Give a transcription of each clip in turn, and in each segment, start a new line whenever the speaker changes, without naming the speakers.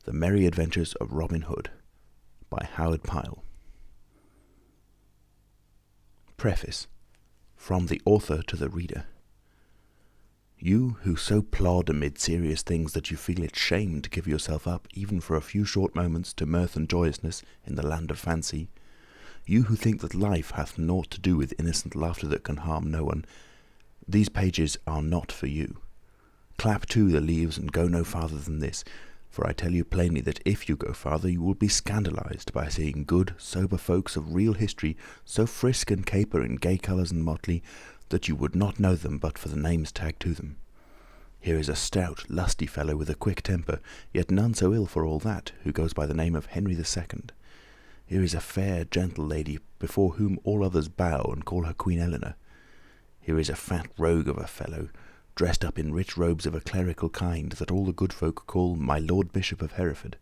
The Merry Adventures of Robin Hood by Howard Pyle. Preface. From the author to the reader. You who so plod amid serious things that you feel it shame to give yourself up, even for a few short moments, to mirth and joyousness in the land of fancy, you who think that life hath naught to do with innocent laughter that can harm no one, these pages are not for you. Clap to the leaves and go no farther than this, for I tell you plainly that if you go farther you will be scandalized by seeing good, sober folks of real history so frisk and caper in gay colours and motley that you would not know them but for the names tagged to them. Here is a stout, lusty fellow with a quick temper, yet none so ill for all that, who goes by the name of Henry II. Here is a fair, gentle lady, before whom all others bow and call her Queen Eleanor. Here is a fat rogue of a fellow, dressed up in rich robes of a clerical kind, that all the good folk call my Lord Bishop of Hereford.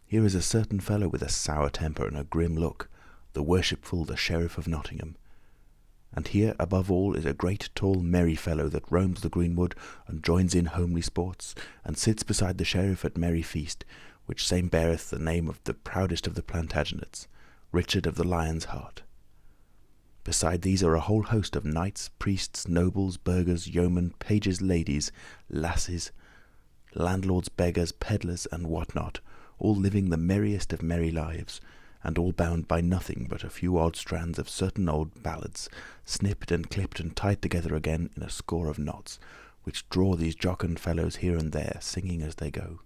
Here is a certain fellow with a sour temper and a grim look, the worshipful the Sheriff of Nottingham. And here, above all, is a great, tall, merry fellow that roams the greenwood and joins in homely sports, and sits beside the Sheriff at merry feast, which same beareth the name of the proudest of the Plantagenets, Richard of the Lion's Heart. Beside these are a whole host of knights, priests, nobles, burghers, yeomen, pages, ladies, lasses, landlords, beggars, pedlars, and what not, all living the merriest of merry lives, and all bound by nothing but a few odd strands of certain old ballads, snipped and clipped and tied together again in a score of knots, which draw these jocund fellows here and there, singing as they go.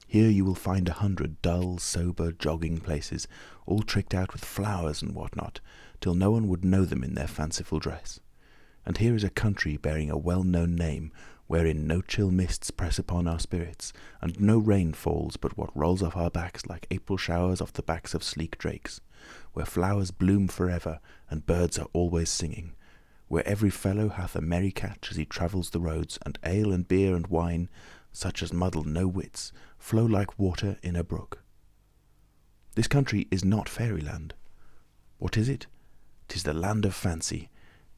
Here you will find 100 dull, sober, jogging places, all tricked out with flowers and what not, till no one would know them in their fanciful dress. And here is a country bearing a well-known name, wherein no chill mists press upon our spirits, and no rain falls but what rolls off our backs like April showers off the backs of sleek drakes, where flowers bloom forever, and birds are always singing, where every fellow hath a merry catch as he travels the roads, and ale and beer and wine, such as muddle no wits, flow like water in a brook. This country is not fairyland. What is it? 'Tis the land of fancy,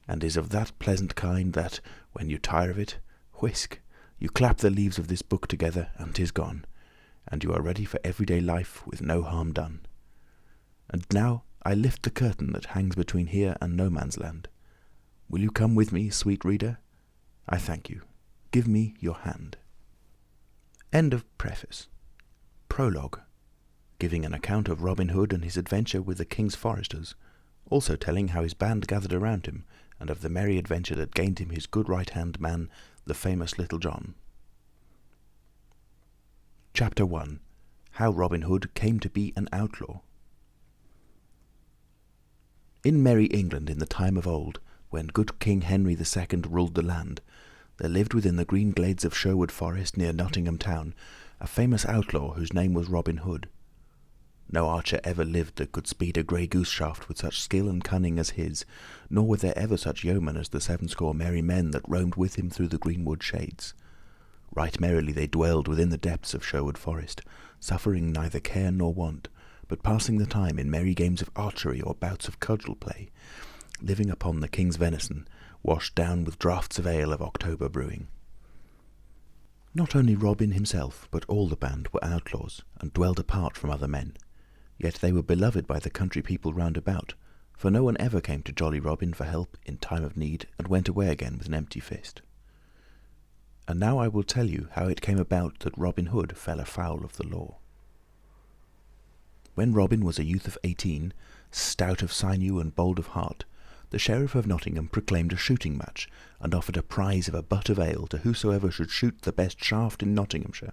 and is of that pleasant kind that, when you tire of it, whisk, you clap the leaves of this book together, and 'tis gone, and you are ready for everyday life with no harm done. And now I lift the curtain that hangs between here and no man's land. Will you come with me, sweet reader? I thank you. Give me your hand. End of Preface. Prologue, giving an account of Robin Hood and his adventure with the King's foresters, also telling how his band gathered around him, and of the merry adventure that gained him his good right-hand man, the famous Little John. Chapter 1. How Robin Hood came to be an outlaw. In merry England in the time of old, when good King Henry II ruled the land, there lived within the green glades of Sherwood Forest near Nottingham town a famous outlaw whose name was Robin Hood. No archer ever lived that could speed a grey goose shaft with such skill and cunning as his, nor were there ever such yeomen as the 70 merry men that roamed with him through the greenwood shades. Right merrily they dwelled within the depths of Sherwood Forest, suffering neither care nor want, but passing the time in merry games of archery or bouts of cudgel play, living upon the king's venison, washed down with draughts of ale of October brewing. Not only Robin himself, but all the band were outlaws, and dwelled apart from other men. Yet they were beloved by the country people round about, for no one ever came to jolly Robin for help in time of need, and went away again with an empty fist. And now I will tell you how it came about that Robin Hood fell afoul of the law. When Robin was a youth of 18, stout of sinew and bold of heart, the Sheriff of Nottingham proclaimed a shooting match, and offered a prize of a butt of ale to whosoever should shoot the best shaft in Nottinghamshire.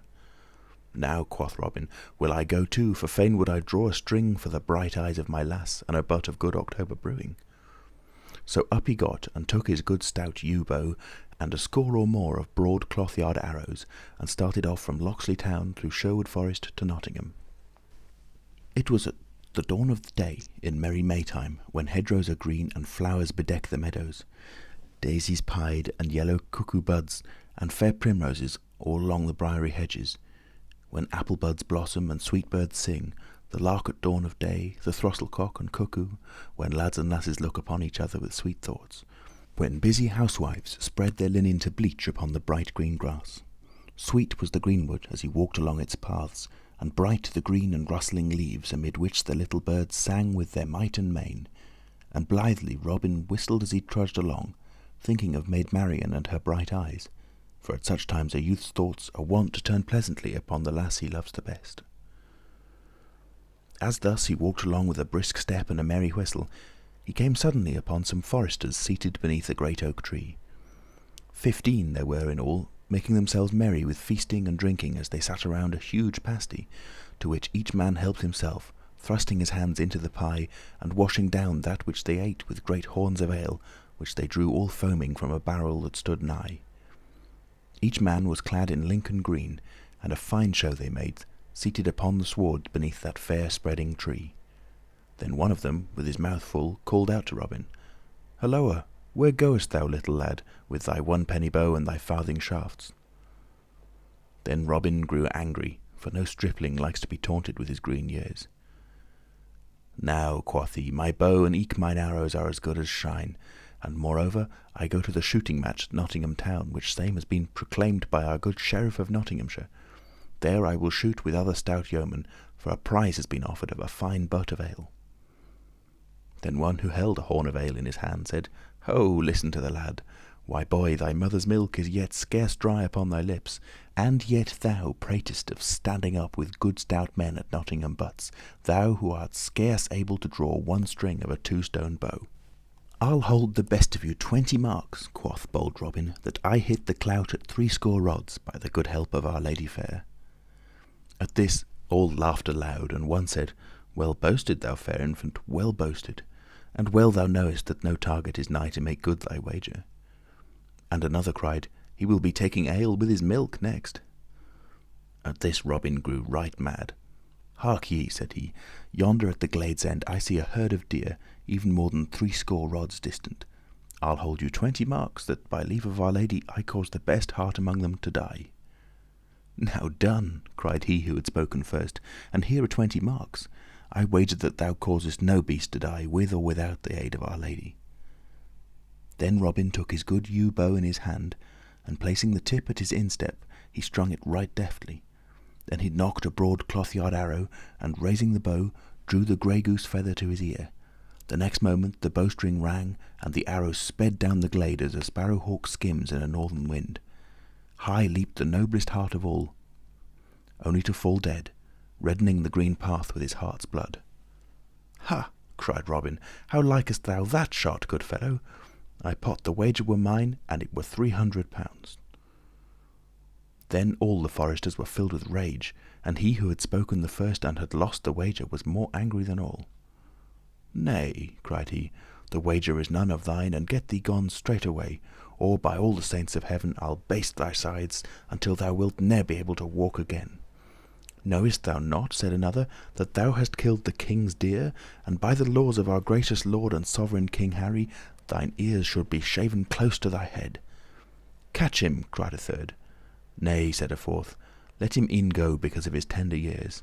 Now, quoth Robin, will I go too, for fain would I draw a string for the bright eyes of my lass, and a butt of good October brewing. So up he got, and took his good stout yew bow, and a score or more of broad cloth-yard arrows, and started off from Locksley town through Sherwood Forest to Nottingham. It was at the dawn of the day, in merry Maytime, when hedgerows are green and flowers bedeck the meadows, daisies pied and yellow cuckoo buds, and fair primroses all along the briery hedges, when apple buds blossom and sweet birds sing, the lark at dawn of day, the throstlecock and cuckoo, when lads and lasses look upon each other with sweet thoughts, when busy housewives spread their linen to bleach upon the bright green grass, Sweet was the greenwood as he walked along its paths, and bright the green and rustling leaves, amid which the little birds sang with their might and main. And blithely Robin whistled as he trudged along, thinking of Maid Marian and her bright eyes, for at such times a youth's thoughts are wont to turn pleasantly upon the lass he loves the best. As thus he walked along with a brisk step and a merry whistle, he came suddenly upon some foresters seated beneath a great oak tree. 15 there were in all, making themselves merry with feasting and drinking as they sat around a huge pasty, to which each man helped himself, thrusting his hands into the pie and washing down that which they ate with great horns of ale, which they drew all foaming from a barrel that stood nigh. Each man was clad in Lincoln green, and a fine show they made, seated upon the sward beneath that fair spreading tree. Then one of them, with his mouth full, called out to Robin, "Halloa, where goest thou, little lad, with thy 1 penny bow and thy farthing shafts?" Then Robin grew angry, for no stripling likes to be taunted with his green years. "Now," quoth he, "my bow and eke mine arrows are as good as shine, and moreover I go to the shooting match at Nottingham town, which same has been proclaimed by our good Sheriff of Nottinghamshire. There I will shoot with other stout yeomen, for a prize has been offered of a fine butt of ale." Then one who held a horn of ale in his hand said, "Ho, listen to the lad. Why, boy, thy mother's milk is yet scarce dry upon thy lips, and yet thou pratest of standing up with good stout men at Nottingham butts, thou who art scarce able to draw 1 string of a 2-stone bow." "I'll hold the best of you 20 marks," quoth bold Robin, "that I hit the clout at 60 rods, by the good help of Our Lady fair." At this all laughed aloud, and one said, "Well boasted, thou fair infant, well boasted, and well thou knowest that no target is nigh to make good thy wager." And another cried, "He will be taking ale with his milk next." At this Robin grew right mad. "Hark ye," said he, "yonder at the glade's end I see a herd of deer, even more than 60 rods distant. I'll hold you 20 marks that by leave of Our Lady I cause the best heart among them to die." "Now done," cried he who had spoken first, "and here are 20 marks. I wager that thou causest no beast to die, with or without the aid of Our Lady." Then Robin took his good yew bow in his hand, and placing the tip at his instep, he strung it right deftly. Then he nocked a broad cloth-yard arrow, and raising the bow, drew the grey goose feather to his ear. The next moment the bowstring rang, and the arrow sped down the glade as a sparrowhawk skims in a northern wind. High leaped the noblest heart of all, only to fall dead, reddening the green path with his heart's blood. "Ha!" cried Robin, "how likest thou that shot, good fellow? I pot the wager were mine, and it were 300 pounds." Then all the foresters were filled with rage, and he who had spoken the first and had lost the wager was more angry than all. "Nay," cried he, "the wager is none of thine, and get thee gone straightway, or by all the saints of heaven I'll baste thy sides until thou wilt ne'er be able to walk again." "Knowest thou not," said another, "that thou hast killed the king's deer, and by the laws of our gracious lord and sovereign King Harry, thine ears should be shaven close to thy head?" "Catch him," cried a third. "Nay," said a fourth, "let him e'en go because of his tender years."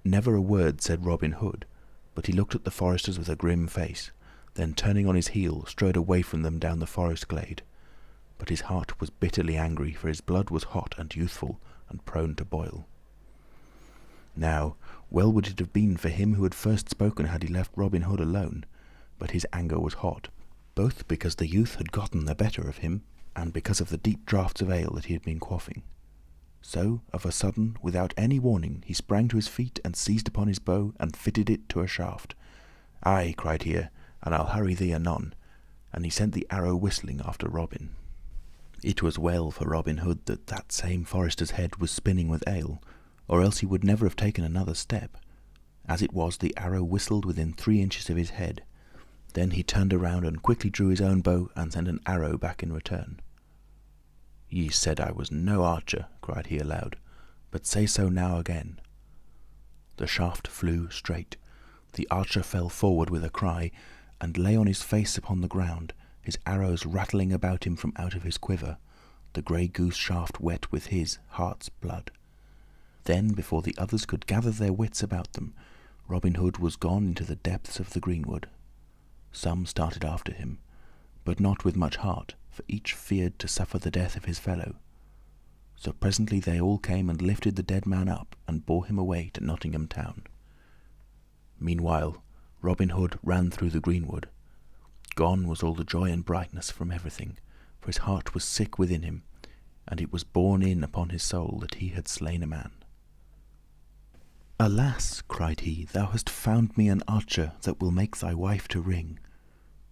Never a word said Robin Hood, but he looked at the foresters with a grim face, then turning on his heel strode away from them down the forest glade. But his heart was bitterly angry, for his blood was hot and youthful and prone to boil. Now, well would it have been for him who had first spoken had he left Robin Hood alone, but his anger was hot, both because the youth had gotten the better of him, and because of the deep draughts of ale that he had been quaffing. So, of a sudden, without any warning, he sprang to his feet and seized upon his bow and fitted it to a shaft. "Aye," cried he, "and I'll hurry thee anon," and he sent the arrow whistling after Robin. It was well for Robin Hood that that same forester's head was spinning with ale, or else he would never have taken another step. As it was, the arrow whistled within 3 inches of his head. Then he turned around and quickly drew his own bow and sent an arrow back in return. "Ye said I was no archer," cried he aloud, "but say so now again." The shaft flew straight. The archer fell forward with a cry, and lay on his face upon the ground, his arrows rattling about him from out of his quiver, the grey goose shaft wet with his heart's blood. Then, before the others could gather their wits about them, Robin Hood was gone into the depths of the greenwood. Some started after him, but not with much heart, for each feared to suffer the death of his fellow. So presently they all came and lifted the dead man up and bore him away to Nottingham town. Meanwhile Robin Hood ran through the greenwood. Gone was all the joy and brightness from everything, for his heart was sick within him, and it was borne in upon his soul that he had slain a man. "Alas," cried he, "thou hast found me an archer that will make thy wife to ring.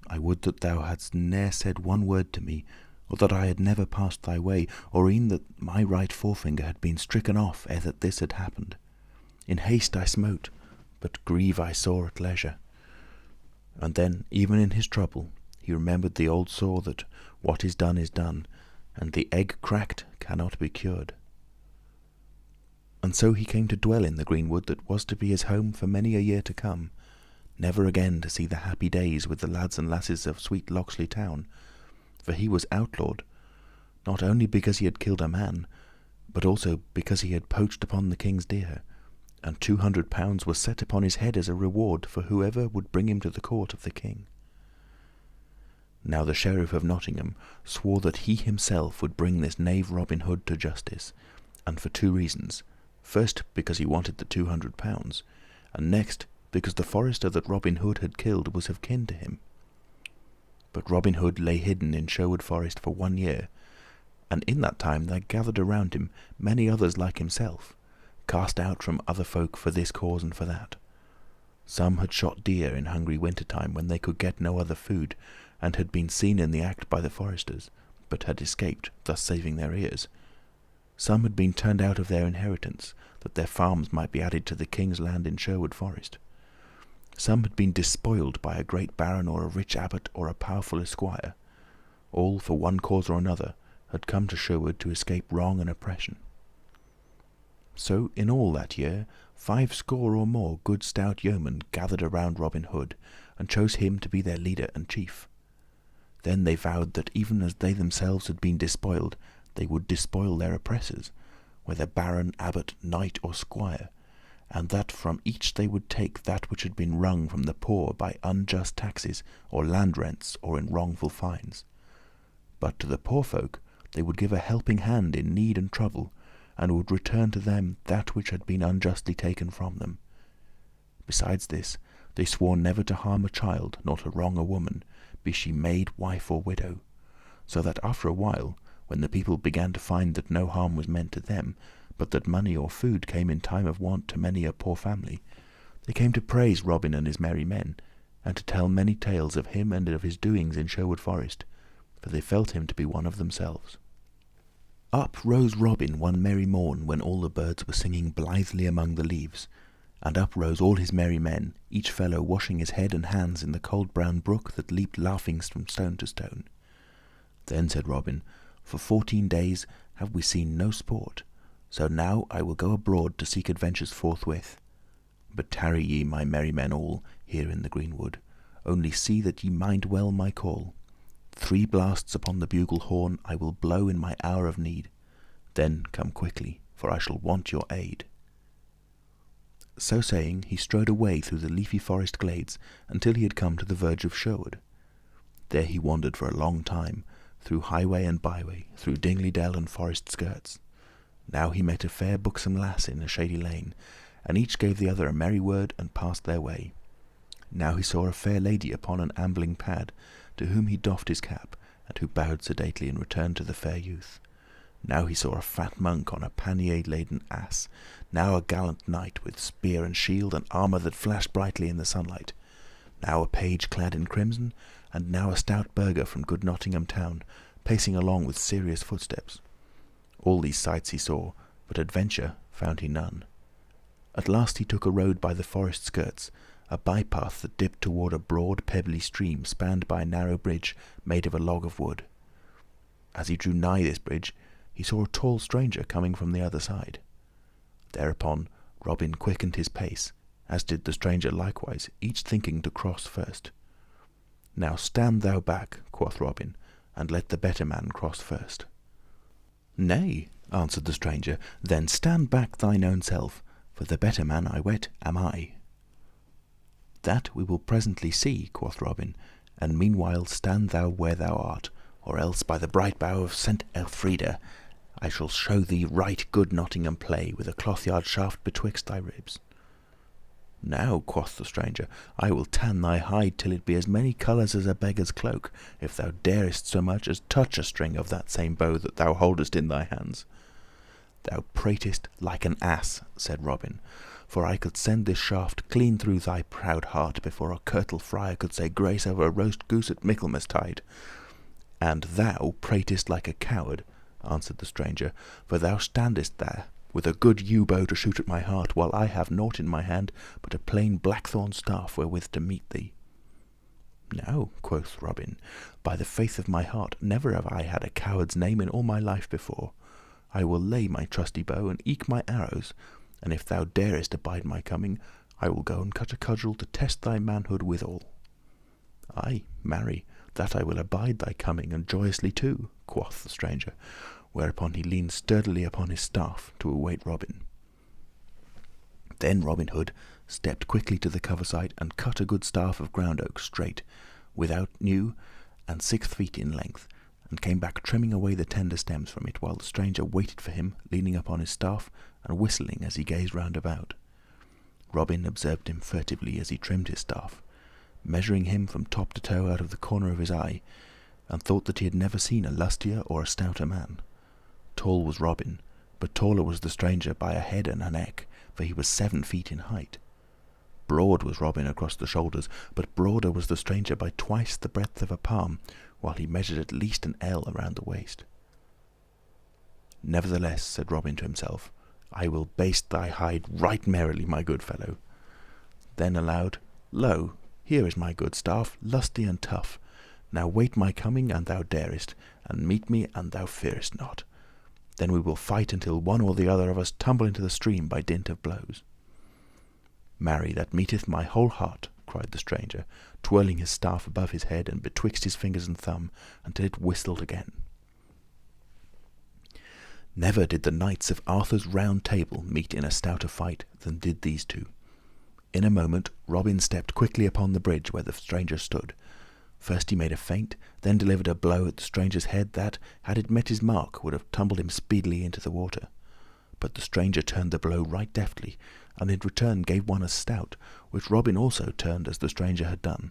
I would that thou hadst ne'er said one word to me, or that I had never passed thy way, or e'en that my right forefinger had been stricken off ere that this had happened. In haste I smote, but grieve I saw at leisure." And then, even in his trouble, he remembered the old saw that what is done, and the egg cracked cannot be cured. And so he came to dwell in the greenwood that was to be his home for many a year to come, never again to see the happy days with the lads and lasses of sweet Locksley town, for he was outlawed, not only because he had killed a man, but also because he had poached upon the king's deer, and £200 was set upon his head as a reward for whoever would bring him to the court of the king. Now the Sheriff of Nottingham swore that he himself would bring this knave Robin Hood to justice, and for two reasons. First, because he wanted the £200, and next, because the forester that Robin Hood had killed was of kin to him. But Robin Hood lay hidden in Sherwood Forest for 1 year, and in that time there gathered around him many others like himself, cast out from other folk for this cause and for that. Some had shot deer in hungry winter time when they could get no other food, and had been seen in the act by the foresters, but had escaped, thus saving their ears. Some had been turned out of their inheritance, that their farms might be added to the king's land in Sherwood Forest. Some had been despoiled by a great baron or a rich abbot or a powerful esquire. All, for one cause or another, had come to Sherwood to escape wrong and oppression. So in all that year 50 or more good stout yeomen gathered around Robin Hood, and chose him to be their leader and chief. Then they vowed that even as they themselves had been despoiled, they would despoil their oppressors, whether baron, abbot, knight, or squire, and that from each they would take that which had been wrung from the poor by unjust taxes or land rents or in wrongful fines. But to the poor folk they would give a helping hand in need and trouble, and would return to them that which had been unjustly taken from them. Besides this, they swore never to harm a child, nor to wrong a woman, be she maid, wife, or widow, so that after a while, when the people began to find that no harm was meant to them, but that money or food came in time of want to many a poor family, they came to praise Robin and his merry men, and to tell many tales of him and of his doings in Sherwood Forest, for they felt him to be one of themselves. Up rose Robin one merry morn, when all the birds were singing blithely among the leaves, and up rose all his merry men, each fellow washing his head and hands in the cold brown brook that leaped laughing from stone to stone. Then said Robin, "For 14 days have we seen no sport, so now I will go abroad to seek adventures forthwith. But tarry ye, my merry men all, here in the greenwood, only see that ye mind well my call. 3 blasts upon the bugle horn I will blow in my hour of need. Then come quickly, for I shall want your aid." So saying, he strode away through the leafy forest glades until he had come to the verge of Sherwood. There he wandered for a long time, through highway and byway, through dingley dell and forest skirts. Now he met a fair buxom lass in a shady lane, and each gave the other a merry word and passed their way. Now he saw a fair lady upon an ambling pad, to whom he doffed his cap, and who bowed sedately in return to the fair youth. Now he saw a fat monk on a pannier-laden ass, now a gallant knight with spear and shield and armour that flashed brightly in the sunlight, now a page clad in crimson, and now a stout burgher from good Nottingham town, pacing along with serious footsteps. All these sights he saw, but adventure found he none. At last he took a road by the forest skirts, a bypath that dipped toward a broad pebbly stream spanned by a narrow bridge made of a log of wood. As he drew nigh this bridge, he saw a tall stranger coming from the other side. Thereupon Robin quickened his pace, as did the stranger likewise, each thinking to cross first. "Now stand thou back," quoth Robin, "and let the better man cross first." "Nay," answered the stranger, "then stand back thine own self, for the better man, I wet, am I." "That we will presently see," quoth Robin, "and meanwhile stand thou where thou art, or else by the bright bow of Saint Elfrida, I shall show thee right good Nottingham play, with a cloth-yard shaft betwixt thy ribs. Now, quoth the stranger, I will tan thy hide till it be as many colours as a beggar's cloak, if thou darest so much as touch a string of that same bow that thou holdest in thy hands. Thou pratest like an ass, said Robin, for I could send this shaft clean through thy proud heart before a curtal friar could say grace over a roast goose at Michaelmastide. And thou pratest like a coward, answered the stranger, for thou standest there with a good yew bow to shoot at my heart, while I have naught in my hand but a plain blackthorn staff wherewith to meet thee. Now, quoth Robin, by the faith of my heart, never have I had a coward's name in all my life before. I will lay my trusty bow and eke my arrows, and if thou darest abide my coming, I will go and cut a cudgel to test thy manhood withal. Ay, marry, that I will abide thy coming, and joyously too, quoth the stranger, whereupon he leaned sturdily upon his staff to await Robin. Then Robin Hood stepped quickly to the coverside and cut a good staff of ground oak straight, without new, and 6 feet in length, and came back trimming away the tender stems from it, while the stranger waited for him, leaning upon his staff and whistling as he gazed round about. Robin observed him furtively as he trimmed his staff, measuring him from top to toe out of the corner of his eye, and thought that he had never seen a lustier or a stouter man. Tall was Robin, but taller was the stranger by a head and a neck, for he was 7 feet in height. Broad was Robin across the shoulders, but broader was the stranger by twice the breadth of a palm, while he measured at least an ell around the waist. Nevertheless, said Robin to himself, I will baste thy hide right merrily, my good fellow. Then aloud, Lo, here is my good staff, lusty and tough. Now wait my coming, an thou darest, and meet me an thou fearest not. Then we will fight until one or the other of us tumble into the stream by dint of blows. Marry, that meeteth my whole heart, cried the stranger, twirling his staff above his head and betwixt his fingers and thumb until it whistled again. Never did the knights of Arthur's Round Table meet in a stouter fight than did these two. In a moment Robin stepped quickly upon the bridge where the stranger stood. First he made a feint, then delivered a blow at the stranger's head that, had it met his mark, would have tumbled him speedily into the water. But the stranger turned the blow right deftly, and in return gave one as stout, which Robin also turned as the stranger had done.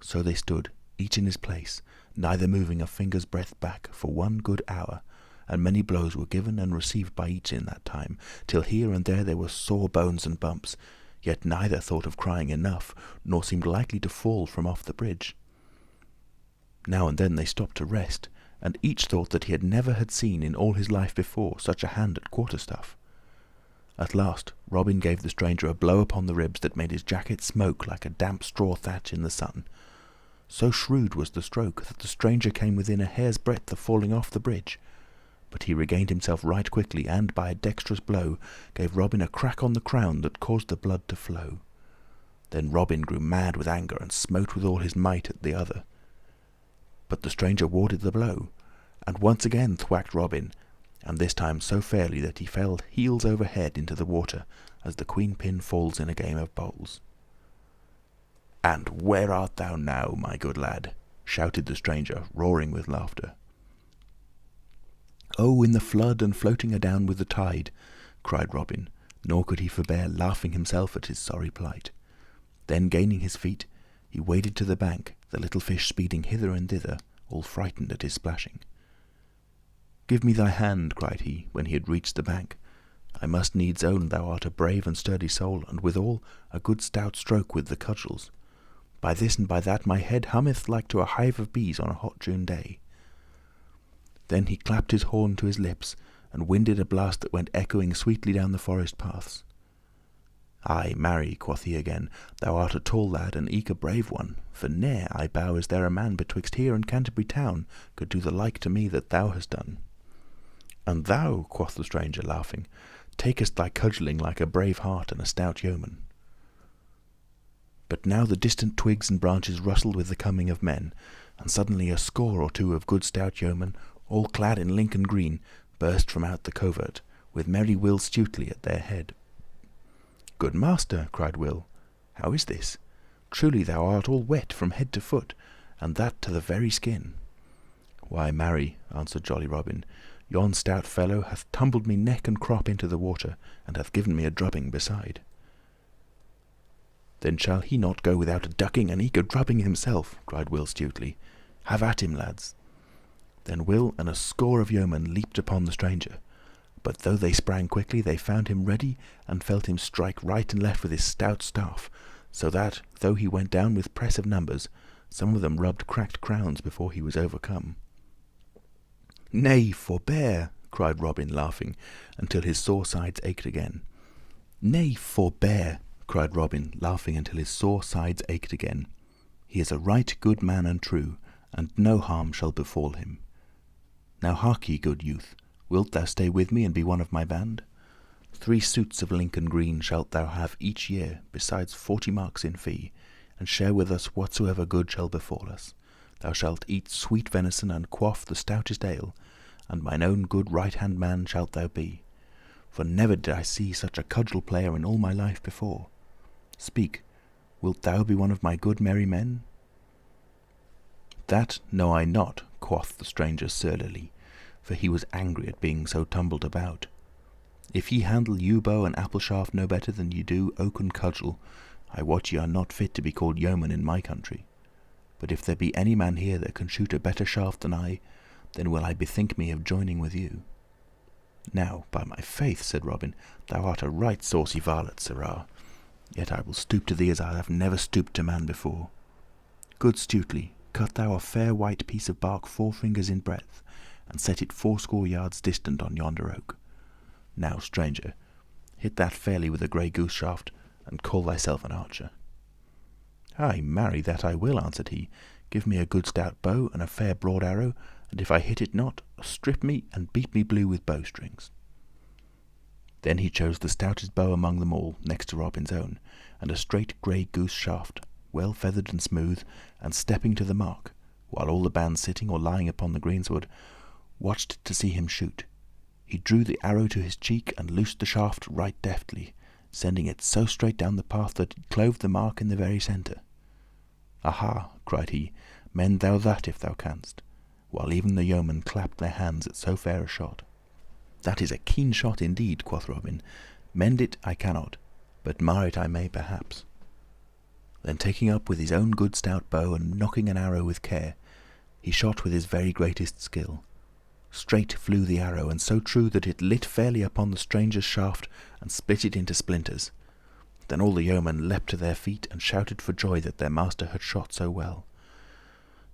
So they stood, each in his place, neither moving a finger's breadth back, for 1 good hour, and many blows were given and received by each in that time, till here and there were sore bones and bumps, yet neither thought of crying enough, nor seemed likely to fall from off the bridge. Now and then they stopped to rest, and each thought that he had never had seen in all his life before such a hand at quarterstaff. At last Robin gave the stranger a blow upon the ribs that made his jacket smoke like a damp straw thatch in the sun. So shrewd was the stroke that the stranger came within a hair's breadth of falling off the bridge. But he regained himself right quickly, and by a dexterous blow gave Robin a crack on the crown that caused the blood to flow. Then Robin grew mad with anger and smote with all his might at the other. But the stranger warded the blow, and once again thwacked Robin, and this time so fairly that he fell heels over head into the water, as the queen pin falls in a game of bowls. "And where art thou now, my good lad?" shouted the stranger, roaring with laughter. "Oh, in the flood and floating adown with the tide," cried Robin, nor could he forbear laughing himself at his sorry plight. Then gaining his feet, he waded to the bank, the little fish speeding hither and thither, all frightened at his splashing. "Give me thy hand," cried he, when he had reached the bank. "I must needs own thou art a brave and sturdy soul, and withal a good stout stroke with the cudgels. By this and by that my head hummeth like to a hive of bees on a hot June day." Then he clapped his horn to his lips, and winded a blast that went echoing sweetly down the forest paths. "Ay, marry," quoth he again, "thou art a tall lad, and eke a brave one, for ne'er, I bow, is there a man betwixt here and Canterbury town could do the like to me that thou hast done." "And thou," quoth the stranger, laughing, "takest thy cudgelling like a brave heart and a stout yeoman." But now the distant twigs and branches rustled with the coming of men, and suddenly a score or two of good stout yeomen, all clad in Lincoln green, burst from out the covert, with merry Will Stutely at their head. "Good master," cried Will, "how is this? Truly thou art all wet from head to foot, and that to the very skin." "Why, marry," answered jolly Robin, Yon stout fellow hath tumbled me neck and crop into the water, and hath given me a drubbing beside." "Then shall he not go without a ducking and eke a drubbing himself," cried Will Stutely. "Have at him, lads." Then Will and a score of yeomen leaped upon the stranger, but though they sprang quickly, they found him ready and felt him strike right and left with his stout staff, so that, though he went down with press of numbers, some of them rubbed cracked crowns before he was overcome. "Nay, forbear," cried Robin, laughing, until his sore sides ached again. "Nay, forbear," cried Robin, laughing until his sore sides ached again. "He is a right good man and true, and no harm shall befall him. Now hark ye, good youth, wilt thou stay with me and be one of my band? 3 suits of Lincoln green shalt thou have each year, besides 40 marks in fee, and share with us whatsoever good shall befall us. Thou shalt eat sweet venison and quaff the stoutest ale, and mine own good right-hand man shalt thou be. For never did I see such a cudgel player in all my life before. Speak, wilt thou be one of my good merry men?" "That know I not," quoth the stranger surlily, for he was angry at being so tumbled about. "If ye handle yew bow and apple shaft no better than ye do oak and cudgel, I wot ye are not fit to be called yeomen in my country. But if there be any man here that can shoot a better shaft than I, then will I bethink me of joining with you." "Now, by my faith," said Robin, "thou art a right saucy varlet, sirrah. Yet I will stoop to thee as I have never stooped to man before. Good Stutely, cut thou a fair white piece of bark 4 fingers in breadth, and set it 80 yards distant on yonder oak. Now, stranger, hit that fairly with a grey goose shaft, and call thyself an archer." "Ay, marry, that I will," answered he. "Give me a good stout bow and a fair broad arrow, and if I hit it not, strip me and beat me blue with bowstrings." Then he chose the stoutest bow among them all, next to Robin's own, and a straight grey goose shaft, well feathered and smooth, and stepping to the mark, while all the band sitting or lying upon the greensward watched to see him shoot, he drew the arrow to his cheek and loosed the shaft right deftly, sending it so straight down the path that it clove the mark in the very centre. "Aha!" cried he, "mend thou that if thou canst," while even the yeomen clapped their hands at so fair a shot. "That is a keen shot indeed," quoth Robin. "Mend it I cannot, but mar it I may perhaps." Then taking up with his own good stout bow and nocking an arrow with care, he shot with his very greatest skill. Straight flew the arrow, and so true that it lit fairly upon the stranger's shaft and split it into splinters. Then all the yeomen leapt to their feet and shouted for joy that their master had shot so well.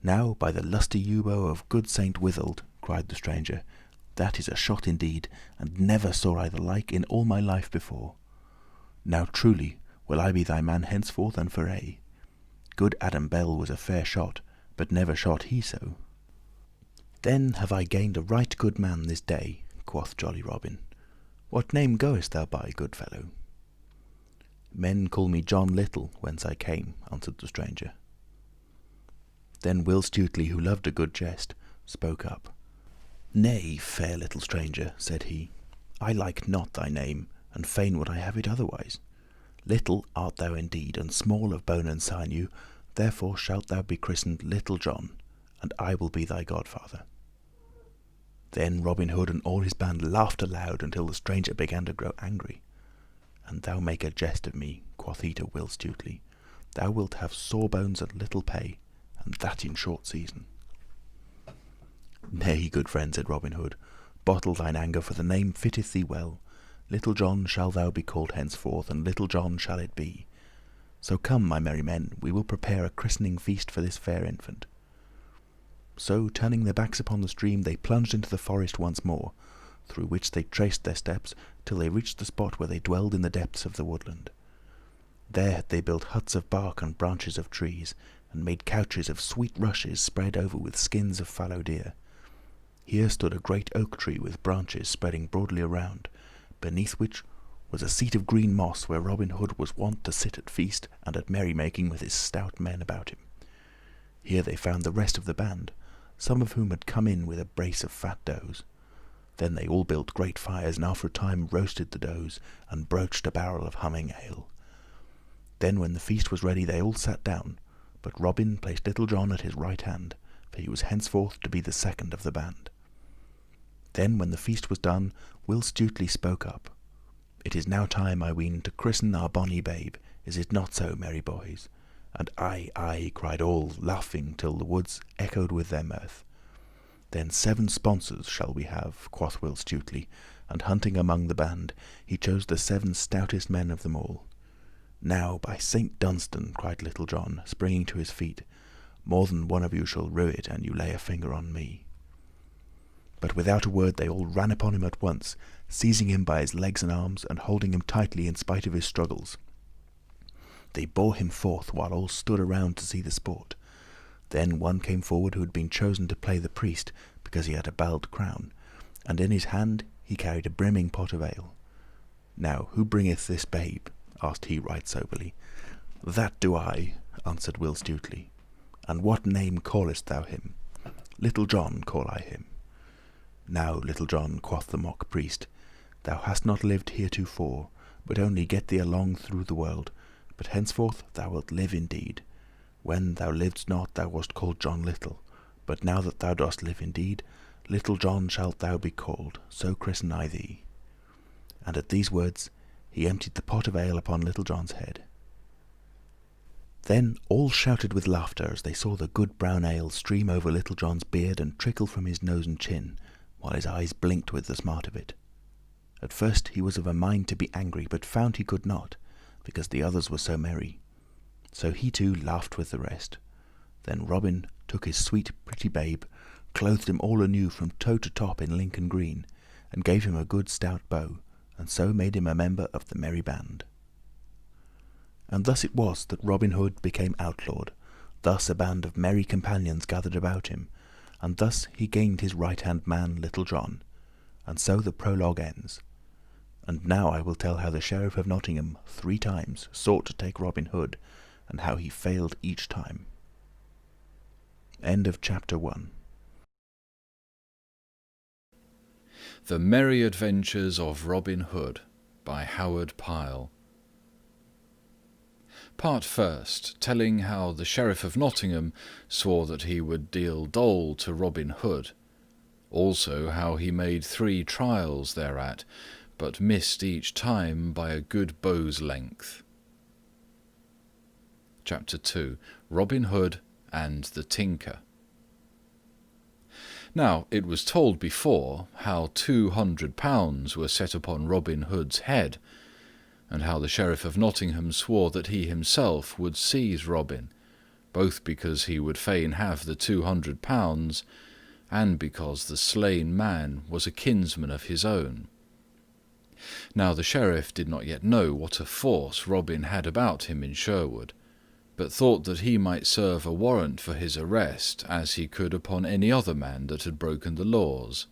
"Now, by the lusty yew bow of good Saint Withold," cried the stranger, "that is a shot indeed, and never saw I the like in all my life before. Now truly will I be thy man henceforth and for aye. Good Adam Bell was a fair shot, but never shot he so." "Then have I gained a right good man this day," quoth jolly Robin. "What name goest thou by, good fellow?" "Men call me John Little, whence I came," answered the stranger. Then Will Stutely, who loved a good jest, spoke up. "Nay, fair little stranger," said he, "I like not thy name, and fain would I have it otherwise. Little art thou indeed, and small of bone and sinew, therefore shalt thou be christened Little John, and I will be thy godfather." Then Robin Hood and all his band laughed aloud until the stranger began to grow angry. "And thou make a jest of me," quoth he to Will Stutely. "Thou wilt have sore bones and little pay, and that in short season." "Nay, good friend," said Robin Hood, "bottle thine anger, for the name fitteth thee well. Little John shall thou be called henceforth, and Little John shall it be. So come, my merry men, we will prepare a christening feast for this fair infant." So, turning their backs upon the stream, they plunged into the forest once more, through which they traced their steps till they reached the spot where they dwelled in the depths of the woodland. There had they built huts of bark and branches of trees, and made couches of sweet rushes spread over with skins of fallow deer. Here stood a great oak tree with branches spreading broadly around, beneath which was a seat of green moss where Robin Hood was wont to sit at feast and at merrymaking with his stout men about him. Here they found the rest of the band, some of whom had come in with a brace of fat does. Then they all built great fires, and after a time roasted the does and broached a barrel of humming ale. Then when the feast was ready they all sat down, but Robin placed Little John at his right hand, for he was henceforth to be the second of the band. Then, when the feast was done, Will Stutely spoke up. "It is now time, I ween, to christen our bonny babe. Is it not so, merry boys?" And "Aye, aye," cried all, laughing till the woods echoed with their mirth. "Then 7 sponsors shall we have," quoth Will Stutely, and hunting among the band, he chose the 7 stoutest men of them all. "Now, by Saint Dunstan," cried Little John, springing to his feet, "more than one of you shall rue it an you lay a finger on me." But without a word they all ran upon him at once, seizing him by his legs and arms, and holding him tightly in spite of his struggles. They bore him forth, while all stood around to see the sport. Then one came forward who had been chosen to play the priest, because he had a bald crown, and in his hand he carried a brimming pot of ale. "Now, who bringeth this babe?" asked he right soberly. "That do I," answered Will Stutely. "And what name callest thou him?" "Little John call I him." "Now, Little John," quoth the mock priest, "thou hast not lived heretofore, but only get thee along through the world, but henceforth thou wilt live indeed. When thou livedst not, thou wast called John Little, but now that thou dost live indeed, Little John shalt thou be called, so christen I thee." And at these words he emptied the pot of ale upon Little John's head. Then all shouted with laughter as they saw the good brown ale stream over Little John's beard and trickle from his nose and chin, while his eyes blinked with the smart of it. At first he was of a mind to be angry, but found he could not, because the others were so merry. So he too laughed with the rest. Then Robin took his sweet pretty babe, clothed him all anew from toe to top in Lincoln green, and gave him a good stout bow, and so made him a member of the merry band. And thus it was that Robin Hood became outlawed. Thus a band of merry companions gathered about him, and thus he gained his right-hand man, Little John. And so the prologue ends. And now I will tell how the Sheriff of Nottingham 3 times sought to take Robin Hood, and how he failed each time. End of chapter 1.
The Merry Adventures of Robin Hood by Howard Pyle. Part first, telling how the Sheriff of Nottingham swore that he would deal dole to Robin Hood, also how he made 3 trials thereat, but missed each time by a good bow's length. Chapter 2. Robin Hood and the Tinker. Now, it was told before how £200 were set upon Robin Hood's head, and how the Sheriff of Nottingham swore that he himself would seize Robin, both because he would fain have the £200, and because the slain man was a kinsman of his own. Now the Sheriff did not yet know what a force Robin had about him in Sherwood, but thought that he might serve a warrant for his arrest as he could upon any other man that had broken the laws.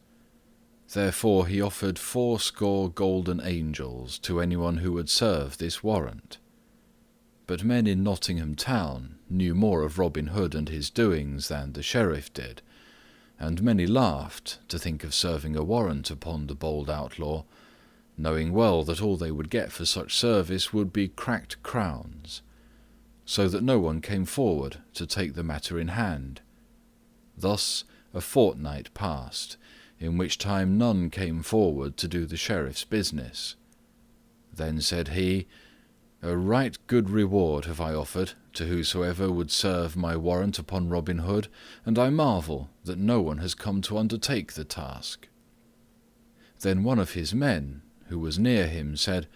Therefore he offered 80 golden angels to anyone who would serve this warrant. But men in Nottingham town knew more of Robin Hood and his doings than the Sheriff did, and many laughed to think of serving a warrant upon the bold outlaw, knowing well that all they would get for such service would be cracked crowns, so that no one came forward to take the matter in hand. Thus a fortnight passed, in which time none came forward to do the Sheriff's business. Then said he, "A right good reward have I offered to whosoever would serve my warrant upon Robin Hood, and I marvel that no one has come to undertake the task." Then one of his men, who was near him, said,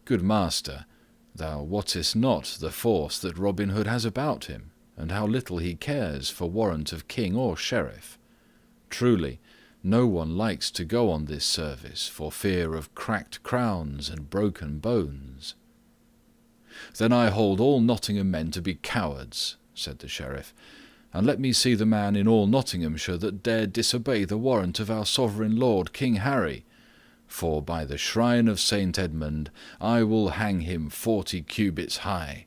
"Good master, thou wottest not the force that Robin Hood has about him, and how little he cares for warrant of king or sheriff. Truly, no one likes to go on this service for fear of cracked crowns and broken bones." "Then I hold all Nottingham men to be cowards," said the Sheriff, "and let me see the man in all Nottinghamshire that dared disobey the warrant of our sovereign lord King Harry, for by the shrine of Saint Edmund I will hang him 40 cubits high.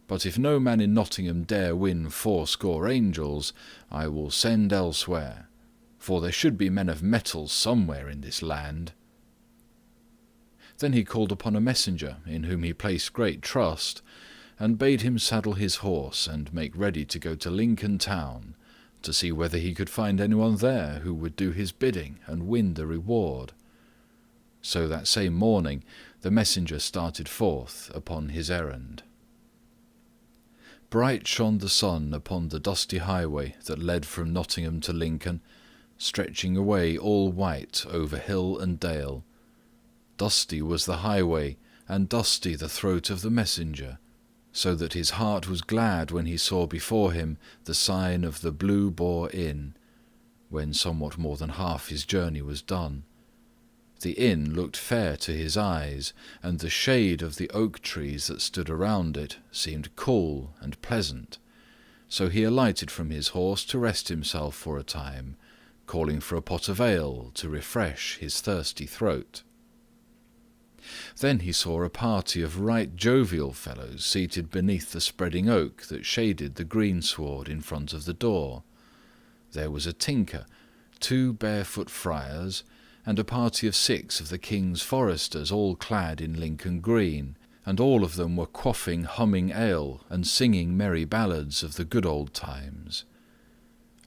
But if no man in Nottingham dare win 80 angels, I will send elsewhere, for there should be men of mettle somewhere in this land." Then he called upon a messenger in whom he placed great trust, and bade him saddle his horse and make ready to go to Lincoln town, to see whether he could find anyone there who would do his bidding and win the reward. So that same morning the messenger started forth upon his errand. Bright shone the sun upon the dusty highway that led from Nottingham to Lincoln, stretching away all white over hill and dale. Dusty was the highway, and dusty the throat of the messenger, so that his heart was glad when he saw before him the sign of the Blue Boar Inn, when somewhat more than half his journey was done. The inn looked fair to his eyes, and the shade of the oak trees that stood around it seemed cool and pleasant. So he alighted from his horse to rest himself for a time, calling for a pot of ale to refresh his thirsty throat. Then he saw a party of right jovial fellows seated beneath the spreading oak that shaded the greensward in front of the door. There was a tinker, 2 barefoot friars, and a party of 6 of the king's foresters, all clad in Lincoln green, and all of them were quaffing humming ale and singing merry ballads of the good old times.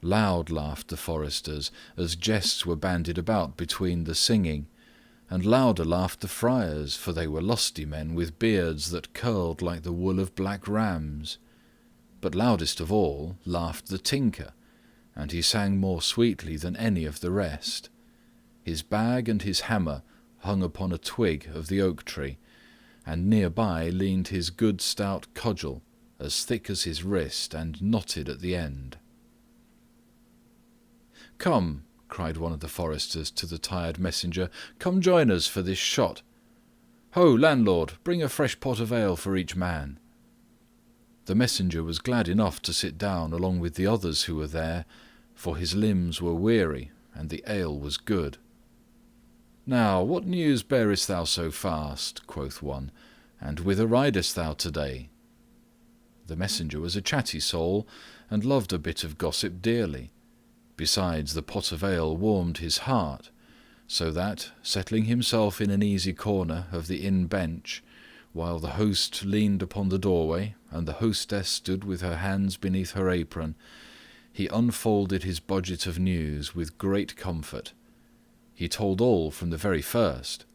Loud laughed the foresters as jests were bandied about between the singing, and louder laughed the friars, for they were lusty men with beards that curled like the wool of black rams. But loudest of all laughed the tinker, and he sang more sweetly than any of the rest. His bag and his hammer hung upon a twig of the oak tree, and near by leaned his good stout cudgel, as thick as his wrist and knotted at the end. "Come," cried one of the foresters to the tired messenger, "come join us for this shot. Ho, landlord, bring a fresh pot of ale for each man." The messenger was glad enough to sit down along with the others who were there, for his limbs were weary, and the ale was good. "Now, what news bearest thou so fast?" quoth one, "and whither ridest thou to-day?" The messenger was a chatty soul, and loved a bit of gossip dearly. Besides, the pot of ale warmed his heart, so that, settling himself in an easy corner of the inn bench, while the host leaned upon the doorway, and the hostess stood with her hands beneath her apron, he unfolded his budget of news with great comfort. He told all from the very first,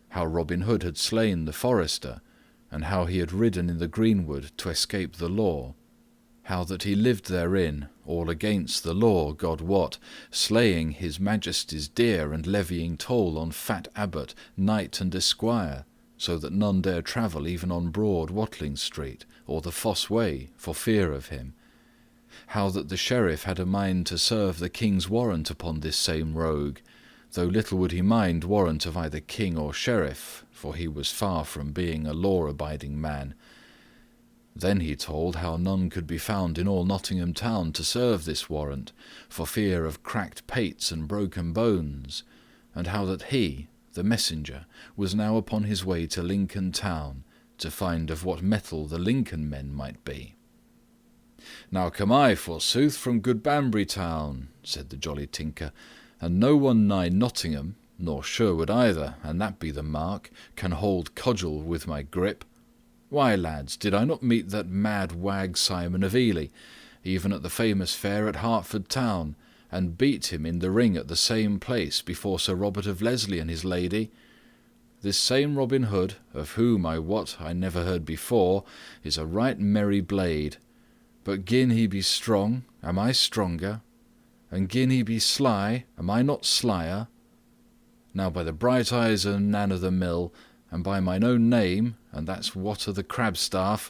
how Robin Hood had slain the forester, and how he had ridden in the greenwood to escape the law, how that he lived therein, all against the law, God wot, slaying his majesty's deer and levying toll on fat abbot, knight and esquire, so that none dare travel even on broad Watling Street or the Fosse Way for fear of him, how that the sheriff had a mind to serve the king's warrant upon this same rogue, though little would he mind warrant of either king or sheriff, for he was far from being a law-abiding man. Then he told how none could be found in all Nottingham town to serve this warrant, for fear of cracked pates and broken bones, and how that he, the messenger, was now upon his way to Lincoln town, to find of what mettle the Lincoln men might be. "Now come I, forsooth, from good Banbury town," said the jolly tinker, "and no one nigh Nottingham, nor Sherwood either, and that be the mark, can hold cudgel with my grip. Why, lads, did I not meet that mad wag Simon of Ely, even at the famous fair at Hertford town, and beat him in the ring at the same place before Sir Robert of Leslie and his lady? This same Robin Hood, of whom I wot I never heard before, is a right merry blade. But gin he be strong, am I stronger? And gin he be sly, am I not slyer? Now by the bright eyes of Nan of the Mill, and by mine own name, and that's Wat o' the Crabstaff,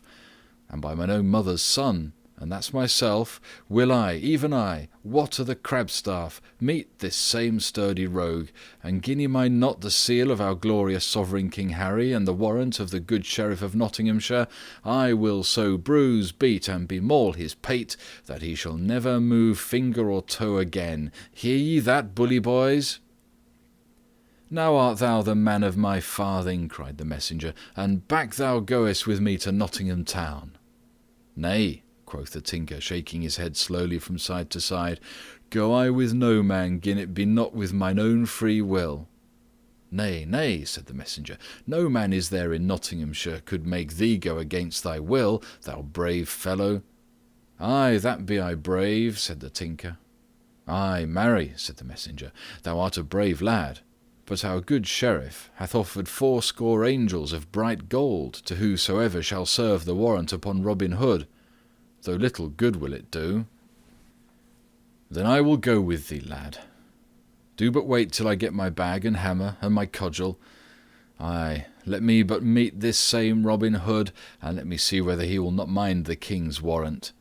and by mine own mother's son, and that's myself, will I, even I, Wat o' the Crabstaff, meet this same sturdy rogue, and gin he mind not the seal of our glorious sovereign King Harry, and the warrant of the good Sheriff of Nottinghamshire, I will so bruise, beat, and bemaul his pate, that he shall never move finger or toe again. Hear ye that, bully boys?" "Now art thou the man of my farthing," cried the messenger, "and back thou goest with me to Nottingham town." "Nay," quoth the tinker, shaking his head slowly from side to side, "go I with no man, gin it be not with mine own free will." "Nay, nay," said the messenger, "no man is there in Nottinghamshire could make thee go against thy will, thou brave fellow." "Ay, that be I brave," said the tinker. "Ay, marry," said the messenger, "thou art a brave lad, but our good sheriff hath offered 80 angels of bright gold to whosoever shall serve the warrant upon Robin Hood, though little good will it do." "Then I will go with thee, lad. Do but wait till I get my bag and hammer and my cudgel. Ay, let me but meet this same Robin Hood, and let me see whether he will not mind the king's warrant."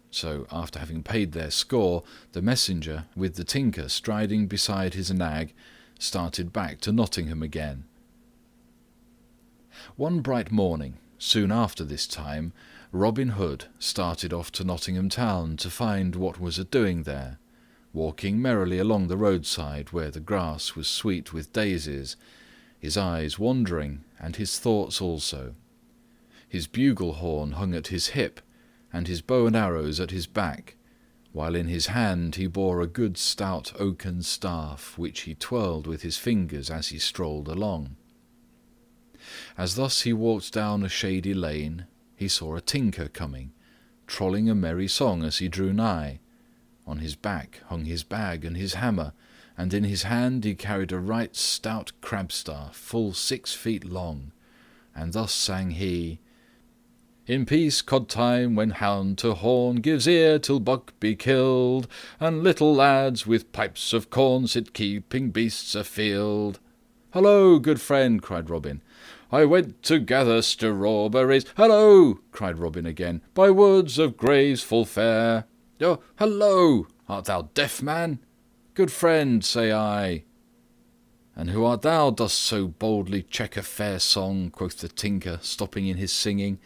So, after having paid their score, the messenger, with the tinker striding beside his nag, started back to Nottingham again. One bright morning, soon after this time, Robin Hood started off to Nottingham town to find what was a-doing there, walking merrily along the roadside where the grass was sweet with daisies, his eyes wandering and his thoughts also. His bugle horn hung at his hip, and his bow and arrows at his back, while in his hand he bore a good stout oaken staff, which he twirled with his fingers as he strolled along. As thus he walked down a shady lane, he saw a tinker coming, trolling a merry song as he drew nigh. On his back hung his bag and his hammer, and in his hand he carried a right stout crabstaff, full 6 feet long, and thus sang he: "In peace cod time, when hound to horn gives ear till buck be killed, and little lads with pipes of corn sit keeping beasts afield." "Hallo, good friend," cried Robin. "I went to gather strawberries." "Hallo," cried Robin again, "by woods of graves full fair." "Oh, hallo! Art thou deaf, man?" "Good friend, say I." "And who art thou, dost so boldly check a fair song?" quoth the tinker, stopping in his singing.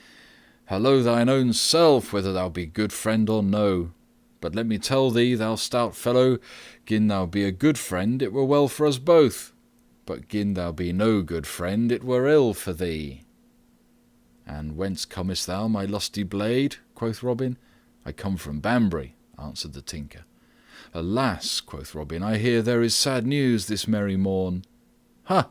"Hallo thine own self, whether thou be good friend or no. But let me tell thee, thou stout fellow, gin thou be a good friend, it were well for us both. But gin thou be no good friend, it were ill for thee." "And whence comest thou, my lusty blade?" quoth Robin. "I come from Banbury," answered the tinker. "Alas," quoth Robin, "I hear there is sad news this merry morn." "Ha!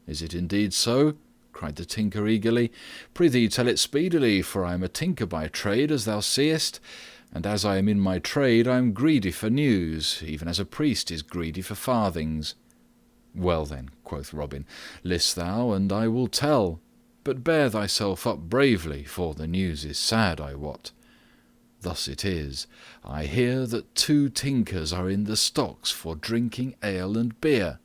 Is it indeed so?" cried the tinker eagerly. "Prithee tell it speedily, for I am a tinker by trade, as thou seest, and as I am in my trade I am greedy for news, even as a priest is greedy for farthings." "Well then," quoth Robin, "list thou, and I will tell. But bear thyself up bravely, for the news is sad, I wot. Thus it is, I hear that 2 tinkers are in the stocks for drinking ale and beer."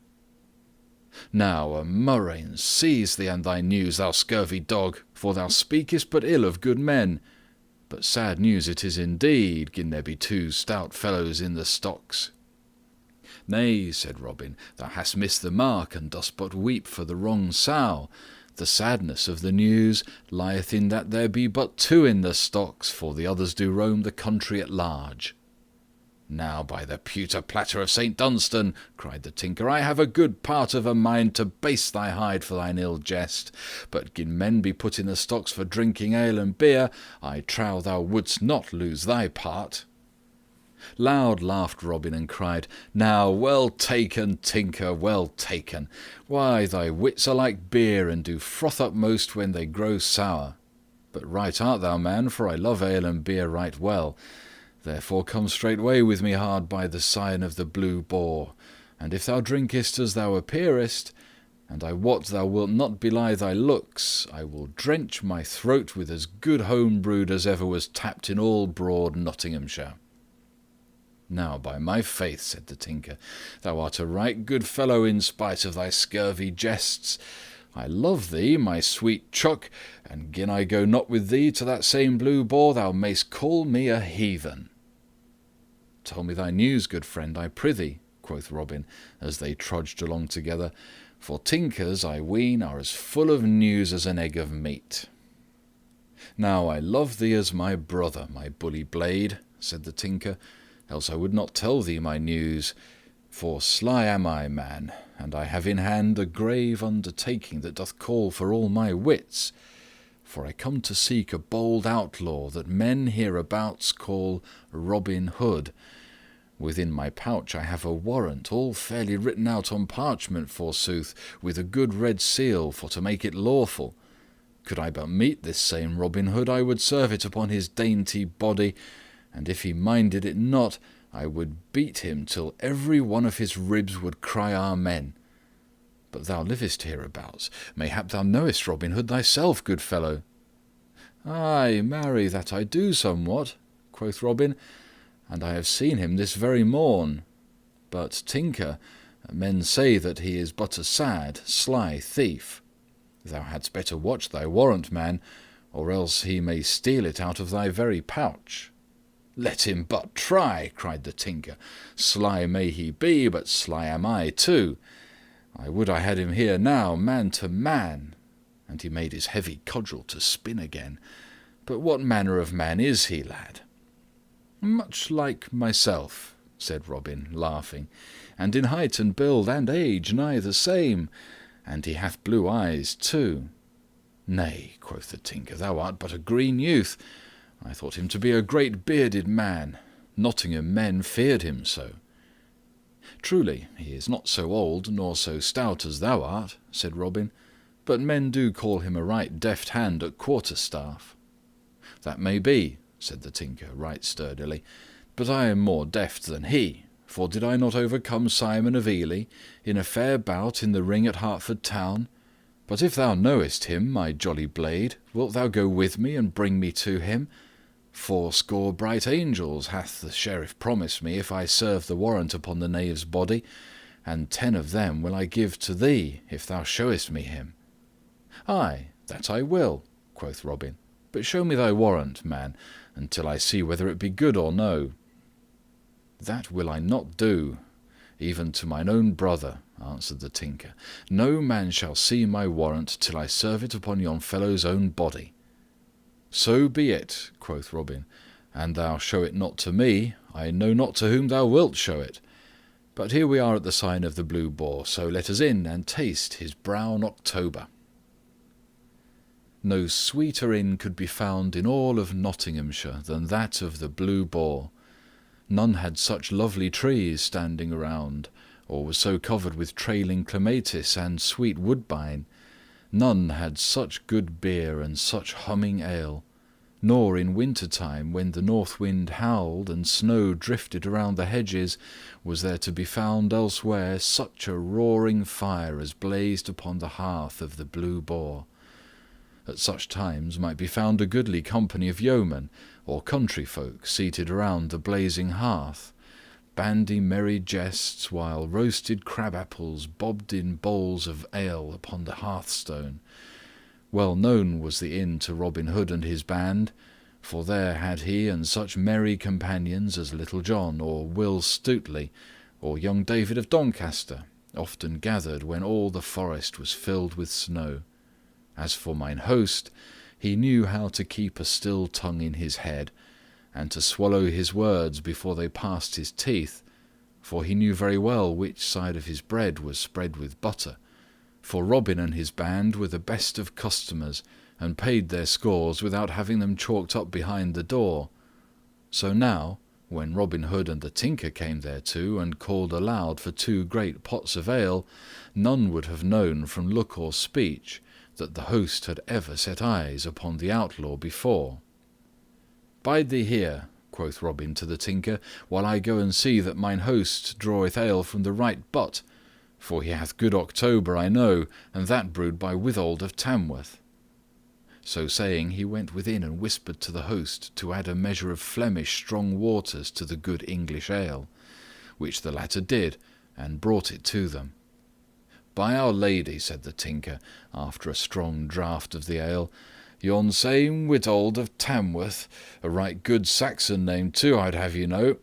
"Now a murrain seize thee and thy news, thou scurvy dog, for thou speakest but ill of good men. But sad news it is indeed, gin there be 2 stout fellows in the stocks." "Nay," said Robin, "thou hast missed the mark, and dost but weep for the wrong sow. The sadness of the news lieth in that there be but 2 in the stocks, for the others do roam the country at large." "Now, by the pewter platter of St. Dunstan," cried the tinker, "I have a good part of a mind to baste thy hide for thine ill jest. But gin men be put in the stocks for drinking ale and beer, I trow thou wouldst not lose thy part." Loud laughed Robin and cried, "Now, well taken, tinker, well taken. Why, thy wits are like beer, and do froth up most when they grow sour. But right art thou, man, for I love ale and beer right well. Therefore come straightway with me hard by the sign of the Blue Boar, and if thou drinkest as thou appearest, and I wot thou wilt not belie thy looks, I will drench my throat with as good home brewed as ever was tapped in all broad Nottinghamshire." "Now, by my faith," said the tinker, "thou art a right good fellow in spite of thy scurvy jests. I love thee, my sweet chuck, and gin I go not with thee to that same Blue Boar, thou mayst call me a heathen." "Tell me thy news, good friend, I prithee," quoth Robin, as they trudged along together, "for tinkers, I ween, are as full of news as an egg of meat." "Now I love thee as my brother, my bully blade," said the tinker, "else I would not tell thee my news. For sly am I, man, and I have in hand a grave undertaking that doth call for all my wits. For I come to seek a bold outlaw that men hereabouts call Robin Hood. Within my pouch I have a warrant, all fairly written out on parchment, forsooth, with a good red seal for to make it lawful. Could I but meet this same Robin Hood, I would serve it upon his dainty body, and if he minded it not, I would beat him till every one of his ribs would cry Amen. But thou livest hereabouts. Mayhap thou knowest Robin Hood thyself, good fellow." "Ay, marry, that I do somewhat," quoth Robin, "and I have seen him this very morn. But, Tinker, men say that he is but a sad, sly thief. Thou hadst better watch thy warrant, man, or else he may steal it out of thy very pouch." "Let him but try," cried the Tinker. "Sly may he be, but sly am I too. I would I had him here now, man to man." And he made his heavy cudgel to spin again. "But what manner of man is he, lad?" "Much like myself," said Robin, laughing, "and in height and build and age nigh the same, and he hath blue eyes too." "Nay," quoth the Tinker, "thou art but a green youth. I thought him to be a great bearded man. Nottingham men feared him so." "Truly, he is not so old nor so stout as thou art," said Robin, "but men do call him a right deft hand at quarterstaff." "That may be," said the Tinker right sturdily, "but I am more deft than he, for did I not overcome Simon of Ely in a fair bout in the ring at Hertford town? But if thou knowest him, my jolly blade, wilt thou go with me and bring me to him? 80 bright angels hath the sheriff promised me if I serve the warrant upon the knave's body, and 10 of them will I give to thee if thou showest me him." "Ay, that I will," quoth Robin, "but show me thy warrant, man, until I see whether it be good or no." "That will I not do, even to mine own brother," answered the Tinker. "No man shall see my warrant till I serve it upon yon fellow's own body." "So be it," quoth Robin, "and thou show it not to me, I know not to whom thou wilt show it. But here we are at the sign of the Blue Boar, so let us in and taste his brown October." No sweeter inn could be found in all of Nottinghamshire than that of the Blue Boar. None had such lovely trees standing around, or was so covered with trailing clematis and sweet woodbine. None had such good beer and such humming ale, nor in winter time, when the north wind howled and snow drifted around the hedges, was there to be found elsewhere such a roaring fire as blazed upon the hearth of the Blue Boar. At such times might be found a goodly company of yeomen or country folk seated around the blazing hearth, bandy merry jests, while roasted crab-apples bobbed in bowls of ale upon the hearthstone. Well known was the inn to Robin Hood and his band, for there had he and such merry companions as Little John or Will Stutely or young David of Doncaster often gathered when all the forest was filled with snow. As for mine host, he knew how to keep a still tongue in his head, and to swallow his words before they passed his teeth, for he knew very well which side of his bread was spread with butter, for Robin and his band were the best of customers, and paid their scores without having them chalked up behind the door. So now, when Robin Hood and the Tinker came thereto, and called aloud for 2 great pots of ale, none would have known from look or speech that the host had ever set eyes upon the outlaw before. "Bide thee here," quoth Robin to the Tinker, "while I go and see that mine host draweth ale from the right butt, for he hath good October, I know, and that brewed by Withold of Tamworth." So saying, he went within and whispered to the host to add a measure of Flemish strong waters to the good English ale, which the latter did, and brought it to them. "By Our Lady," said the Tinker, after a strong draught of the ale, "yon same Withold of Tamworth, a right good Saxon name too, I'd have you know,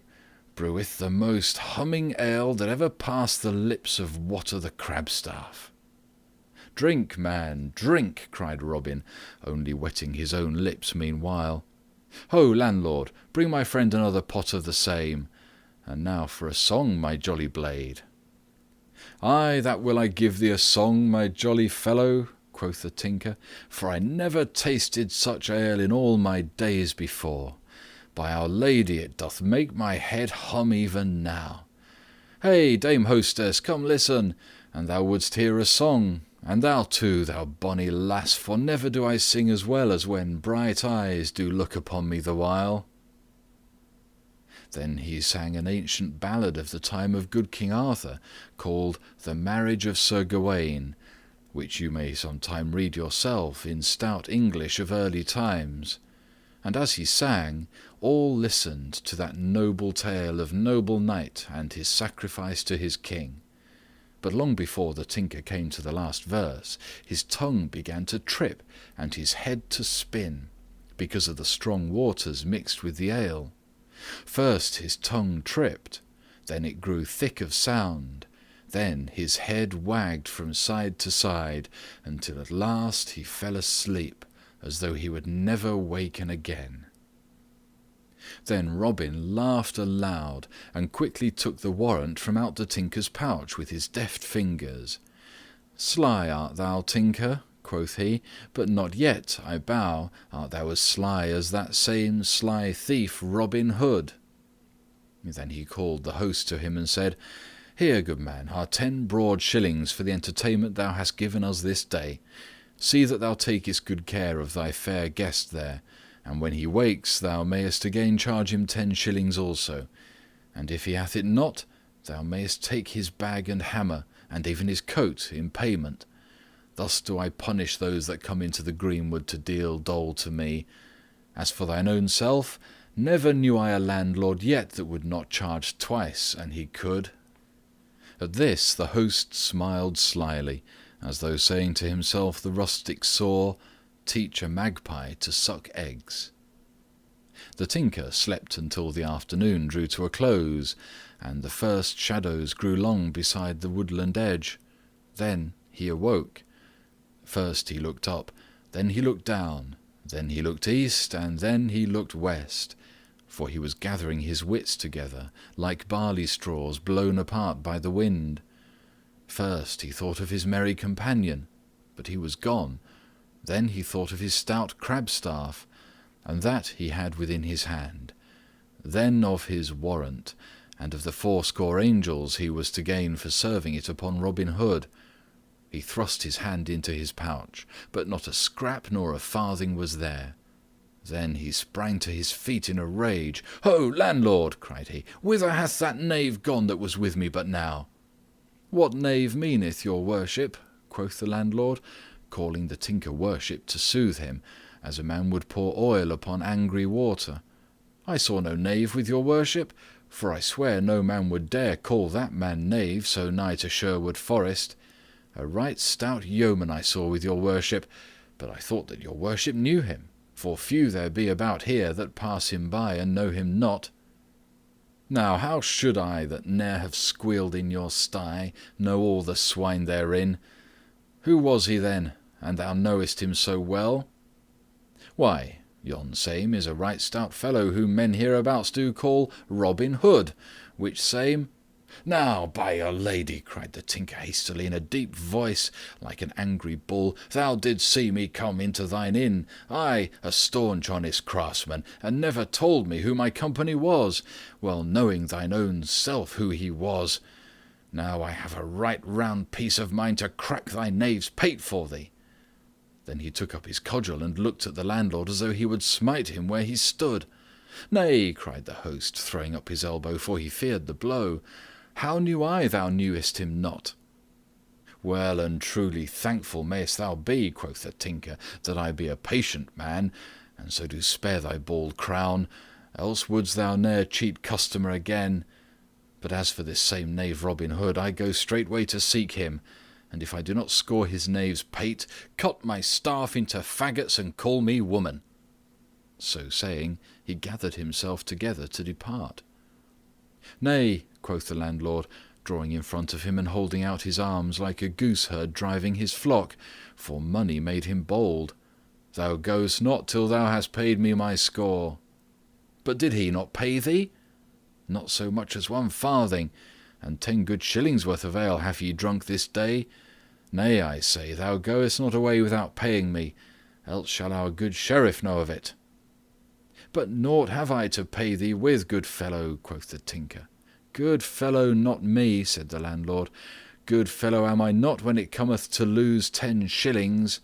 breweth the most humming ale that ever passed the lips of Watter the Crabstaff." "Drink, man, drink," cried Robin, only wetting his own lips meanwhile. "Ho, landlord, bring my friend another pot of the same. And now for a song, my jolly blade." "Ay, that will I give thee a song, my jolly fellow," quoth the Tinker, "for I never tasted such ale in all my days before. By Our Lady, it doth make my head hum even now. Hey, dame hostess, come listen, and thou wouldst hear a song, And thou too, thou bonny lass, for never do I sing as well as when bright eyes do look upon me the while." Then he sang an ancient ballad of the time of good King Arthur, called The Marriage of Sir Gawain, which you may sometime read yourself in stout English of early times. And as he sang, all listened to that noble tale of noble knight and his sacrifice to his king. But long before the tinker came to the last verse, his tongue began to trip and his head to spin, because of the strong waters mixed with the ale. First his tongue tripped, then it grew thick of sound, then his head wagged from side to side, until at last he fell asleep, as though he would never waken again. Then Robin laughed aloud, and quickly took the warrant from out the tinker's pouch with his deft fingers. "Sly art thou, tinker," quoth he, "but not yet, I bow, art thou as sly as that same sly thief Robin Hood." Then he called the host to him and said, "Here, good man, are 10 broad shillings for the entertainment thou hast given us this day. See that thou takest good care of thy fair guest there, and when he wakes thou mayest again charge him 10 shillings also, and if he hath it not, thou mayest take his bag and hammer, and even his coat, in payment. Thus do I punish those that come into the greenwood to deal dole to me. As for thine own self, never knew I a landlord yet that would not charge twice, an he could." At this the host smiled slyly, as though saying to himself the rustic saw, "Teach a magpie to suck eggs." The tinker slept until the afternoon drew to a close, and the first shadows grew long beside the woodland edge. Then he awoke. First he looked up, then he looked down, then he looked east, and then he looked west, for he was gathering his wits together, like barley straws blown apart by the wind. First he thought of his merry companion, but he was gone. Then he thought of his stout crab-staff, and that he had within his hand. Then of his warrant, and of the 80 angels he was to gain for serving it upon Robin Hood. He thrust his hand into his pouch, but not a scrap nor a farthing was there. Then he sprang to his feet in a rage. "Ho, landlord!" cried he, "whither hath that knave gone that was with me but now?" "What knave meaneth your worship?" quoth the landlord, calling the tinker worship to soothe him, as a man would pour oil upon angry water. "I saw no knave with your worship, for I swear no man would dare call that man knave so nigh to Sherwood Forest. A right stout yeoman I saw with your worship, but I thought that your worship knew him, for few there be about here that pass him by and know him not. Now how should I, that ne'er have squealed in your sty, know all the swine therein? Who was he then, and thou knowest him so well?" "Why, yon same is a right stout fellow whom men hereabouts do call Robin Hood, which same—" "Now, by your lady," cried the tinker hastily, in a deep voice, like an angry bull, "thou didst see me come into thine inn, I, a staunch honest craftsman, and never told me who my company was, well knowing thine own self who he was. Now I have a right round piece of mind to crack thy knave's pate for thee." Then he took up his cudgel and looked at the landlord as though he would smite him where he stood. "Nay," cried the host, throwing up his elbow, for he feared the blow, "how knew I thou knewest him not?" "Well and truly thankful mayst thou be," quoth the tinker, "that I be a patient man, and so do spare thy bald crown, else wouldst thou ne'er cheat customer again. But as for this same knave Robin Hood, I go straightway to seek him, and if I do not score his knave's pate, cut my staff into faggots and call me woman." So saying, he gathered himself together to depart. "Nay," quoth the landlord, drawing in front of him and holding out his arms like a gooseherd driving his flock, for money made him bold, "thou goest not till thou hast paid me my score." "But did he not pay thee?" "Not so much as 1 farthing, and 10 good shillings worth of ale have ye drunk this day. Nay, I say, thou goest not away without paying me, else shall our good sheriff know of it." "But naught have I to pay thee with, good fellow," quoth the tinker. "Good fellow, not me," said the landlord. good fellow am I not when it cometh to lose 10 shillings.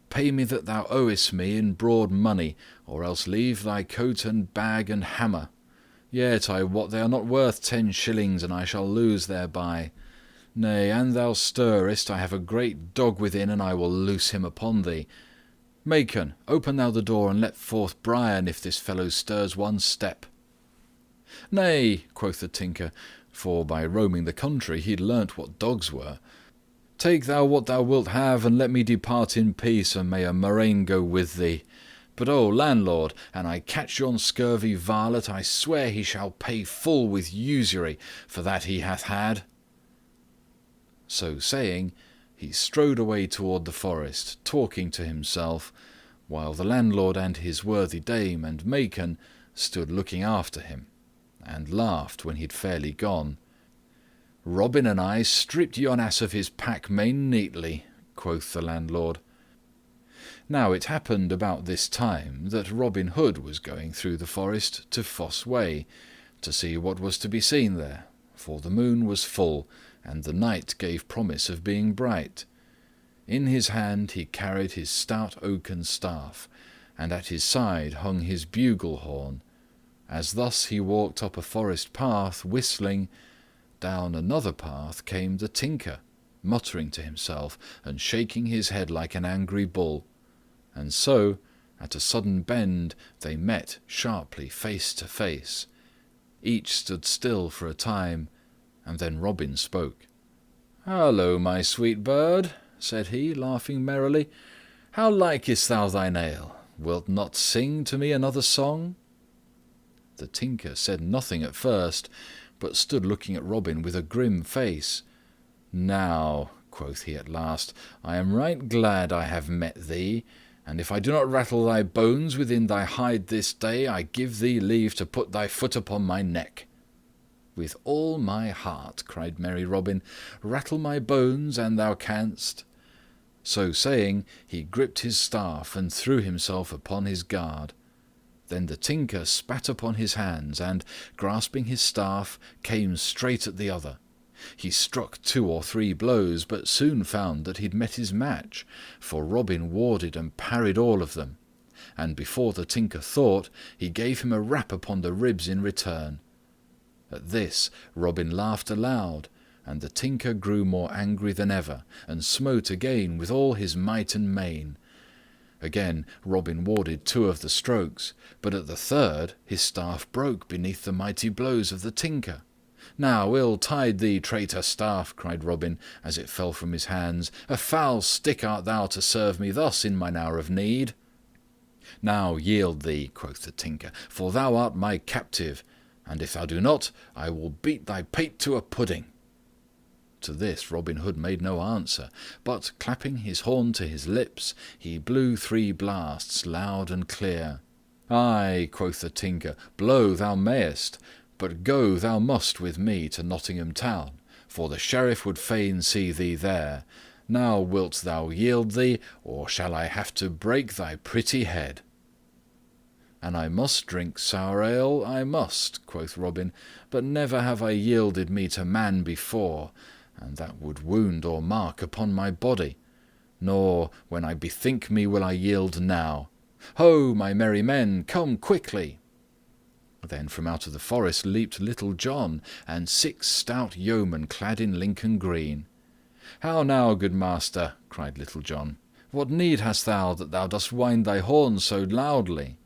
Pay me that thou owest me in broad money, or else leave thy coat and bag and hammer. Yet I wot they are not worth 10 shillings, and I shall lose thereby. Nay, an thou stirrest, I have a great dog within, and I will loose him upon thee. Macon, open thou the door, and let forth Brian, if this fellow stirs one step. Nay, quoth the tinker, for by roaming the country he'd learnt what dogs were. Take thou what thou wilt have, and let me depart in peace, and may a murrain go with thee. But, O landlord, an I catch yon scurvy varlet, I swear he shall pay full with usury for that he hath had. So saying, he strode away toward the forest, talking to himself, while the landlord and his worthy dame and Macon stood looking after him, and laughed when he'd fairly gone. Robin and I stripped yon ass of his pack main neatly, quoth the landlord. Now it happened about this time that Robin Hood was going through the forest to Fosse Way, to see what was to be seen there, for the moon was full, and the night gave promise of being bright. In his hand he carried his stout oaken staff, and at his side hung his bugle horn. As thus he walked up a forest path, whistling, down another path came the tinker, muttering to himself, and shaking his head like an angry bull. And so, at a sudden bend, they met sharply face to face. Each stood still for a time, and then Robin spoke. "Hallo, my sweet bird," said he, laughing merrily. "How likest thou thine ale? Wilt not sing to me another song?" The tinker said nothing at first, but stood looking at Robin with a grim face. "Now," quoth he at last, "I am right glad I have met thee, and if I do not rattle thy bones within thy hide this day, I give thee leave to put thy foot upon my neck." "With all my heart," cried merry Robin. "Rattle my bones an thou canst." So saying, he gripped his staff and threw himself upon his guard. Then the tinker spat upon his hands, and, grasping his staff, came straight at the other. He struck 2 or 3 blows, but soon found that he'd met his match, for Robin warded and parried all of them, and before the tinker thought, he gave him a rap upon the ribs in return. At this Robin laughed aloud, and the tinker grew more angry than ever, and smote again with all his might and main. Again Robin warded 2 of the strokes, but at the third his staff broke beneath the mighty blows of the tinker. "Now ill tide thee, traitor staff," cried Robin, as it fell from his hands. "A foul stick art thou to serve me thus in mine hour of need." "Now yield thee," quoth the tinker, "for thou art my captive, and if thou do not, I will beat thy pate to a pudding." To this Robin Hood made no answer, but, clapping his horn to his lips, he blew 3 blasts loud and clear. "Ay," quoth the tinker, "blow thou mayest, but go thou must with me to Nottingham town, for the sheriff would fain see thee there. Now wilt thou yield thee, or shall I have to break thy pretty head?" "And I must drink sour ale, I must," quoth Robin, "but never have I yielded me to man before, and that would wound or mark upon my body. Nor, when I bethink me, will I yield now. Ho, my merry men, come quickly!" Then from out of the forest leaped Little John, and 6 stout yeomen clad in Lincoln green. "How now, good master?" cried Little John. "What need hast thou that thou dost wind thy horn so loudly?"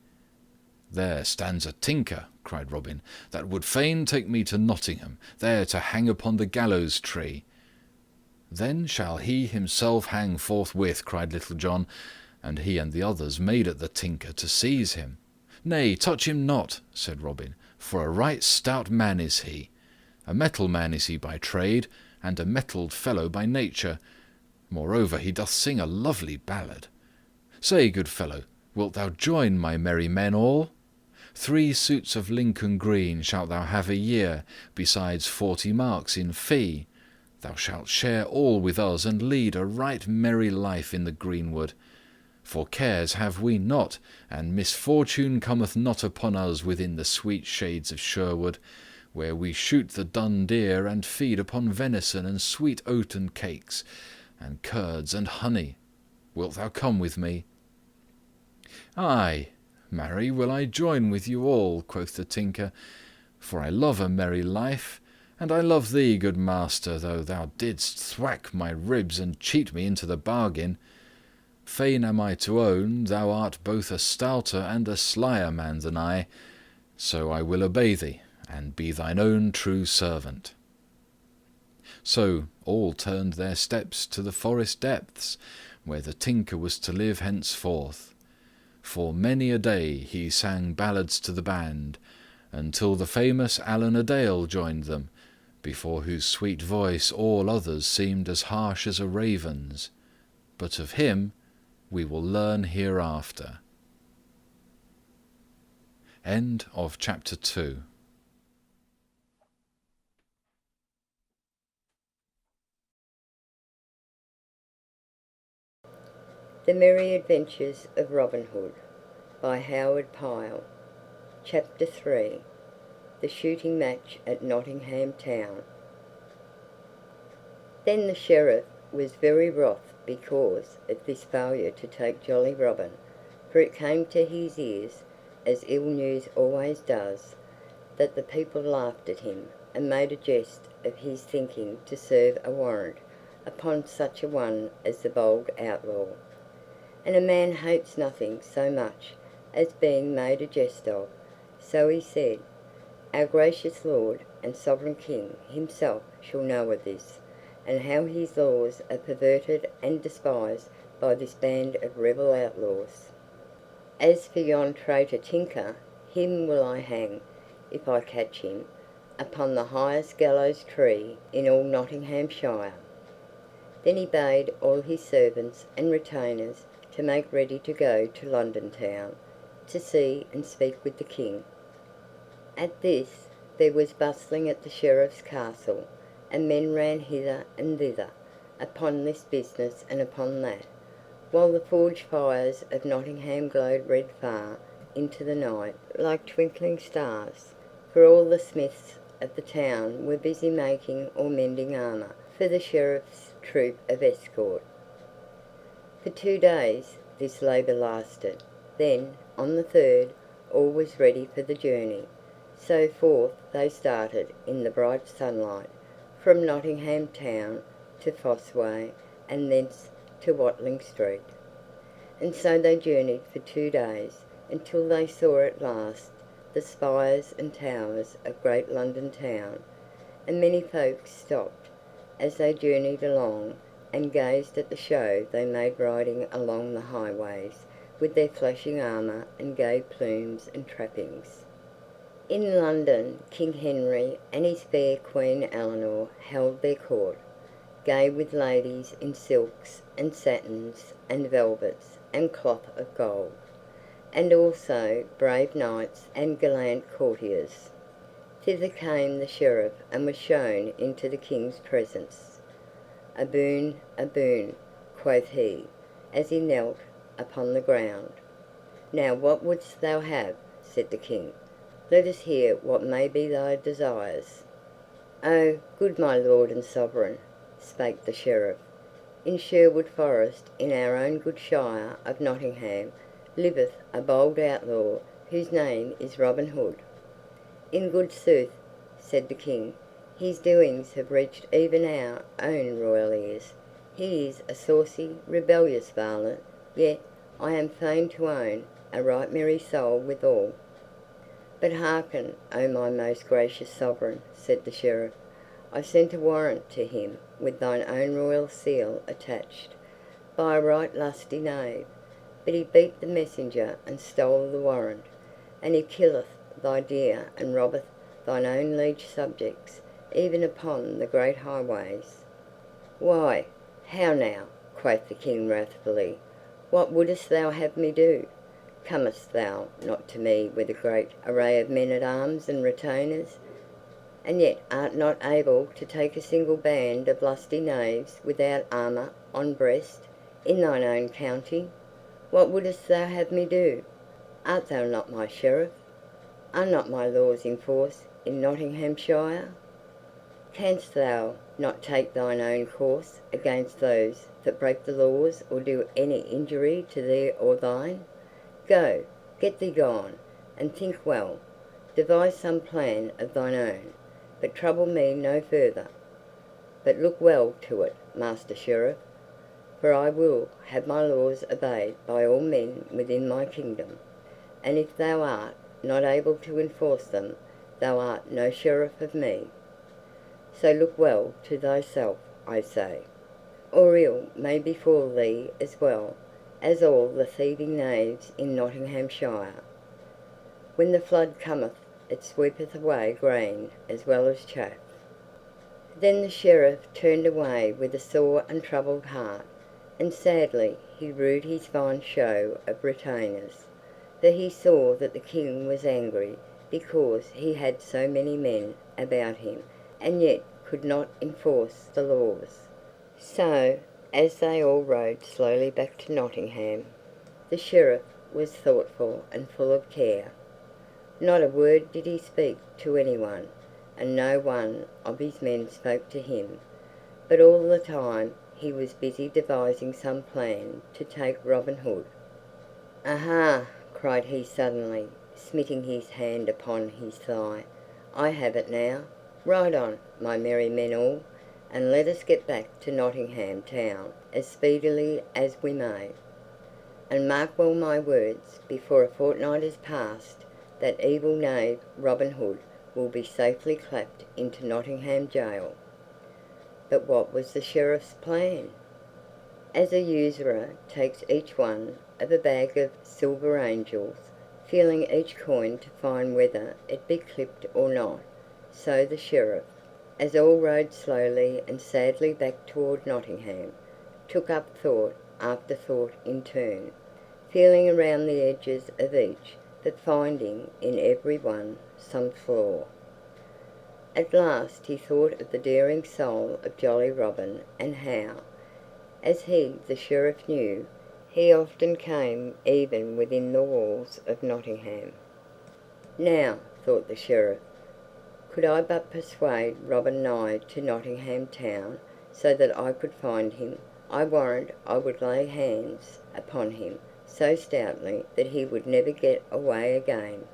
"There stands a tinker," cried Robin, "that would fain take me to Nottingham, there to hang upon the gallows tree." "Then shall he himself hang forthwith," cried Little John, and he and the others made at the tinker to seize him. "Nay, touch him not," said Robin, "for a right stout man is he. A metal man is he by trade, and a mettled fellow by nature. Moreover, he doth sing a lovely ballad. Say, good fellow, wilt thou join my merry men all? 3 suits of Lincoln green shalt thou have a year, besides 40 marks in fee. Thou shalt share all with us, and lead a right merry life in the greenwood. For cares have we not, and misfortune cometh not upon us within the sweet shades of Sherwood. where we shoot the dun deer and feed upon venison and sweet oaten cakes, and curds and honey. Wilt thou come with me?" "Ay, marry, will I join with you all," quoth the tinker, "for I love a merry life, and I love thee, good master, though thou didst thwack my ribs and cheat me into the bargain. Fain am I to own thou art both a stouter and a slyer man than I, so I will obey thee, and be thine own true servant." So all turned their steps to the forest depths, where the tinker was to live henceforth. For many a day he sang ballads to the band, until the famous Allan a Dale joined them, before whose sweet voice all others seemed as harsh as a raven's. But of him we will learn hereafter. End of chapter 2.
The Merry Adventures of Robin Hood by Howard Pyle. Chapter 3. The Shooting Match at Nottingham Town. Then the Sheriff was very wroth because of this failure to take jolly Robin, for it came to his ears, as ill news always does, that the people laughed at him, and made a jest of his thinking to serve a warrant upon such a one as the bold outlaw. And a man hates nothing so much as being made a jest of. So he said, "Our gracious lord and sovereign king himself shall know of this, and how his laws are perverted and despised by this band of rebel outlaws. As for yon traitor tinker, him will I hang, if I catch him, upon the highest gallows tree in all Nottinghamshire." Then he bade all his servants and retainers to make ready to go to London town, to see and speak with the king. At this there was bustling at the sheriff's castle, and men ran hither and thither, upon this business and upon that, while the forge fires of Nottingham glowed red far into the night like twinkling stars, for all the smiths of the town were busy making or mending armour for the sheriff's troop of escort. For 2 days this labour lasted. Then, on the third, all was ready for the journey. So forth they started in the bright sunlight, from Nottingham town to Fossway, and thence to Watling Street. And so they journeyed for 2 days, until they saw at last the spires and towers of great London town, and many folks stopped, as they journeyed along, and gazed at the show they made riding along the highways, with their flashing armour and gay plumes and trappings. In London King Henry and his fair Queen Eleanor held their court, gay with ladies in silks and satins and velvets and cloth of gold, and also brave knights and gallant courtiers. Thither came the sheriff and was shown into the king's presence. A boon, quoth he, as he knelt upon the ground. "Now what wouldst thou have?" said the king. "Let us hear what may be thy desires." "Oh, good my lord and sovereign," spake the sheriff, "in Sherwood Forest, in our own good shire of Nottingham, liveth a bold outlaw whose name is Robin Hood." "In good sooth," said the king, "his doings have reached even our own royal ears. He is a saucy, rebellious varlet, yet, I am fain to own, a right merry soul withal." "But hearken, O my most gracious sovereign," said the sheriff. "I sent a warrant to him with thine own royal seal attached, by a right lusty knave, but he beat the messenger and stole the warrant, and he killeth thy deer and robbeth thine own liege subjects, even upon the great highways." "Why, how now?" quoth the king wrathfully. "What wouldst thou have me do? Comest thou not to me with a great array of men at arms and retainers, and yet art not able to take a single band of lusty knaves without armour on breast, in thine own county? What wouldst thou have me do? Art thou not my sheriff? Are not my laws in force in Nottinghamshire? Canst thou not take thine own course against those that break the laws or do any injury to thee or thine? Go, get thee gone, and think well. Devise some plan of thine own, but trouble me no further. But look well to it, Master Sheriff, for I will have my laws obeyed by all men within my kingdom, and if thou art not able to enforce them, thou art no sheriff of me. So look well to thyself, I say, or ill may befall thee as well as all the thieving knaves in Nottinghamshire. When the flood cometh, it sweepeth away grain as well as chaff." Then the Sheriff turned away with a sore and troubled heart, and sadly he rued his fine show of retainers, for he saw that the King was angry because he had so many men about him, and yet could not enforce the laws. So, as they all rode slowly back to Nottingham, the Sheriff was thoughtful and full of care. Not a word did he speak to anyone, and no one of his men spoke to him, but all the time he was busy devising some plan to take Robin Hood. "Aha!" cried he suddenly, smiting his hand upon his thigh. "I have it now. Ride on, my merry men all, and let us get back to Nottingham town as speedily as we may. And mark well my words, before a fortnight is past, that evil knave Robin Hood will be safely clapped into Nottingham jail." But what was the Sheriff's plan? As a usurer takes each one of a bag of silver angels, feeling each coin to find whether it be clipped or not, so the Sheriff, as all rode slowly and sadly back toward Nottingham, took up thought after thought in turn, feeling around the edges of each, but finding in every one some flaw. At last he thought of the daring soul of jolly Robin, and how, as he, the Sheriff, knew, he often came even within the walls of Nottingham. "Now," thought the Sheriff, "could I but persuade Robin nigh to Nottingham town, so that I could find him, I warrant I would lay hands upon him so stoutly that he would never get away again."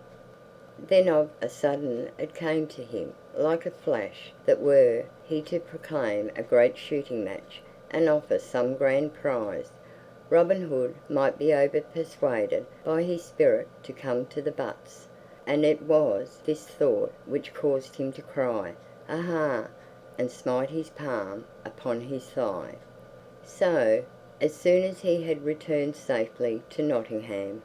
Then of a sudden it came to him like a flash that were he to proclaim a great shooting match and offer some grand prize, Robin Hood might be over-persuaded by his spirit to come to the butts, and it was this thought which caused him to cry, "Aha!" and smite his palm upon his thigh. So, as soon as he had returned safely to Nottingham,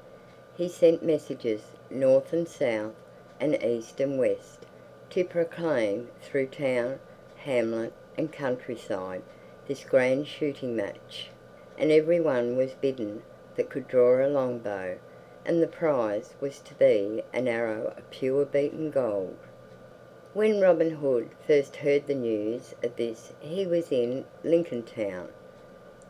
he sent messages north and south, and east and west, to proclaim through town, hamlet, and countryside this grand shooting match, and every one was bidden that could draw a longbow, and the prize was to be an arrow of pure beaten gold. When Robin Hood first heard the news of this he was in Lincoln town,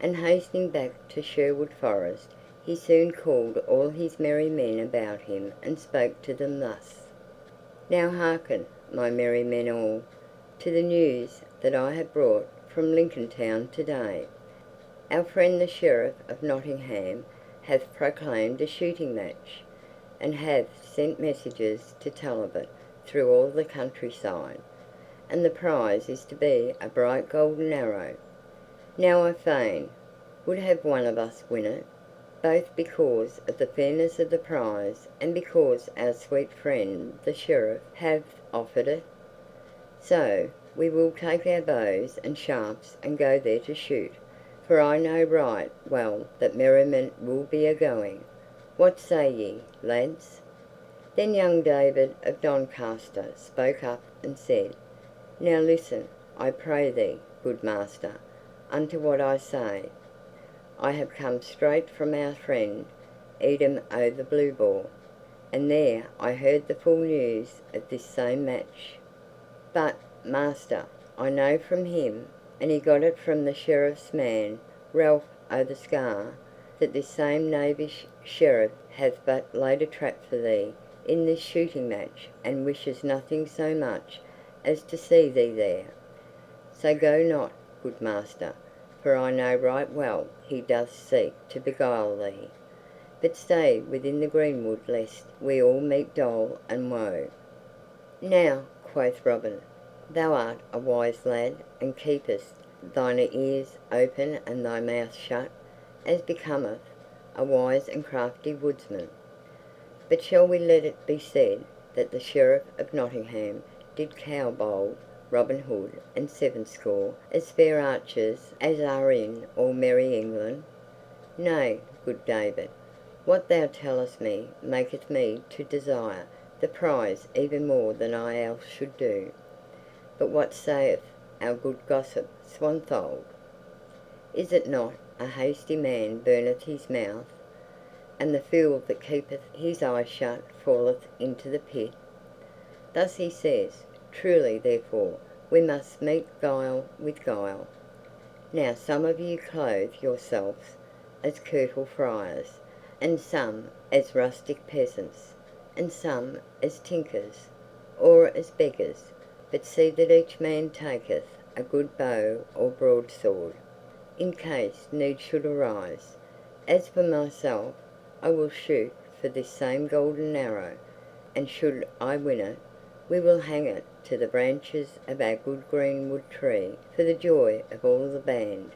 and hastening back to Sherwood Forest, he soon called all his merry men about him and spoke to them thus: "Now hearken, my merry men all, to the news that I have brought from Lincoln town today. Our friend the Sheriff of Nottingham hath proclaimed a shooting match, and hath sent messages to tell of it through all the countryside, and the prize is to be a bright golden arrow. Now I fain would have one of us win it, both because of the fairness of the prize, and because our sweet friend the Sheriff hath offered it. So we will take our bows and shafts and go there to shoot, for I know right well that merriment will be a-going. What say ye, lads?" Then young David of Doncaster spoke up and said, "Now listen, I pray thee, good master, unto what I say. I have come straight from our friend Edom o' the Blue Boar, and there I heard the full news of this same match. But, master, I know from him, and he got it from the Sheriff's man, Ralph o' the Scar, that this same knavish Sheriff hath but laid a trap for thee in this shooting match, and wishes nothing so much as to see thee there. So go not, good master, for I know right well he doth seek to beguile thee, but stay within the greenwood lest we all meet dole and woe." "Now," quoth Robin, "thou art a wise lad, and keepest thine ears open and thy mouth shut, as becometh a wise and crafty woodsman. But shall we let it be said that the Sheriff of Nottingham did cowbold Robin Hood and 70 as fair archers as are in all merry England? Nay, good David, what thou tellest me maketh me to desire the prize even more than I else should do. But what saith our good gossip Swanthold? Is it not, a hasty man burneth his mouth, and the fool that keepeth his eyes shut falleth into the pit? Thus he says. Truly, therefore, we must meet guile with guile. Now some of you clothe yourselves as curtal friars, and some as rustic peasants, and some as tinkers, or as beggars. But see that each man taketh a good bow or broadsword, in case need should arise. As for myself, I will shoot for this same golden arrow, and should I win it, we will hang it to the branches of our good greenwood tree for the joy of all the band.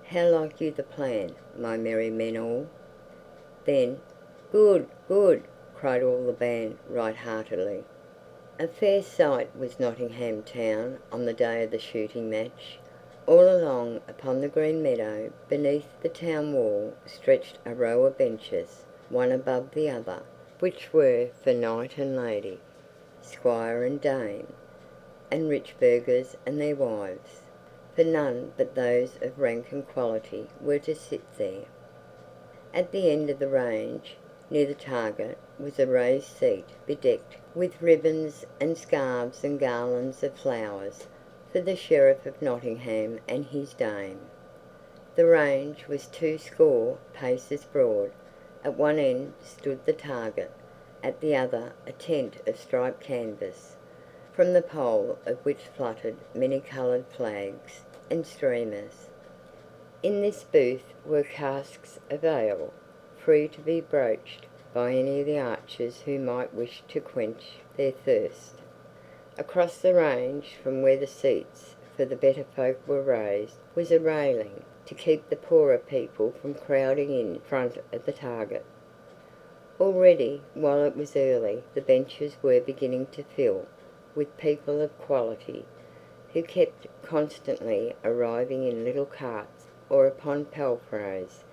How like you the plan, my merry men all?" Then, "Good, good!" cried all the band right heartily. A fair sight was Nottingham town on the day of the shooting match. All along upon the green meadow beneath the town wall stretched a row of benches, one above the other, which were for knight and lady, squire and dame, and rich burghers and their wives, for none but those of rank and quality were to sit there. At the end of the range, near the target, was a raised seat bedecked with ribbons and scarves and garlands of flowers for the Sheriff of Nottingham and his dame. The range was 20 paces broad. At one end stood the target, at the other a tent of striped canvas, from the pole of which fluttered many-coloured flags and streamers. In this booth were casks of ale, free to be broached by any of the archers who might wish to quench their thirst. Across the range, from where the seats for the better folk were raised, was a railing, to keep the poorer people from crowding in front of the target. Already, while it was early, the benches were beginning to fill with people of quality, who kept constantly arriving in little carts or upon palfreys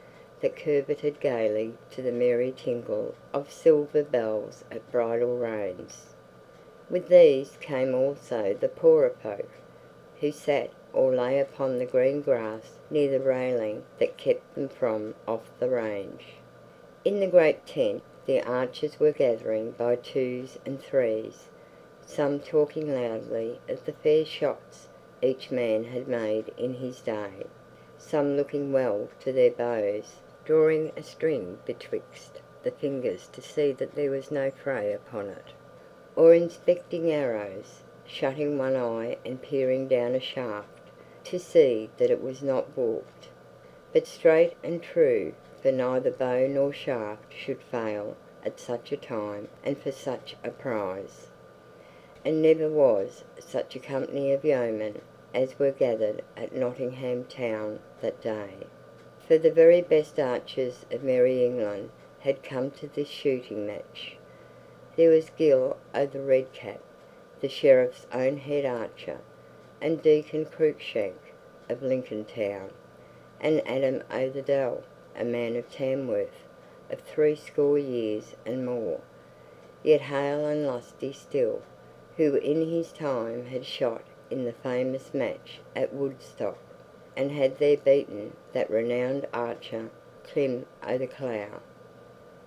that curveted gaily to the merry tinkle of silver bells at bridle reins. With these came also the poorer folk, who sat or lay upon the green grass near the railing that kept them from off the range. In the great tent the archers were gathering by twos and threes, some talking loudly of the fair shots each man had made in his day, some looking well to their bows, drawing a string betwixt the fingers to see that there was no fray upon it, or inspecting arrows, shutting one eye and peering down a shaft to see that it was not baulked, but straight and true, for neither bow nor shaft should fail at such a time and for such a prize. And never was such a company of yeomen as were gathered at Nottingham town that day. For the very best archers of merry England had come to this shooting match. There was Gill o' the Red Cap, the Sheriff's own head archer, and Deacon Cruikshank of Lincoln Town, and Adam o' the Dell, a man of Tamworth, of 80 years and more, yet hale and lusty still, who in his time had shot in the famous match at Woodstock, and had there beaten that renowned archer Clem o' the Clough.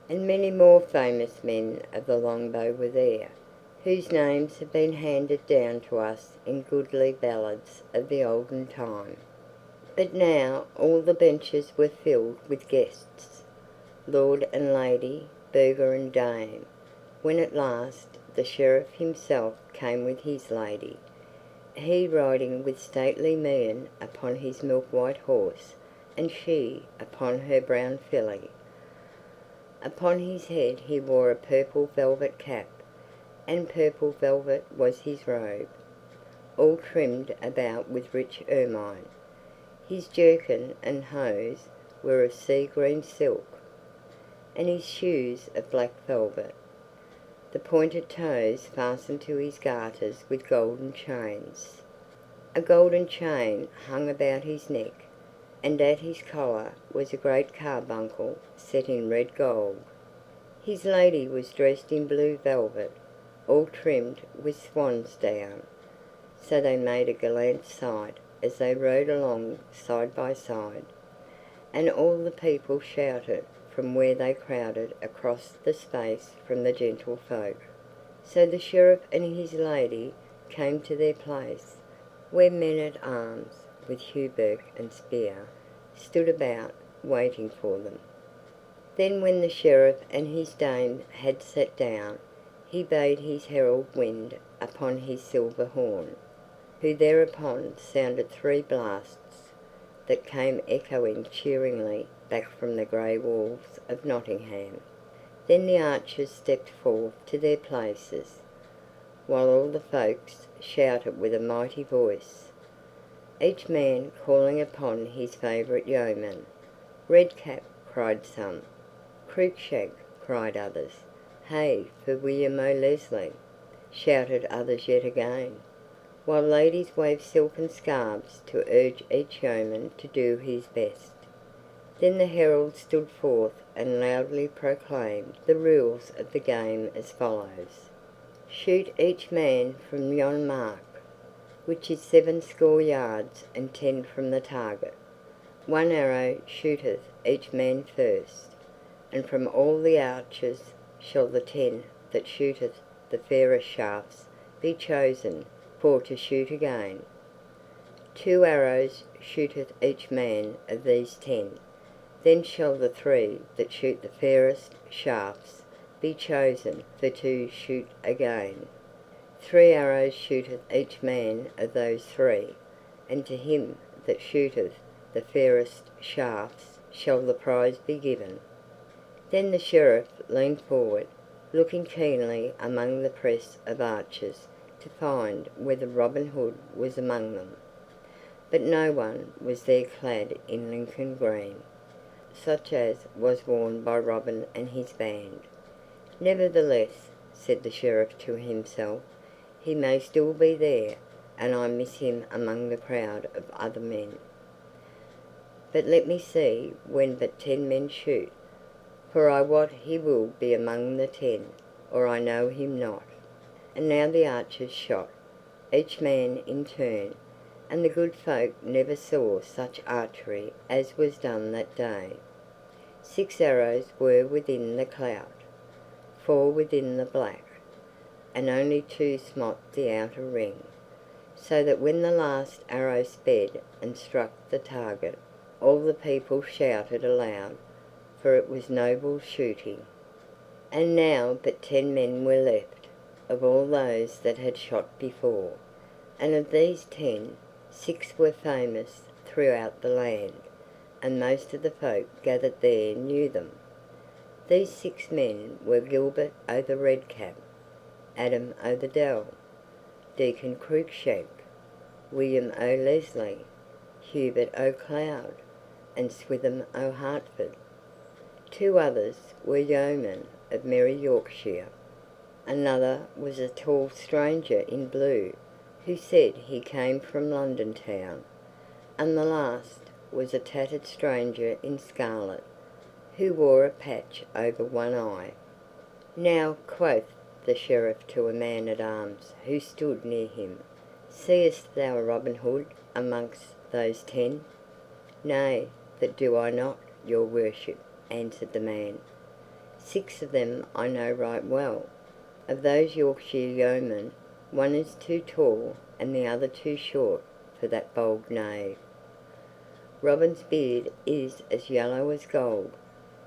And many more famous men of the longbow were there, whose names have been handed down to us in goodly ballads of the olden time. But now all the benches were filled with guests, lord and lady, burgher and dame, when at last the Sheriff himself came with his lady, he riding with stately mien upon his milk-white horse, and she upon her brown filly. Upon his head he wore a purple velvet cap, and purple velvet was his robe, all trimmed about with rich ermine. His jerkin and hose were of sea-green silk, and his shoes of black velvet. The pointed toes fastened to his garters with golden chains. A golden chain hung about his neck, and at his collar was a great carbuncle set in red gold. His lady was dressed in blue velvet, all trimmed with swan's down, so they made a gallant sight as they rode along side by side, and all the people shouted from where they crowded across the space from the gentlefolk. So the Sheriff and his lady came to their place, where men-at-arms with hauberk and spear stood about waiting for them. Then when the Sheriff and his dame had sat down, he bade his herald wind upon his silver horn, who thereupon sounded 3 blasts that came echoing cheeringly back from the grey walls of Nottingham. Then the archers stepped forth to their places, while all the folks shouted with a mighty voice, each man calling upon his favourite yeoman. "Redcap," cried some. "Cruikshank," cried others. "Hey for William O'Leslie," shouted others yet again, while ladies waved silken scarves to urge each yeoman to do his best. Then the herald stood forth and loudly proclaimed the rules of the game as follows: "Shoot each man from yon mark, which is 70 yards and 10 from the target. 1 arrow shooteth each man first, and from all the archers shall the 10 that shooteth the fairest shafts be chosen for to shoot again. 2 arrows shooteth each man of these 10, then shall the 3 that shoot the fairest shafts be chosen for to shoot again. 3 arrows shooteth each man of those 3, and to him that shooteth the fairest shafts shall the prize be given." Then the Sheriff leaned forward, looking keenly among the press of archers to find whether Robin Hood was among them. But no one was there clad in Lincoln green, such as was worn by Robin and his band. "Nevertheless," said the Sheriff to himself, "he may still be there, and I miss him among the crowd of other men. But let me see when but 10 men shoot, for I wot he will be among the 10, or I know him not." And now the archers shot, each man in turn, and the good folk never saw such archery as was done that day. 6 arrows were within the clout, 4 within the black, and only 2 smote the outer ring, so that when the last arrow sped and struck the target, all the people shouted aloud, for it was noble shooting. And now but 10 men were left, of all those that had shot before, and of these 10, 6 were famous throughout the land, and most of the folk gathered there knew them. These 6 men were Gilbert o' the Redcap, Adam o' the Dell, Deacon Cruikshank, William O'Leslie, Hubert O'Cloud, and Swithin o' Hertford. 2 others were yeomen of merry Yorkshire. Another was a tall stranger in blue, who said he came from London town, and the last was a tattered stranger in scarlet, who wore a patch over one eye. "Now," quoth the Sheriff to a man-at-arms who stood near him, "seest thou Robin Hood amongst those 10? "Nay, that do I not, your worship," answered the man. "6 of them I know right well. Of those Yorkshire yeomen, one is too tall and the other too short for that bold knave. Robin's beard is as yellow as gold,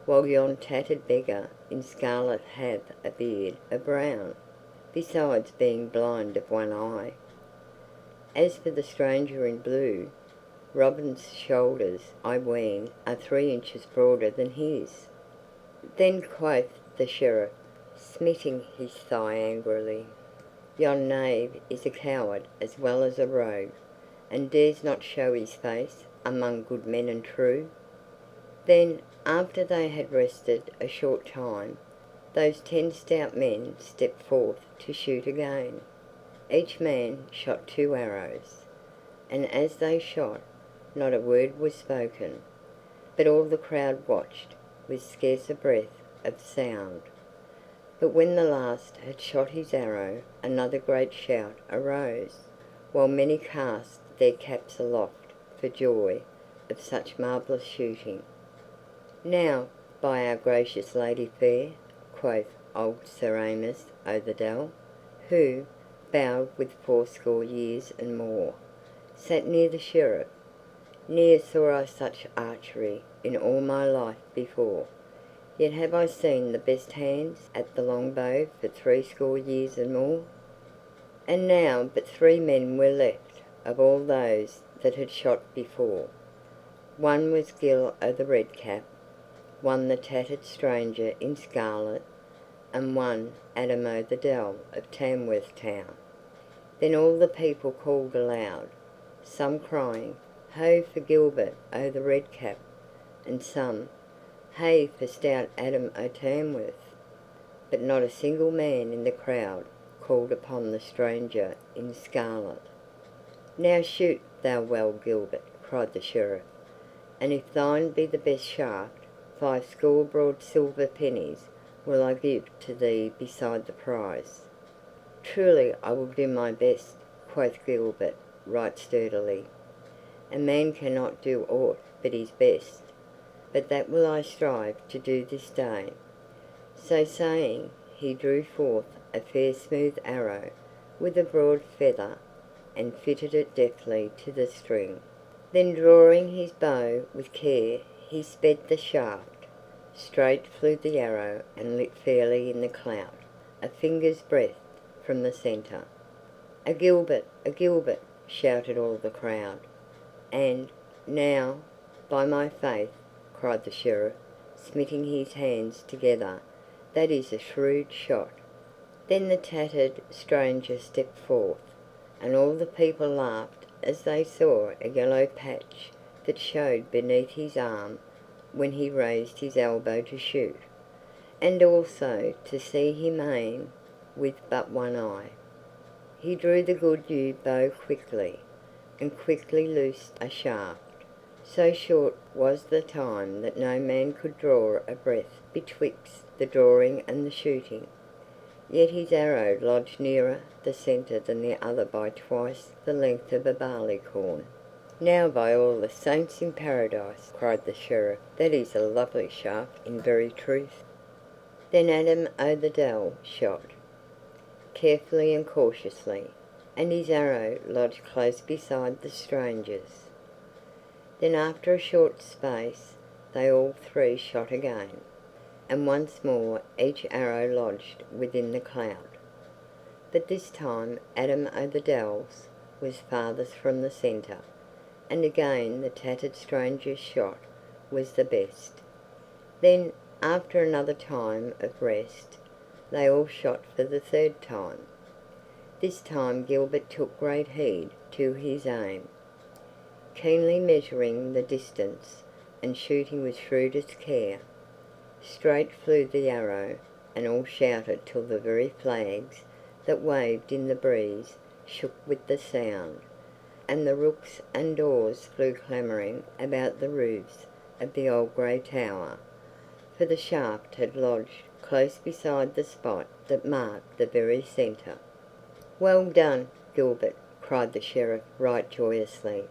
while yon tattered beggar in scarlet hath a beard of brown, besides being blind of one eye. As for the stranger in blue, Robin's shoulders, I ween, are 3 inches broader than his." Then quoth the Sheriff, smiting his thigh angrily, "Yon knave is a coward as well as a rogue, and dares not show his face among good men and true." Then, after they had rested a short time, those 10 stout men stepped forth to shoot again. Each man shot 2 arrows, and as they shot, not a word was spoken, but all the crowd watched, with scarce a breath of sound. But when the last had shot his arrow, another great shout arose, while many cast their caps aloft for joy of such marvellous shooting. "Now, by our gracious Lady fair," quoth old Sir Amos o' the Dell, who, bowed with 80 years and more, sat near the Sheriff, "ne'er saw I such archery in all my life before, yet have I seen the best hands at the long bow for 80 years and more." And now but 3 men were left of all those that had shot before. One was Gil o' the Red Cap, one the tattered stranger in scarlet, and one Adam o' the Dell of Tamworth Town. Then all the people called aloud, some crying, "Ho for Gilbert o' the Red Cap," and some, "Hey for stout Adam o' Tamworth." But not a single man in the crowd called upon the stranger in scarlet. "Now shoot thou well, Gilbert," cried the Sheriff, "and if thine be the best shaft, 50 broad silver pennies will I give to thee beside the prize." "Truly I will do my best," quoth Gilbert right sturdily. "A man cannot do aught but his best, but that will I strive to do this day." So saying, he drew forth a fair smooth arrow with a broad feather, and fitted it deftly to the string. Then drawing his bow with care, he sped the shaft. Straight flew the arrow and lit fairly in the clout, a finger's breadth from the centre. "A Gilbert! A Gilbert!" shouted all the crowd. And, "Now, by my faith," cried the Sheriff, smiting his hands together, "that is a shrewd shot." Then the tattered stranger stepped forth, and all the people laughed as they saw a yellow patch that showed beneath his arm when he raised his elbow to shoot, and also to see him aim with but one eye. He drew the good yew bow quickly, and quickly loosed a shaft. So short was the time that no man could draw a breath betwixt the drawing and the shooting. Yet his arrow lodged nearer the centre than the other by twice the length of a barleycorn. "Now by all the saints in paradise," cried the Sheriff, "that is a lovely shaft in very truth." Then Adam o' the Dell shot, carefully and cautiously, and his arrow lodged close beside the stranger's. Then after a short space they all 3 shot again, and once more each arrow lodged within the clout. But this time Adam o' the Dell's was farthest from the centre, and again the tattered stranger's shot was the best. Then, after another time of rest, they all shot for the 3rd time. This time Gilbert took great heed to his aim, keenly measuring the distance, and shooting with shrewdest care. Straight flew the arrow, and all shouted till the very flags that waved in the breeze shook with the sound, and the rooks and daws flew clamouring about the roofs of the old grey tower, for the shaft had lodged close beside the spot that marked the very centre. "Well done, Gilbert!" cried the Sheriff right joyously.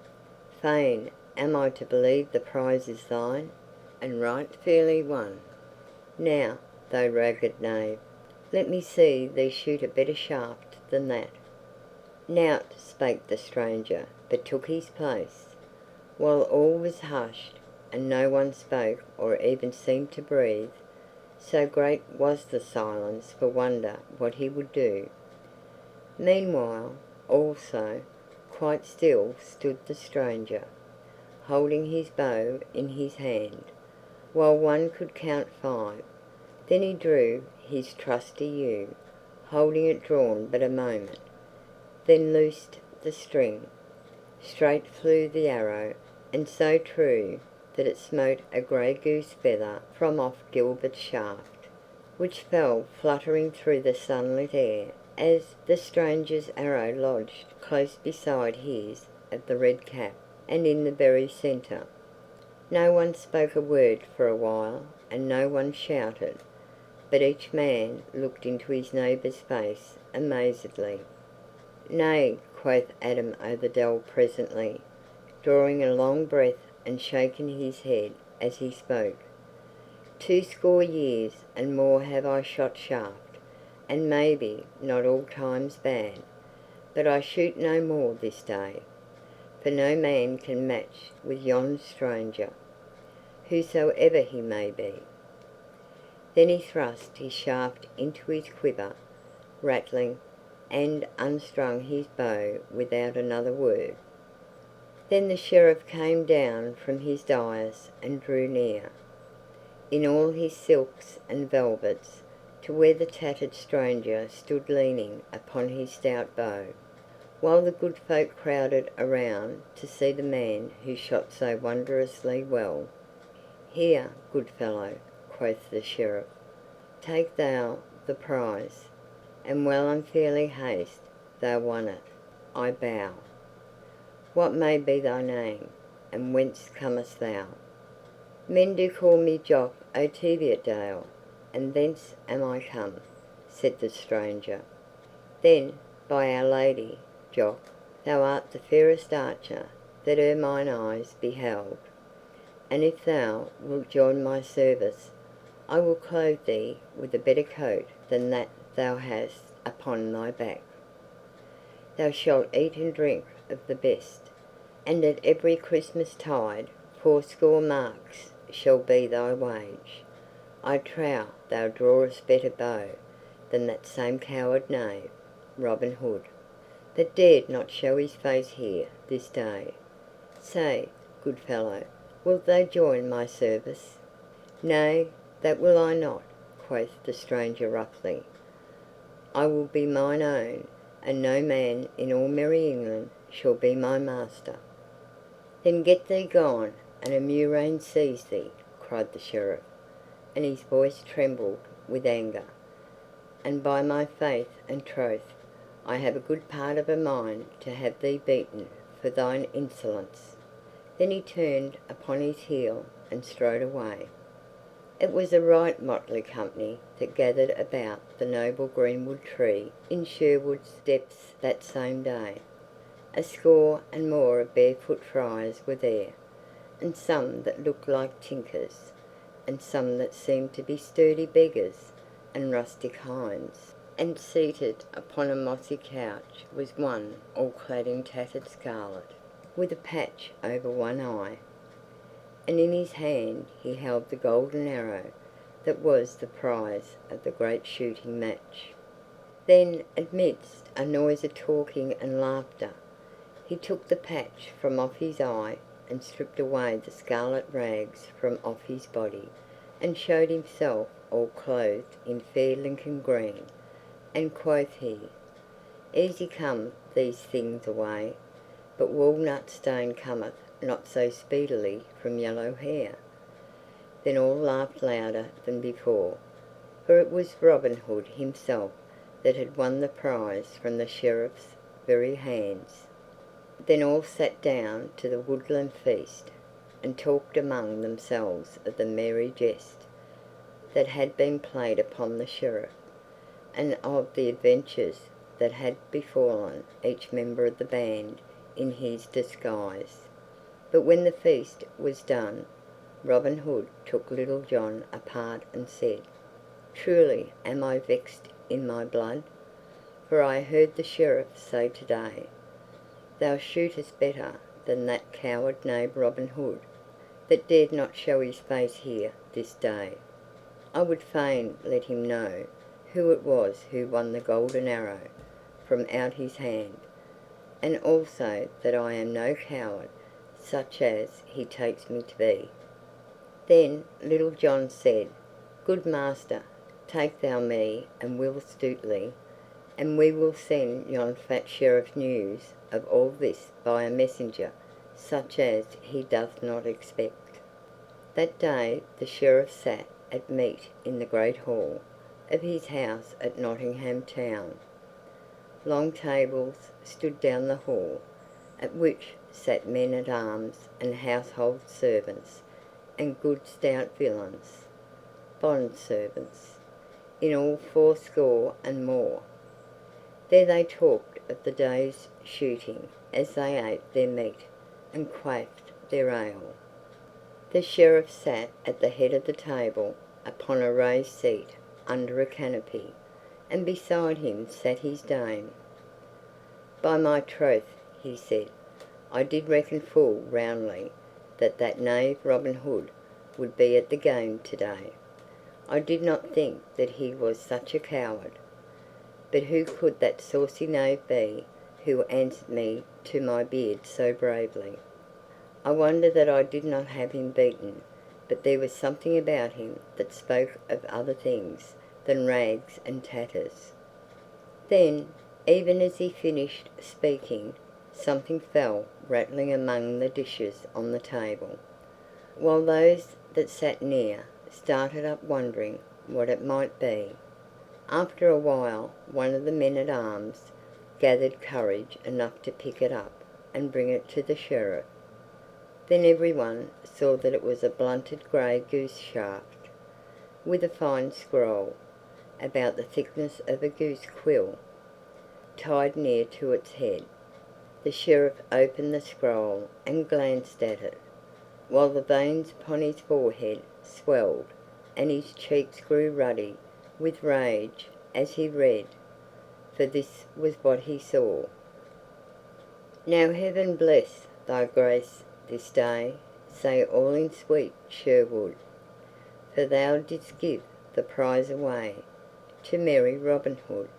"Fain am I to believe the prize is thine, and right fairly won. Now, thou ragged knave, let me see thee shoot a better shaft than that." "Nought," spake the stranger, but took his place, while all was hushed, and no one spoke or even seemed to breathe. So great was the silence for wonder what he would do. Meanwhile, also, quite still stood the stranger, holding his bow in his hand, while one could count 5. Then he drew his trusty yew, holding it drawn but a moment, then loosed the string. Straight flew the arrow, and so true that it smote a grey goose feather from off Gilbert's shaft, which fell fluttering through the sunlit air, as the stranger's arrow lodged close beside his of the red cap, and in the very centre. No one spoke a word for a while, and no one shouted, but each man looked into his neighbour's face amazedly. "Nay," quoth Adam o' the Dell presently, drawing a long breath and shaking his head as he spoke. 2 score years and more have I shot shaft, and maybe not all times bad, but I shoot no more this day, for no man can match with yon stranger, whosoever he may be." Then he thrust his shaft into his quiver, rattling, and unstrung his bow without another word. Then the Sheriff came down from his dais and drew near, in all his silks and velvets, to where the tattered stranger stood leaning upon his stout bow, while the good folk crowded around to see the man who shot so wondrously well. "Here, good fellow," quoth the Sheriff, "take thou the prize, and well and fairly hast thou won it, I bow. What may be thy name, and whence comest thou?" "Men do call me Jock o' Teviotdale, and thence am I come," said the stranger. "Then, by Our Lady, Jock, thou art the fairest archer that e'er mine eyes beheld, and if thou wilt join my service, I will clothe thee with a better coat than that thou hast upon thy back. Thou shalt eat and drink of the best, and at every Christmas tide 80 marks shall be thy wage. I trow thou drawest better bow than that same coward knave, Robin Hood, that dared not show his face here this day. Say, good fellow, wilt thou join my service?" "Nay, that will I not," quoth the stranger roughly. "I will be mine own, and no man in all merry England shall be my master." "Then get thee gone, and a murrain seize thee," cried the Sheriff, and his voice trembled with anger. "And by my faith and troth, I have a good part of a mind to have thee beaten for thine insolence." Then he turned upon his heel and strode away. It was a right motley company that gathered about the noble greenwood tree in Sherwood's depths that same day. 80 and more of barefoot friars were there, and some that looked like tinkers, and some that seemed to be sturdy beggars and rustic hinds, and seated upon a mossy couch was one all clad in tattered scarlet, with a patch over one eye, and in his hand he held the golden arrow that was the prize of the great shooting match. Then, amidst a noise of talking and laughter, he took the patch from off his eye, and stripped away the scarlet rags from off his body, and showed himself all clothed in fair Lincoln green, and quoth he, "Easy come these things away, but walnut stain cometh not so speedily from yellow hair." Then all laughed louder than before, for it was Robin Hood himself that had won the prize from the Sheriff's very hands. Then all sat down to the woodland feast, and talked among themselves of the merry jest that had been played upon the Sheriff, and of the adventures that had befallen each member of the band in his disguise. But when the feast was done, Robin Hood took Little John apart and said, "Truly am I vexed in my blood, for I heard the Sheriff say today, 'Thou shootest better than that coward knave Robin Hood, that dared not show his face here this day. I would fain let him know who it was who won the golden arrow from out his hand, and also that I am no coward, such as he takes me to be." Then Little John said, "Good master, take thou me and Will Stutely, and we will send yon fat Sheriff news of all this by a messenger such as he doth not expect." That day the Sheriff sat at meat in the great hall of his house at Nottingham town. Long tables stood down the hall, at which sat men-at-arms and household servants, and good stout villains, bond servants, in all 80 and more. There they talked of the day's shooting as they ate their meat and quaffed their ale. The Sheriff sat at the head of the table upon a raised seat under a canopy, and beside him sat his dame. "By my troth," he said, "I did reckon full roundly that knave Robin Hood would be at the game to-day. I did not think that he was such a coward. But who could that saucy knave be who answered me to my beard so bravely? I wonder that I did not have him beaten, but there was something about him that spoke of other things than rags and tatters." Then, even as he finished speaking, something fell rattling among the dishes on the table, while those that sat near started up wondering what it might be. After a while one of the men-at-arms gathered courage enough to pick it up and bring it to the Sheriff. Then everyone saw that it was a blunted grey goose shaft, with a fine scroll, about the thickness of a goose quill, tied near to its head. The Sheriff opened the scroll and glanced at it, while the veins upon his forehead swelled, and his cheeks grew ruddy with rage as he read, for this was what he saw. "Now Heaven bless thy grace this day, say all in sweet Sherwood, for thou didst give the prize away to merry Robin Hood."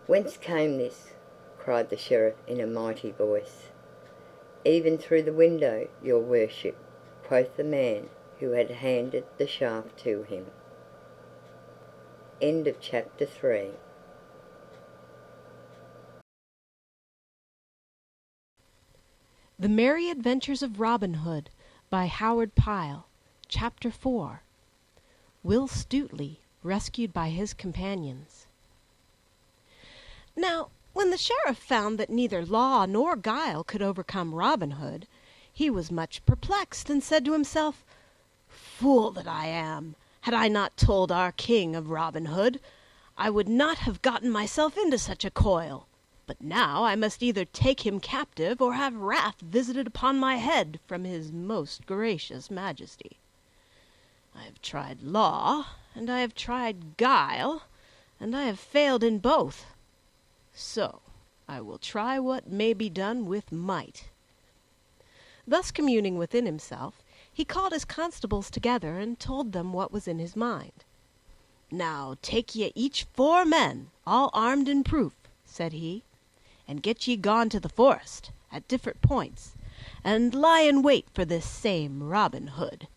"Whence came this?" cried the Sheriff in a mighty voice. "Even through the window, your worship," quoth the man who had handed the shaft to him. End of chapter 3.
The Merry Adventures of Robin Hood by Howard Pyle. Chapter 4. Will Stutely rescued by his companions. Now, when the Sheriff found that neither law nor guile could overcome Robin Hood, he was much perplexed, and said to himself, "Fool that I am! Had I not told our king of Robin Hood, I would not have gotten myself into such a coil. But now I must either take him captive or have wrath visited upon my head from his most gracious majesty. I have tried law, and I have tried guile, and I have failed in both. So I will try what may be done with might." Thus communing within himself, he called his constables together and told them what was in his mind. "Now take ye each 4 men, all armed and proof," said he, "and get ye gone to the forest, at different points, and lie in wait for this same Robin Hood.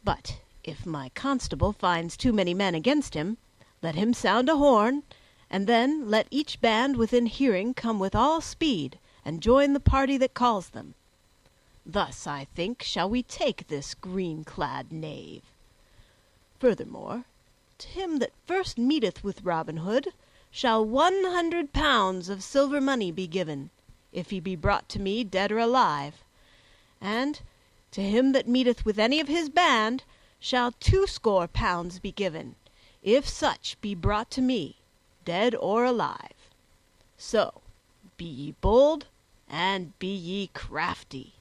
But if my constable finds too many men against him, let him sound a horn, and then let each band within hearing come with all speed and join the party that calls them. Thus, I think, shall we take this green-clad knave. Furthermore, to him that first meeteth with Robin Hood shall 100 pounds of silver money be given, if he be brought to me dead or alive. And to him that meeteth with any of his band shall 20 pounds be given, if such be brought to me, dead or alive. So be ye bold, and be ye crafty."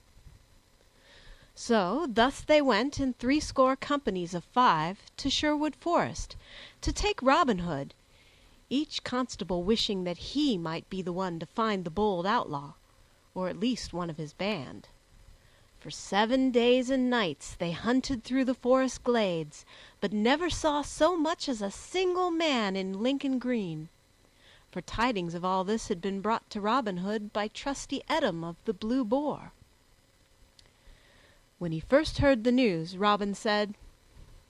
So thus they went in 80 companies of 5 to Sherwood Forest, to take Robin Hood, each constable wishing that he might be the one to find the bold outlaw, or at least one of his band. For 7 days and nights they hunted through the forest glades, but never saw so much as a single man in Lincoln Green. For tidings of all this had been brought to Robin Hood by trusty Eadom of the Blue Boar. When he first heard the news, Robin said,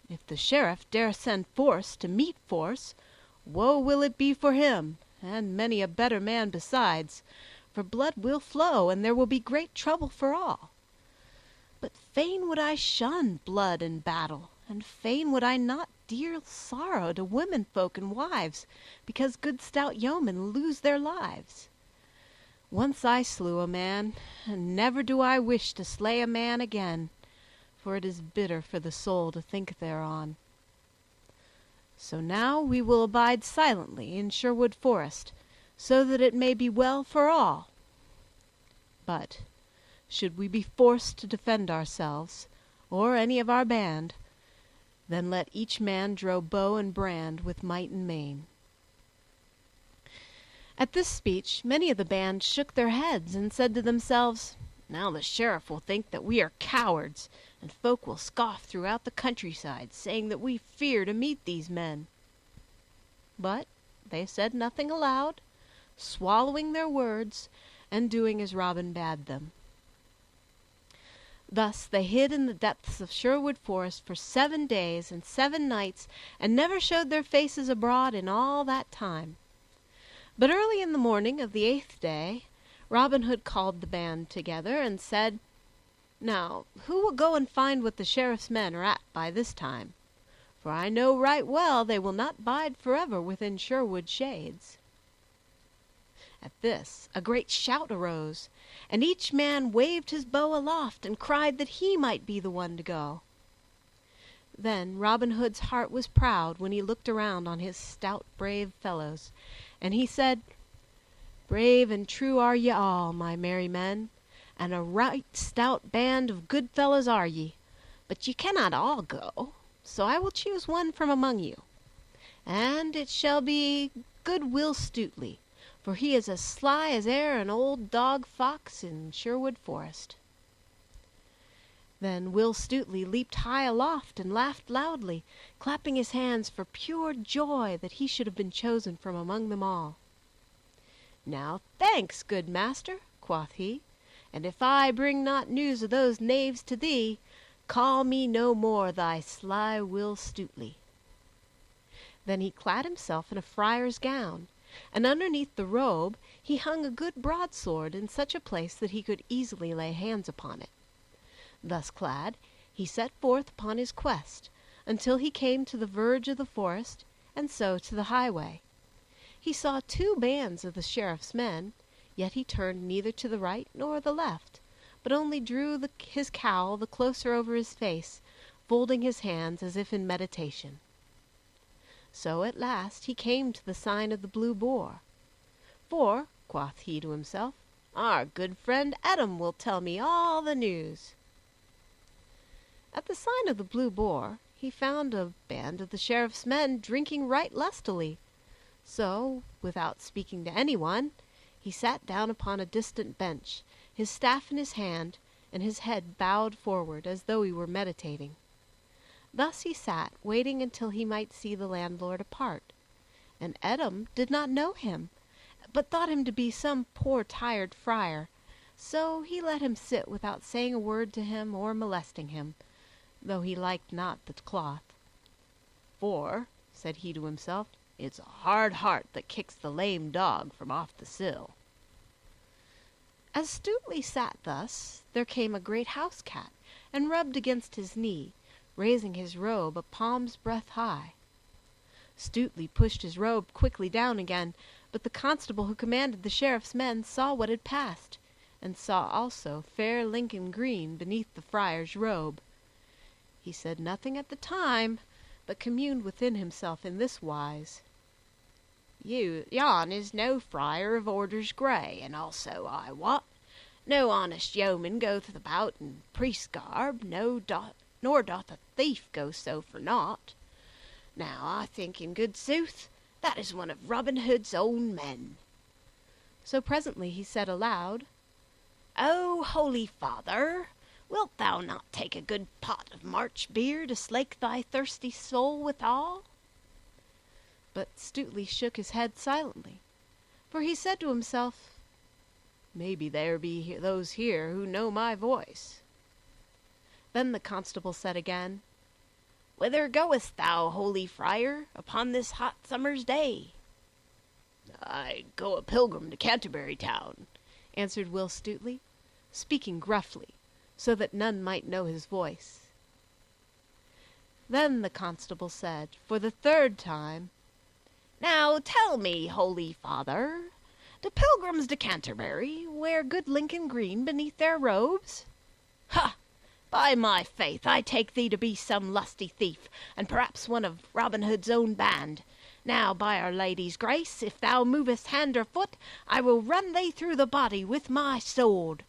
"If the Sheriff dare send force to meet force, woe will it be for him, and many a better man besides, for blood will flow, and there will be great trouble for all. But fain would I shun blood and battle, and fain would I not deal sorrow to womenfolk and wives, because good stout yeomen lose their lives. Once I slew a man, and never do I wish to slay a man again, for it is bitter for the soul to think thereon. So now we will abide silently in Sherwood Forest, so that it may be well for all. But should we be forced to defend ourselves, or any of our band, then let each man draw bow and brand with might and main." At this speech many of the band shook their heads and said to themselves, "Now the Sheriff will think that we are cowards, and folk will scoff throughout the countryside, saying that we fear to meet these men." But they said nothing aloud, swallowing their words and doing as Robin bade them. Thus they hid in the depths of Sherwood Forest for 7 days and 7 nights, and never showed their faces abroad in all that time. But early in the morning of the 8th day, Robin Hood called the band together and said, "Now, who will go and find what the Sheriff's men are at by this time? For I know right well they will not bide forever within Sherwood shades." At this a great shout arose, and each man waved his bow aloft and cried that he might be the one to go. Then Robin Hood's heart was proud when he looked around on his stout, brave fellows, and he said, "Brave and true are ye all, my merry men, and a right stout band of good fellows are ye, but ye cannot all go, so I will choose one from among you, and it shall be good Will Stutely, for he is as sly as e'er an old dog fox in Sherwood Forest." Then Will Stutely leaped high aloft and laughed loudly, clapping his hands for pure joy that he should have been chosen from among them all. "Now thanks, good master," quoth he, "and if I bring not news of those knaves to thee, call me no more thy sly Will Stutely." Then he clad himself in a friar's gown, and underneath the robe he hung a good broadsword in such a place that he could easily lay hands upon it. Thus clad, he set forth upon his quest, until he came to the verge of the forest, and so to the highway. He saw 2 bands of the Sheriff's men, yet he turned neither to the right nor the left, but only drew his cowl the closer over his face, folding his hands as if in meditation. So at last he came to the sign of the Blue Boar. "For," quoth he to himself, "our good friend Eadom will tell me all the news." At the sign of the Blue Boar he found a band of the Sheriff's men drinking right lustily. So, without speaking to anyone, he sat down upon a distant bench, his staff in his hand, and his head bowed forward as though he were meditating. Thus he sat, waiting until he might see the landlord apart. And Eadom did not know him, but thought him to be some poor tired friar, so he let him sit without saying a word to him or molesting him, though he liked not the cloth. "For," said he to himself, "it's a hard heart that kicks the lame dog from off the sill." As Stutely sat thus, there came a great house cat, and rubbed against his knee, raising his robe a palm's breadth high. Stutely pushed his robe quickly down again, but the constable who commanded the Sheriff's men saw what had passed, and saw also fair Lincoln Green beneath the friar's robe. He said nothing at the time, but communed within himself in this wise: "Yon is no friar of orders grey, and also, I wot, no honest yeoman goeth about in priest's garb, nor doth a thief go so for naught. Now I think, in good sooth, that is one of Robin Hood's own men." So presently he said aloud, "O holy father, Wilt thou not take a good pot of March beer to slake thy thirsty soul withal?" But Stutely shook his head silently, for he said to himself, "Maybe there be those here who know my voice." Then the constable said again, "Whither goest thou, holy friar, upon this hot summer's day?" "I go a pilgrim to Canterbury town," answered Will Stutely, speaking gruffly, so that none might know his voice. Then the constable said, for the third time, "Now tell me, holy father, do pilgrims to Canterbury wear good Lincoln green beneath their robes?" "Ha! By my faith, I take thee to be some lusty thief, and perhaps one of Robin Hood's own band. Now, by Our Lady's grace, if thou movest hand or foot, I will run thee through the body with my sword."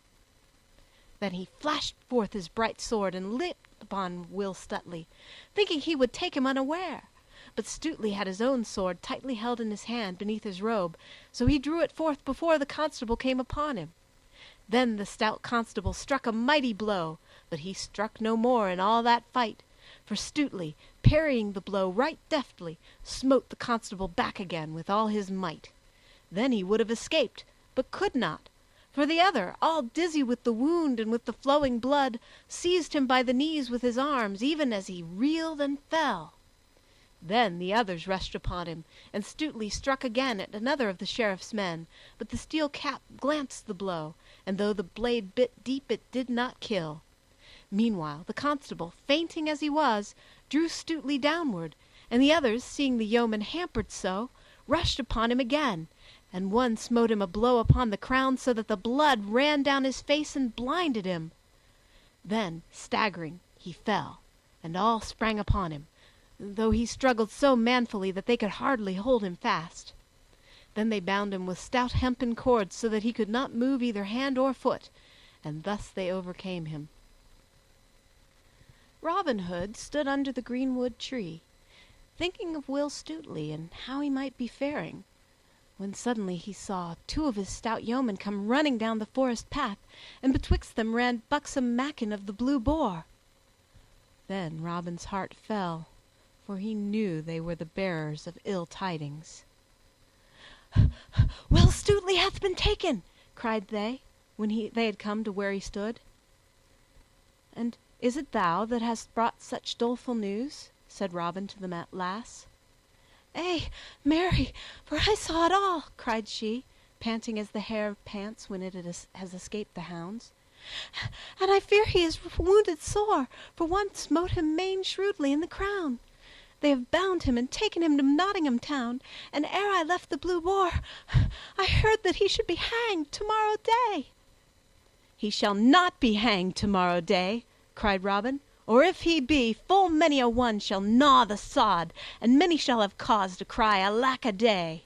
Then he flashed forth his bright sword and lit upon Will Stutely, thinking he would take him unaware. But Stutely had his own sword tightly held in his hand beneath his robe, so he drew it forth before the constable came upon him. Then the stout constable struck a mighty blow, but he struck no more in all that fight, for Stutely, parrying the blow right deftly, smote the constable back again with all his might. Then he would have escaped, but could not, for the other, all dizzy with the wound and with the flowing blood, seized him by the knees with his arms, even as he reeled and fell. Then the others rushed upon him, and Stutely struck again at another of the sheriff's men, but the steel cap glanced the blow, and though the blade bit deep, it did not kill. Meanwhile the constable, fainting as he was, drew Stutely downward, and the others, seeing the yeoman hampered so, rushed upon him again, and one smote him a blow upon the crown so that the blood ran down his face and blinded him. Then, staggering, he fell, and all sprang upon him, though he struggled so manfully that they could hardly hold him fast. Then they bound him with stout hempen cords so that he could not move either hand or foot, and thus they overcame him. Robin Hood stood under the greenwood tree, thinking of Will Stutely and how he might be faring, when suddenly he saw two of his stout yeomen come running down the forest path, and betwixt them ran buxom Maken of the Blue Boar. Then Robin's heart fell, for he knew they were the bearers of ill tidings. "Will Stutely hath been taken!" cried they, when they had come to where he stood. "And is it thou that hast brought such doleful news?" said Robin to the lass. "Ay, marry, for I saw it all," cried she, panting as the hare pants when it has escaped the hounds. "And I fear he is wounded sore, for one smote him main shrewdly in the crown. They have bound him and taken him to Nottingham town, and ere I left the Blue Boar, I heard that he should be hanged tomorrow day." "He shall not be hanged tomorrow day," cried Robin, "or if he be, full many a one shall gnaw the sod, and many shall have cause to cry alack a day."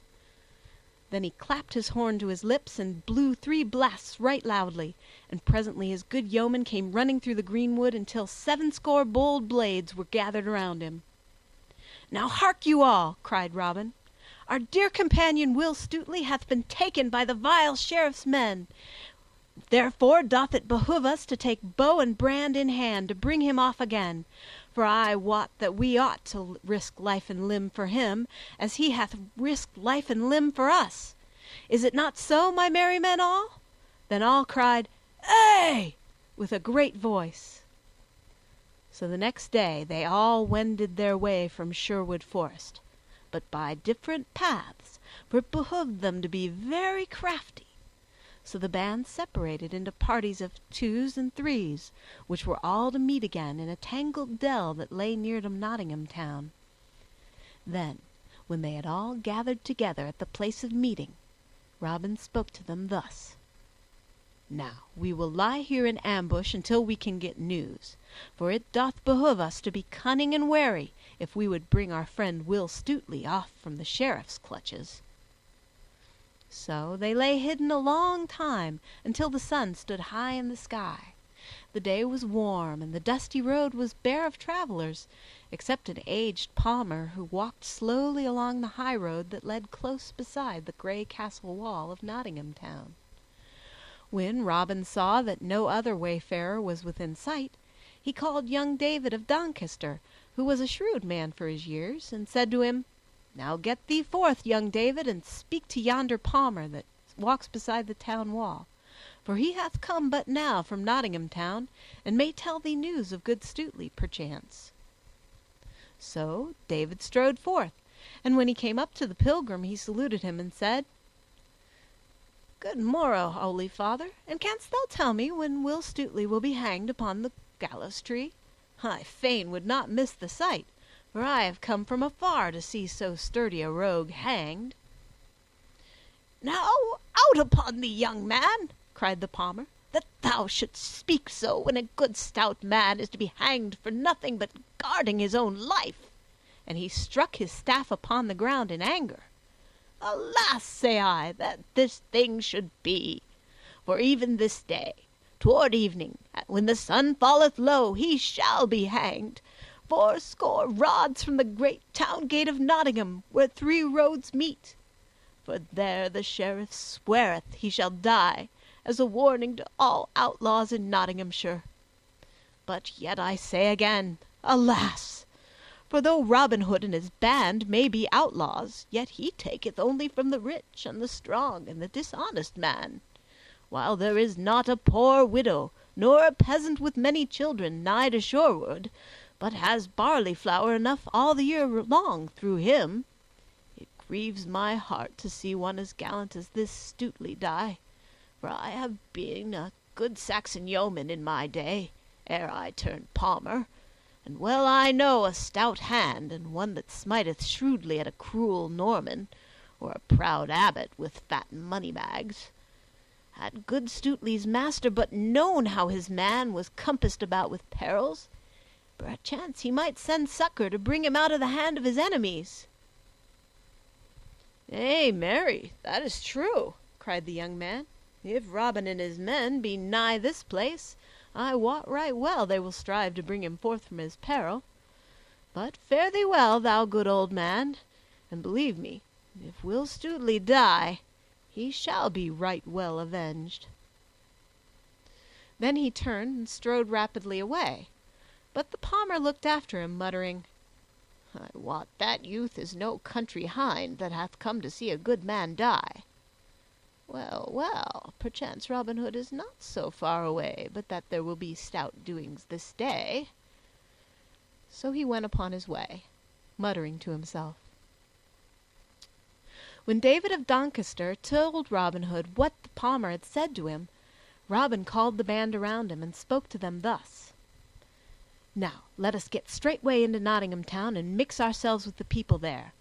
Then he clapped his horn to his lips and blew 3 blasts right loudly, and presently his good yeomen came running through the greenwood until 70 bold blades were gathered around him. "Now hark you all," cried Robin. "Our dear companion Will Stutely hath been taken by the vile sheriff's men. Therefore doth it behoove us to take bow and brand in hand to bring him off again, for I wot that we ought to risk life and limb for him, as he hath risked life and limb for us. Is it not so, my merry men all?" Then all cried, "Ay!" with a great voice. So the next day they all wended their way from Sherwood Forest, but by different paths, for it behooved them to be very crafty. So the band separated into parties of 2s and 3s, which were all to meet again in a tangled dell that lay near to Nottingham town. Then, when they had all gathered together at the place of meeting, Robin spoke to them thus: "Now we will lie here in ambush until we can get news, for it doth behoove us to be cunning and wary if we would bring our friend Will Stutely off from the sheriff's clutches." So they lay hidden a long time until the sun stood high in the sky. The day was warm, and the dusty road was bare of travelers, except an aged palmer who walked slowly along the high road that led close beside the gray castle wall of Nottingham town. When Robin saw that no other wayfarer was within sight, he called young David of Doncaster, who was a shrewd man for his years, and said to him, "Now get thee forth, young David, and speak to yonder palmer that walks beside the town wall, for he hath come but now from Nottingham town, and may tell thee news of good Stutely, perchance." So David strode forth, and when he came up to the pilgrim he saluted him and said, "Good morrow, holy father, and canst thou tell me when Will Stutely will be hanged upon the gallows tree? I fain would not miss the sight, for I have come from afar to see so sturdy a rogue hanged." "Now, out upon thee, young man!" cried the palmer, "that thou shouldst speak so when a good stout man is to be hanged for nothing but guarding his own life." And he struck his staff upon the ground in anger. "Alas, say I, that this thing should be! For even this day, toward evening, when the sun falleth low, he shall be hanged, 80 rods from the great town gate of Nottingham, where 3 roads meet. For there the sheriff sweareth he shall die, as a warning to all outlaws in Nottinghamshire. But yet I say again, alas! For though Robin Hood and his band may be outlaws, yet he taketh only from the rich and the strong and the dishonest man, while there is not a poor widow, nor a peasant with many children, nigh to Shorewood, but has barley flour enough all the year long through him. It grieves my heart to see one as gallant as this Stutely die, for I have been a good Saxon yeoman in my day, ere I turned palmer, and well I know a stout hand, and one that smiteth shrewdly at a cruel Norman, or a proud abbot with fat money bags. Had good Stutely's master but known how his man was compassed about with perils, perchance he might send succor to bring him out of the hand of his enemies." "Nay, marry, that is true," cried the young man. "If Robin and his men be nigh this place, I wot right well they will strive to bring him forth from his peril. But fare thee well, thou good old man, and believe me, if Will Stutely die, he shall be right well avenged." Then he turned and strode rapidly away, but the palmer looked after him, muttering, "I wot that youth is no country hind that hath come to see a good man die. Well, well, perchance Robin Hood is not so far away but that there will be stout doings this day." So he went upon his way, muttering to himself. When David of Doncaster told Robin Hood what the palmer had said to him, Robin called the band around him and spoke to them thus: "Now let us get straightway into Nottingham town and mix ourselves with the people there.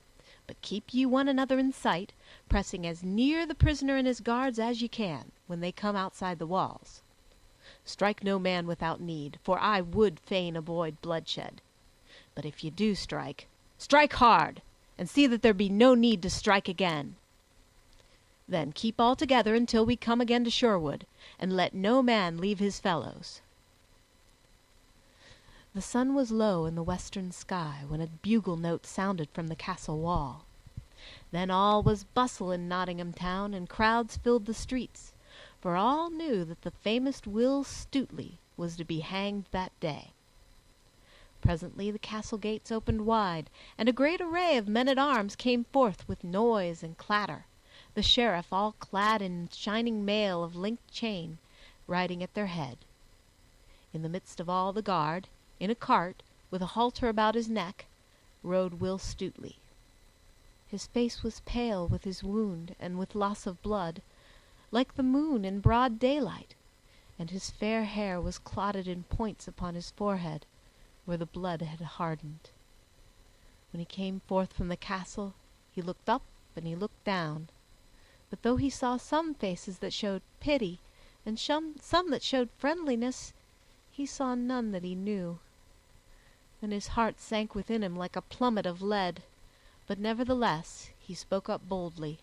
But keep ye one another in sight, pressing as near the prisoner and his guards as ye can when they come outside the walls. Strike no man without need, for I would fain avoid bloodshed. But if ye do strike, strike hard, and see that there be no need to strike again. Then keep all together until we come again to Shorewood, and let no man leave his fellows." The sun was low in the western sky when a bugle note sounded from the castle wall. Then all was bustle in Nottingham town, and crowds filled the streets, for all knew that the famous Will Stutely was to be hanged that day. Presently the castle gates opened wide, and a great array of men-at-arms came forth with noise and clatter, the sheriff all clad in shining mail of linked chain, riding at their head. In the midst of all the guard, in a cart, with a halter about his neck, rode Will Stutely. His face was pale with his wound and with loss of blood, like the moon in broad daylight, and his fair hair was clotted in points upon his forehead, where the blood had hardened. When he came forth from the castle, he looked up and he looked down, but though he saw some faces that showed pity and some that showed friendliness, he saw none that he knew. And his heart sank within him like a plummet of lead, but nevertheless he spoke up boldly.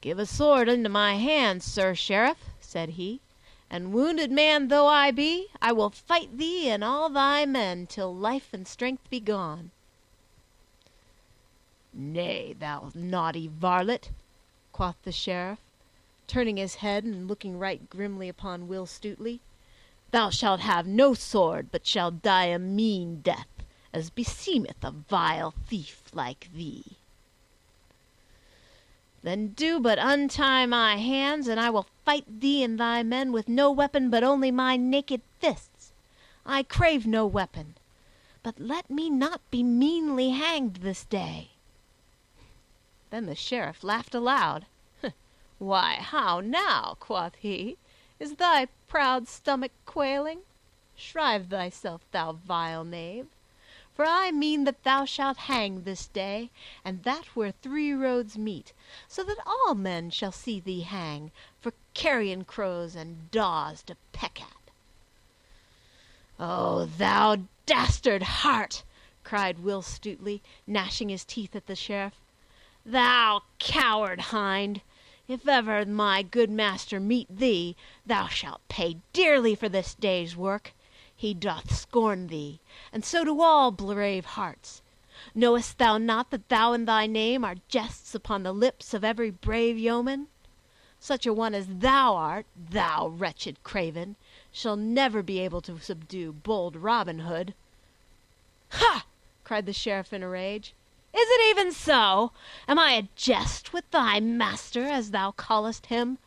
"Give a sword into my hand, Sir Sheriff," said he, "and wounded man though I be, I will fight thee and all thy men till life and strength be gone." "Nay, thou naughty varlet," quoth the sheriff, turning his head and looking right grimly upon Will Stutely. "Thou shalt have no sword, but shalt die a mean death, as beseemeth a vile thief like thee." "Then do but untie my hands, and I will fight thee and thy men with no weapon but only my naked fists. I crave no weapon, but let me not be meanly hanged this day." Then the Sheriff laughed aloud. "Why, how now," quoth he, "is thy proud stomach quailing? Shrive thyself, thou vile knave, for I mean that thou shalt hang this day, and that where three roads meet, so that all men shall see thee hang, for carrion crows and daws to peck at." "O thou dastard heart!" cried Will Stutely, gnashing his teeth at the Sheriff. "Thou coward hind! If ever my good master meet thee, thou shalt pay dearly for this day's work. He doth scorn thee, and so do all brave hearts. Knowest thou not that thou and thy name are jests upon the lips of every brave yeoman? Such a one as thou art, thou wretched craven, shall never be able to subdue bold Robin Hood." "Ha!" cried the Sheriff in a rage. "Is it even so? Am I a jest with thy master, as thou callest him?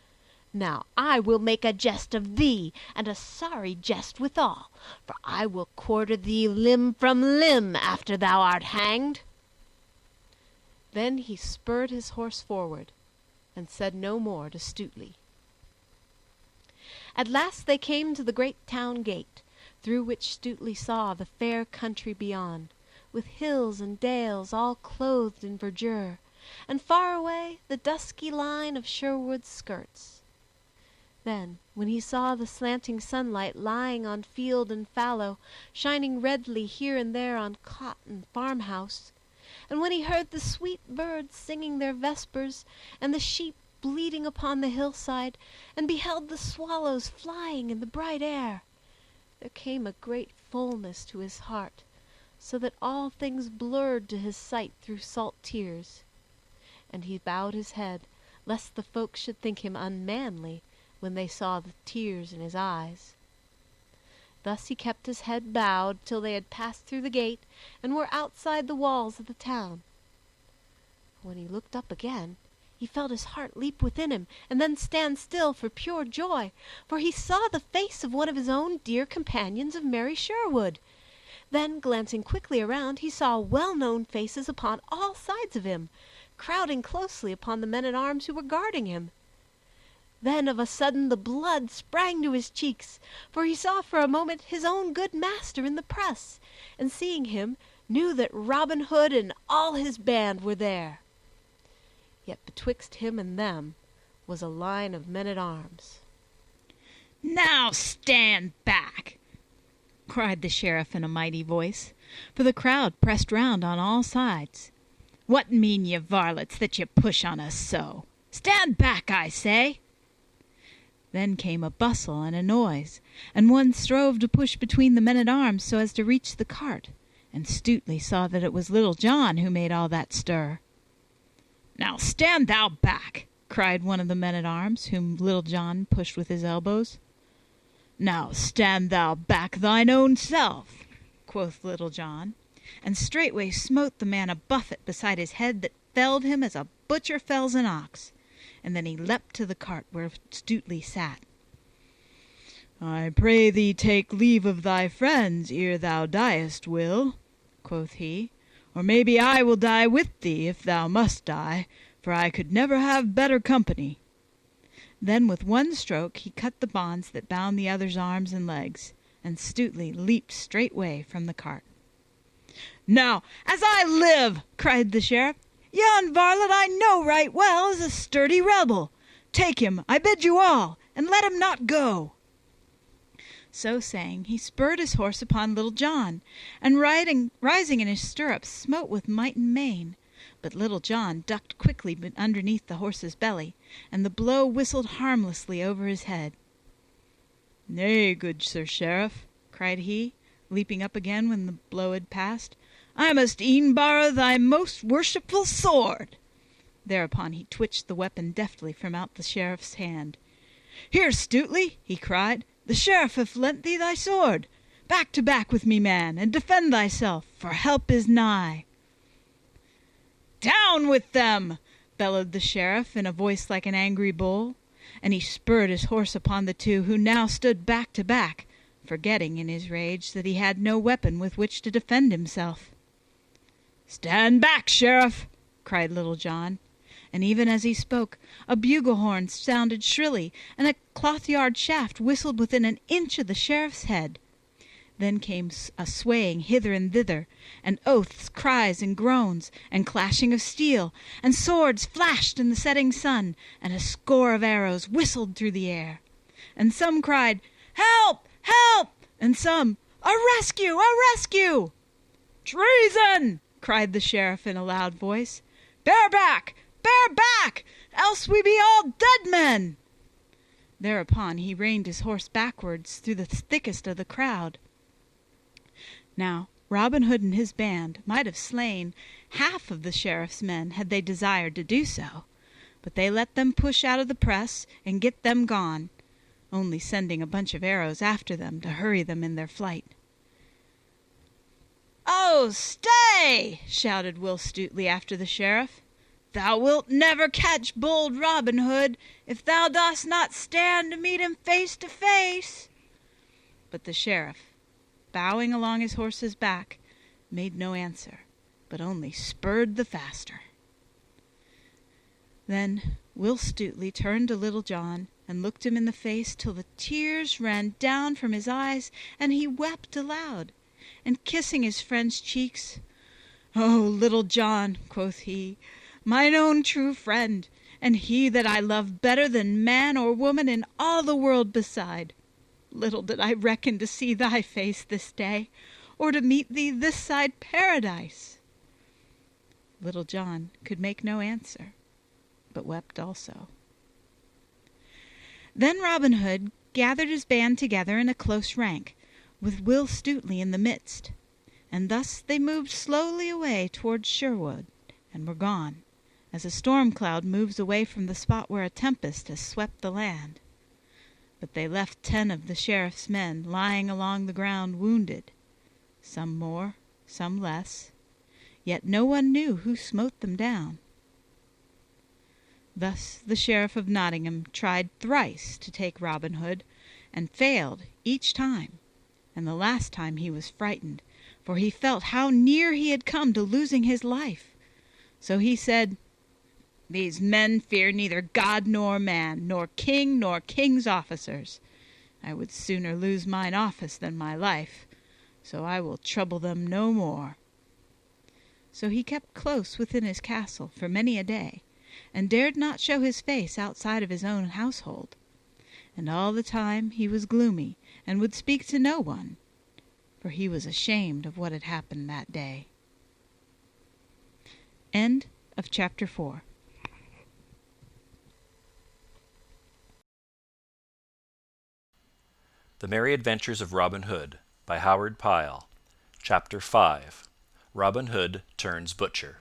Now I will make a jest of thee, and a sorry jest withal, for I will quarter thee limb from limb after thou art hanged." Then he spurred his horse forward, and said no more to Stutely. At last they came to the great town gate, through which Stutely saw the fair country beyond, with hills and dales all clothed in verdure, and far away the dusky line of Sherwood's skirts. Then, when he saw the slanting sunlight lying on field and fallow, shining redly here and there on cot and farmhouse, and when he heard the sweet birds singing their vespers, and the sheep bleating upon the hillside, and beheld the swallows flying in the bright air, there came a great fullness to his heart, so that all things blurred to his sight through salt tears. And he bowed his head, lest the folks should think him unmanly when they saw the tears in his eyes. Thus he kept his head bowed till they had passed through the gate and were outside the walls of the town. When he looked up again, he felt his heart leap within him, and then stand still for pure joy, for he saw the face of one of his own dear companions of merry Sherwood. Then, glancing quickly around, he saw well-known faces upon all sides of him, crowding closely upon the men-at-arms who were guarding him. Then of a sudden the blood sprang to his cheeks, for he saw for a moment his own good master in the press, and seeing him, knew that Robin Hood and all his band were there. Yet betwixt him and them was a line of men-at-arms.
"Now stand back!" cried the Sheriff in a mighty voice, for the crowd pressed round on all sides. "What mean ye, varlets, that ye push on us so? Stand back, I say!" Then came a bustle and a noise, and one strove to push between the men-at-arms so as to reach the cart, and Stutely saw that it was Little John who made all that stir. "Now stand thou back!" cried one of the men-at-arms, whom Little John pushed with his elbows. "Now stand thou back thine own self," quoth Little John, and straightway smote the man a buffet beside his head that felled him as a butcher fells an ox, and then he leapt to the cart where Stutely sat. "I pray thee take leave of thy friends ere thou diest, Will," quoth he, "or maybe I will die with thee if thou must die, for I could never have better company." Then with one stroke he cut the bonds that bound the other's arms and legs, and Stutely leaped straightway from the cart. "Now, as I live," cried the Sheriff, "yon varlet I know right well is a sturdy rebel. Take him, I bid you all, and let him not go." So saying, he spurred his horse upon Little John, and rising in his stirrups, smote with might and main. But Little John ducked quickly underneath the horse's belly, and the blow whistled harmlessly over his head. "Nay, good Sir Sheriff," cried he, leaping up again when the blow had passed, "I must e'en borrow thy most worshipful sword." Thereupon he twitched the weapon deftly from out the Sheriff's hand. "Here, Stutely," he cried, "the Sheriff hath lent thee thy sword. Back to back with me, man, and defend thyself, for help is nigh." "Down with them!" bellowed the Sheriff in a voice like an angry bull, and he spurred his horse upon the two, who now stood back to back, forgetting in his rage that he had no weapon with which to defend himself. "Stand back, Sheriff!" cried Little John, and even as he spoke a bugle horn sounded shrilly, and a cloth-yard shaft whistled within an inch of the Sheriff's head. Then came a swaying hither and thither, and oaths, cries, and groans, and clashing of steel, and swords flashed in the setting sun, and a score of arrows whistled through the air. And some cried, "Help! Help!" and some, "A rescue! A rescue!" "Treason!" cried the Sheriff in a loud voice. "Bear back! Bear back! Else we be all dead men!" Thereupon he reined his horse backwards through the thickest of the crowd. Now Robin Hood and his band might have slain half of the Sheriff's men had they desired to do so, but they let them push out of the press and get them gone, only sending a bunch of arrows after them to hurry them in their flight. "Oh, stay!" shouted Will Stutely after the Sheriff. "Thou wilt never catch bold Robin Hood if thou dost not stand to meet him face to face." But the Sheriff, bowing along his horse's back, made no answer, but only spurred the faster. Then Will Stutely turned to Little John and looked him in the face till the tears ran down from his eyes, and he wept aloud, and kissing his friend's cheeks, "O Little John," quoth he, "mine own true friend, and he that I love better than man or woman in all the world beside, little did I reckon to see thy face this day, or to meet thee this side paradise." Little John could make no answer, but wept also. Then Robin Hood gathered his band together in a close rank, with Will Stutely in the midst, and thus they moved slowly away towards Sherwood, and were gone, as a storm cloud moves away from the spot where a tempest has swept the land. But they left 10 of the Sheriff's men lying along the ground wounded, some more, some less, yet no one knew who smote them down. Thus the Sheriff of Nottingham tried thrice to take Robin Hood, and failed each time, and the last time he was frightened, for he felt how near he had come to losing his life. So he said, "These men fear neither God nor man, nor king nor king's officers. I would sooner lose mine office than my life, so I will trouble them no more." So he kept close within his castle for many a day, and dared not show his face outside of his own household. And all the time he was gloomy, and would speak to no one, for he was ashamed of what had happened that day. End of chapter 4.
The Merry Adventures of Robin Hood by Howard Pyle. Chapter 5. Robin Hood Turns Butcher.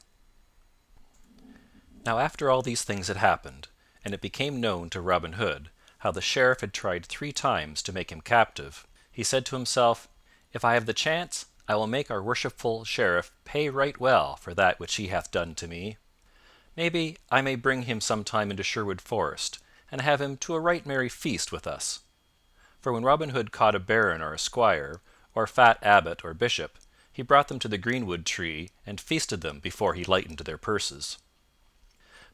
Now after all these things had happened, and it became known to Robin Hood how the Sheriff had tried 3 times to make him captive, he said to himself, "If I have the chance, I will make our worshipful Sheriff pay right well for that which he hath done to me. Maybe I may bring him some time into Sherwood Forest, and have him to a right merry feast with us." For when Robin Hood caught a baron or a squire, or fat abbot or bishop, he brought them to the greenwood tree and feasted them before he lightened their purses.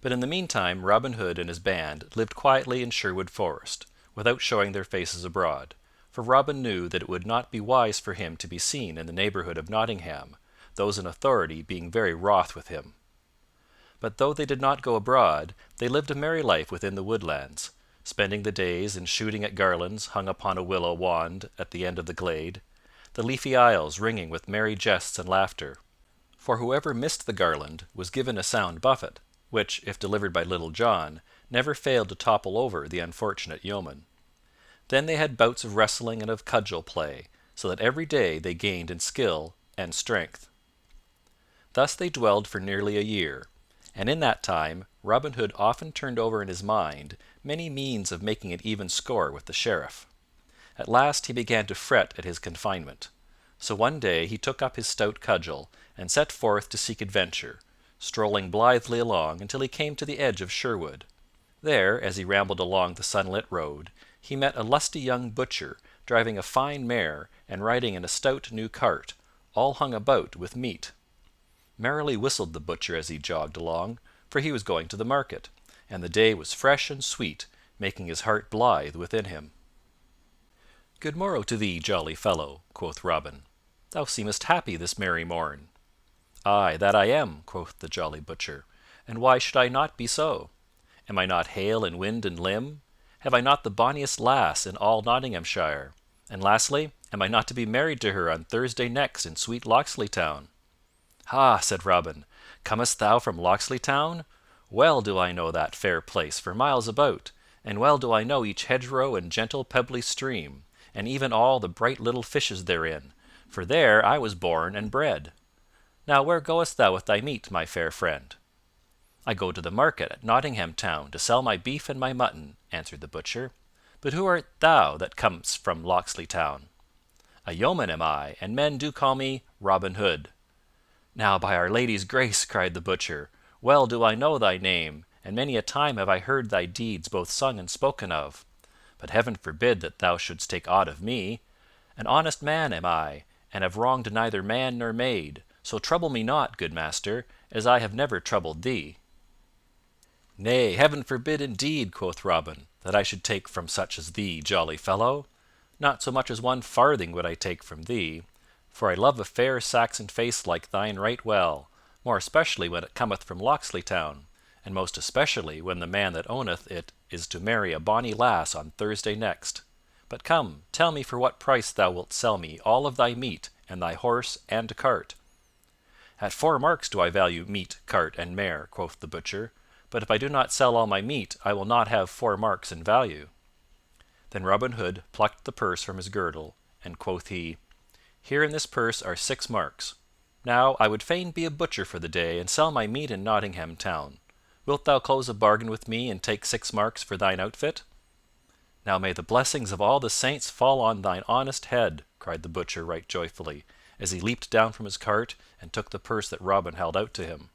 But in the meantime Robin Hood and his band lived quietly in Sherwood Forest, without showing their faces abroad, for Robin knew that it would not be wise for him to be seen in the neighbourhood of Nottingham, those in authority being very wroth with him. But though they did not go abroad, they lived a merry life within the woodlands, spending the days in shooting at garlands hung upon a willow wand at the end of the glade, the leafy aisles ringing with merry jests and laughter. For whoever missed the garland was given a sound buffet, which, if delivered by Little John, never failed to topple over the unfortunate yeoman. Then they had bouts of wrestling and of cudgel play, so that every day they gained in skill and strength. Thus they dwelled for nearly a year, and in that time Robin Hood often turned over in his mind many means of making an even score with the Sheriff. At last he began to fret at his confinement. So one day he took up his stout cudgel and set forth to seek adventure, strolling blithely along until he came to the edge of Sherwood. There, as he rambled along the sunlit road, he met a lusty young butcher driving a fine mare and riding in a stout new cart, all hung about with meat. Merrily whistled the butcher as he jogged along, for he was going to the market, and the day was fresh and sweet, making his heart blithe within him. "Good morrow to thee, jolly fellow," quoth Robin. "Thou seemest happy this merry morn." "Ay, that I am," quoth the jolly butcher, "and why should I not be so? Am I not hale in wind and limb? Have I not the bonniest lass in all Nottinghamshire? And lastly, am I not to be married to her on Thursday next in sweet Locksley Town?" "Ha!" said Robin, "comest thou from Locksley Town? Well do I know that fair place for miles about, and well do I know each hedgerow and gentle pebbly stream, and even all the bright little fishes therein, for there I was born and bred. Now where goest thou with thy meat, my fair friend?" "I go to the market at Nottingham Town to sell my beef and my mutton," answered the butcher. "But who art thou that comest from Locksley Town?" "A yeoman am I, and men do call me Robin Hood." "Now by Our Lady's grace," cried the butcher, "well do I know thy name, and many a time have I heard thy deeds both sung and spoken of. But heaven forbid that thou shouldst take aught of me. An honest man am I, and have wronged neither man nor maid, so trouble me not, good master, as I have never troubled thee." "Nay, heaven forbid indeed," quoth Robin, "that I should take from such as thee, jolly fellow. Not so much as 1 farthing would I take from thee, for I love a fair Saxon face like thine right well, more especially when it cometh from Locksley Town, and most especially when the man that owneth it is to marry a bonny lass on Thursday next. But come, tell me for what price thou wilt sell me all of thy meat and thy horse and cart." "At 4 marks do I value meat, cart, and mare," quoth the butcher, "but if I do not sell all my meat, I will not have 4 marks in value." Then Robin Hood plucked the purse from his girdle, and quoth he, "Here in this purse are 6 marks. Now I would fain be a butcher for the day and sell my meat in Nottingham Town. Wilt thou close a bargain with me and take 6 marks for thine outfit?" "Now may the blessings of all the saints fall on thine honest head," cried the butcher right joyfully, as he leaped down from his cart and took the purse that Robin held out to him.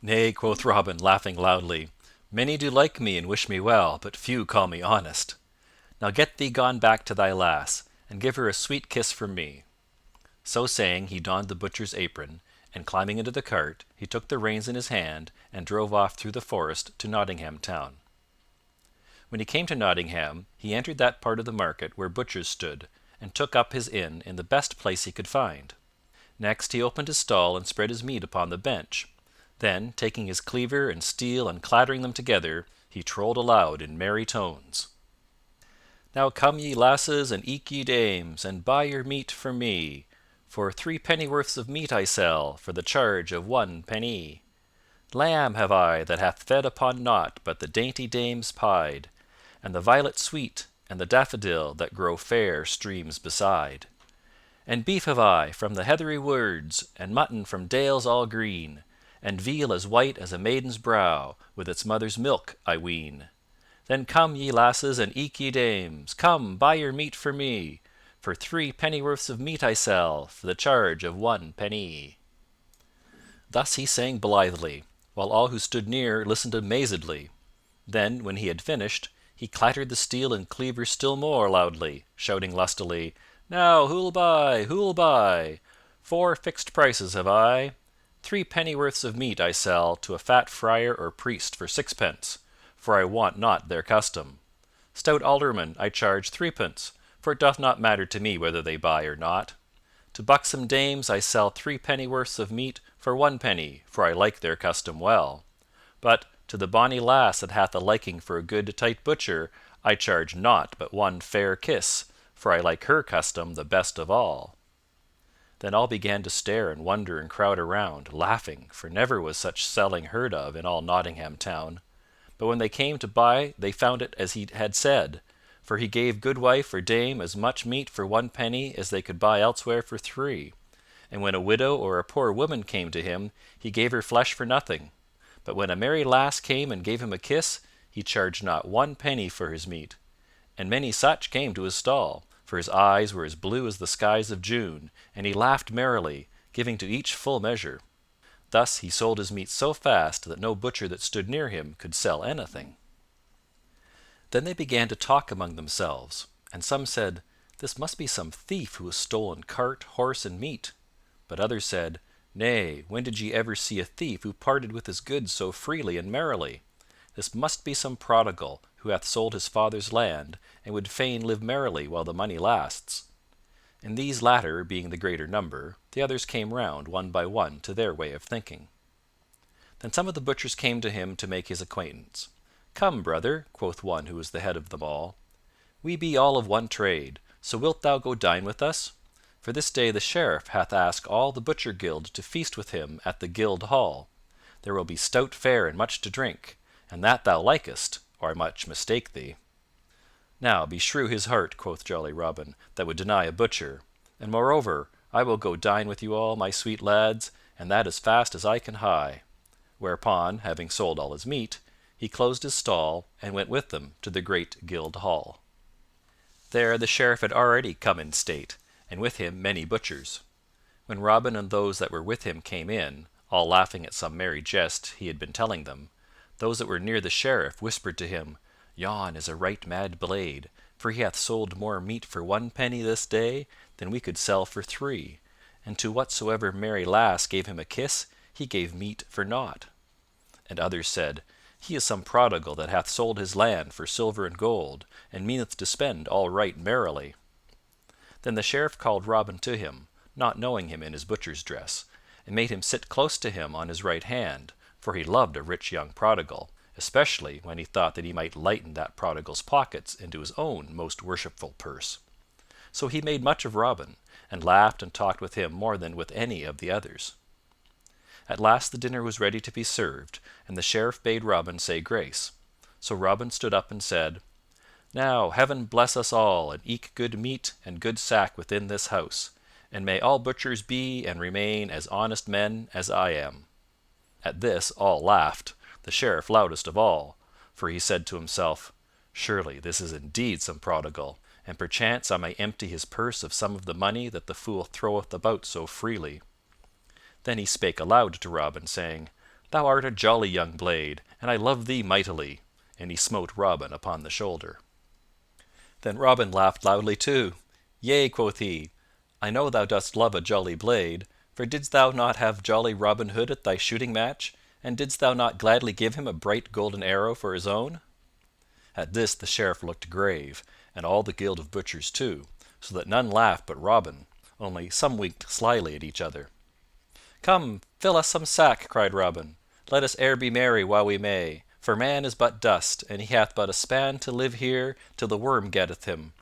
"Nay," quoth Robin, laughing loudly, "many do like me and wish me well, but few call me honest. Now get thee gone back to thy lass, and give her a sweet kiss from me." So saying, he donned the butcher's apron, and climbing into the cart, he took the reins in his hand and drove off through the forest to Nottingham Town. When he came to Nottingham, he entered that part of the market where butchers stood, and took up his inn in the best place he could find. Next he opened his stall and spread his meat upon the bench. Then, taking his cleaver and steel and clattering them together, he trolled aloud in merry tones. "Now come ye lasses and eke ye dames, and buy your meat from me. For 3 pennyworths of meat I sell, for the charge of 1 penny. Lamb have I that hath fed upon naught but the dainty dames pied, and the violet sweet, and the daffodil that grow fair streams beside. And beef have I from the heathery words, and mutton from dales all green, and veal as white as a maiden's brow, with its mother's milk, I ween. Then come, ye lasses, and eke ye dames, come, buy your meat for me. For 3 pennyworths of meat I sell, for the charge of 1 penny." Thus he sang blithely, while all who stood near listened amazedly. Then, when he had finished, he clattered the steel and cleaver still more loudly, shouting lustily, "Now who'll buy? Who'll buy? 4 fixed prices have I. 3 pennyworths of meat I sell to a fat friar or priest for 6 pence, for I want not their custom. Stout aldermen I charge 3 pence, for it doth not matter to me whether they buy or not. To buxom dames I sell 3 pennyworths of meat for 1 penny, for I like their custom well. But to the bonny lass that hath a liking for a good tight butcher I charge naught but 1 fair kiss, for I like her custom the best of all." Then all began to stare and wonder and crowd around, laughing, for never was such selling heard of in all Nottingham Town. But when they came to buy they found it as he had said, for he gave goodwife or dame as much meat for 1 penny as they could buy elsewhere for 3, and when a widow or a poor woman came to him he gave her flesh for nothing. But when a merry lass came and gave him a kiss, he charged not 1 penny for his meat. And many such came to his stall, for his eyes were as blue as the skies of June, and he laughed merrily, giving to each full measure. Thus he sold his meat so fast that no butcher that stood near him could sell anything. Then they began to talk among themselves, and some said, "This must be some thief who has stolen cart, horse, and meat." But others said, "Nay, when did ye ever see a thief who parted with his goods so freely and merrily? This must be some prodigal who hath sold his father's land, and would fain live merrily while the money lasts." And these latter being the greater number, the others came round one by one to their way of thinking. Then some of the butchers came to him to make his acquaintance. "Come, brother," quoth one who was the head of them all, "we be all of one trade, so wilt thou go dine with us? For this day the Sheriff hath asked all the butcher guild to feast with him at the guild hall. There will be stout fare and much to drink, and that thou likest, or I much mistake thee." "Now beshrew his heart," quoth jolly Robin, "that would deny a butcher, and moreover I will go dine with you all, my sweet lads, and that as fast as I can hie." Whereupon, having sold all his meat, he closed his stall and went with them to the great guild hall. There the Sheriff had already come in state, and with him many butchers. When Robin and those that were with him came in, all laughing at some merry jest he had been telling them, those that were near the Sheriff whispered to him, "Yon is a right mad blade, for he hath sold more meat for 1 penny this day than we could sell for 3, and to whatsoever merry lass gave him a kiss, he gave meat for nought." And others said, "He is some prodigal that hath sold his land for silver and gold, and meaneth to spend all right merrily." Then the Sheriff called Robin to him, not knowing him in his butcher's dress, and made him sit close to him on his right hand, for he loved a rich young prodigal, especially when he thought that he might lighten that prodigal's pockets into his own most worshipful purse. So he made much of Robin, and laughed and talked with him more than with any of the others. At last the dinner was ready to be served, and the Sheriff bade Robin say grace. So Robin stood up and said, "Now heaven bless us all, and eke good meat and good sack within this house, and may all butchers be and remain as honest men as I am." At this all laughed, the Sheriff loudest of all, for he said to himself, "Surely this is indeed some prodigal, and perchance I may empty his purse of some of the money that the fool throweth about so freely." Then he spake aloud to Robin, saying, "Thou art a jolly young blade, and I love thee mightily," and he smote Robin upon the shoulder. Then Robin laughed loudly too. "Yea," quoth he, "I know thou dost love a jolly blade, for didst thou not have jolly Robin Hood at thy shooting match, and didst thou not gladly give him a bright golden arrow for his own?" At this the Sheriff looked grave, and all the guild of butchers too, so that none laughed but Robin, only some winked slyly at each other. "Come, fill us some sack," cried Robin. "Let us e'er be merry while we may, for man is but dust, and he hath but a span to live here till the worm getteth him.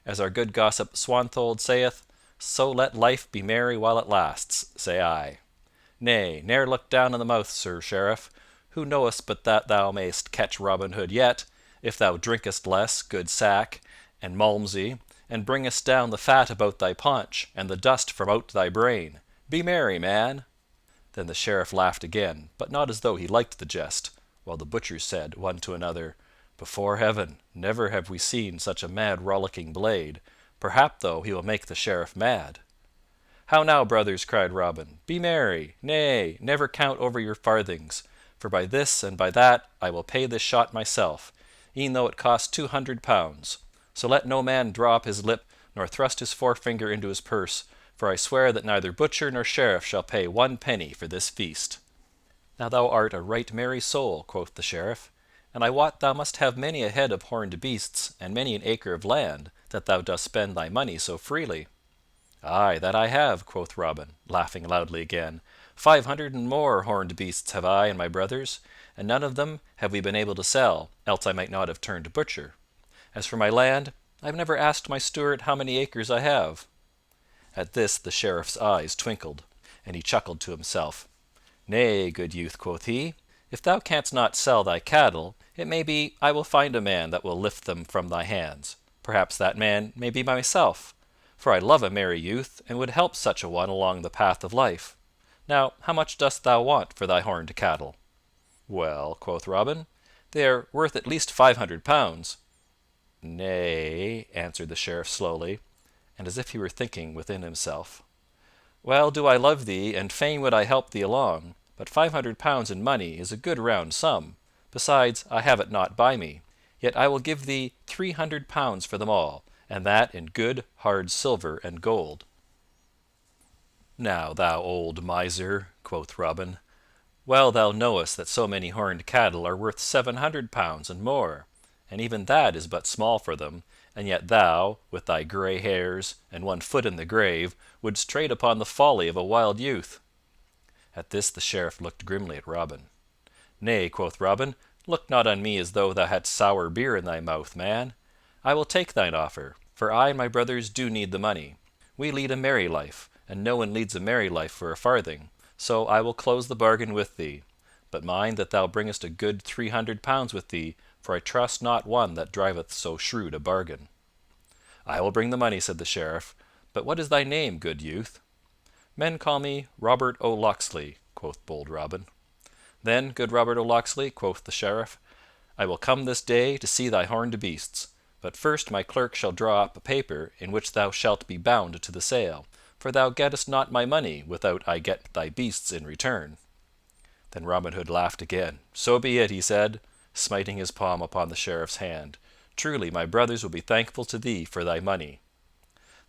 As our good gossip Swanthold saith, so let life be merry while it lasts, say I. Nay, ne'er look down in the mouth, Sir Sheriff. Who knoweth but that thou mayst catch Robin Hood yet, if thou drinkest less, good sack, and malmsey, and bringest down the fat about thy paunch, and the dust from out thy brain. Be merry, man." Then the Sheriff laughed again, but not as though he liked the jest, while the butchers said one to another, "Before heaven, never have we seen such a mad rollicking blade. Perhap, though, he will make the Sheriff mad." "How now, brothers," cried Robin, "be merry. Nay, never count over your farthings, for by this and by that I will pay this shot myself, e'en though it cost 200 pounds. So let no man draw up his lip, nor thrust his forefinger into his purse, for I swear that neither butcher nor sheriff shall pay 1 penny for this feast." "Now thou art a right merry soul," quoth the Sheriff, "and I wot thou must have many a head of horned beasts and many an acre of land, that thou dost spend thy money so freely." "Ay, that I have," quoth Robin, laughing loudly again. 500 and more horned beasts have I and my brothers, and none of them have we been able to sell, else I might not have turned butcher. As for my land, I have never asked my steward how many acres I have." At this the Sheriff's eyes twinkled, and he chuckled to himself. "Nay, good youth," quoth he, "if thou canst not sell thy cattle, it may be I will find a man that will lift them from thy hands. Perhaps that man may be myself, for I love a merry youth, and would help such a one along the path of life. Now, how much dost thou want for thy horned cattle?" "Well," quoth Robin, "they are worth at least 500 pounds." "Nay," answered the Sheriff slowly, and as if he were thinking within himself. "Well do I love thee, and fain would I help thee along, but 500 pounds in money is a good round sum. Besides, I have it not by me. Yet I will give thee 300 pounds for them all, and that in good hard silver and gold." "Now, thou old miser," quoth Robin, "well thou knowest that so many horned cattle are worth 700 pounds and more, and even that is but small for them, and yet thou, with thy grey hairs and one foot in the grave, wouldst trade upon the folly of a wild youth." At this the Sheriff looked grimly at Robin. "Nay," quoth Robin, "look not on me as though thou hadst sour beer in thy mouth, man. I will take thine offer, for I and my brothers do need the money. We lead a merry life, and no one leads a merry life for a farthing, so I will close the bargain with thee. But mind that thou bringest a good 300 pounds with thee, for I trust not one that driveth so shrewd a bargain." "I will bring the money," said the Sheriff. "But what is thy name, good youth?" "Men call me Robert o' Locksley," quoth bold Robin. "Then, good Robert o' Locksley," quoth the Sheriff, "I will come this day to see thy horned beasts. But first my clerk shall draw up a paper in which thou shalt be bound to the sale, for thou gettest not my money without I get thy beasts in return." Then Robin Hood laughed again. "So be it," he said, smiting his palm upon the Sheriff's hand. "Truly my brothers will be thankful to thee for thy money."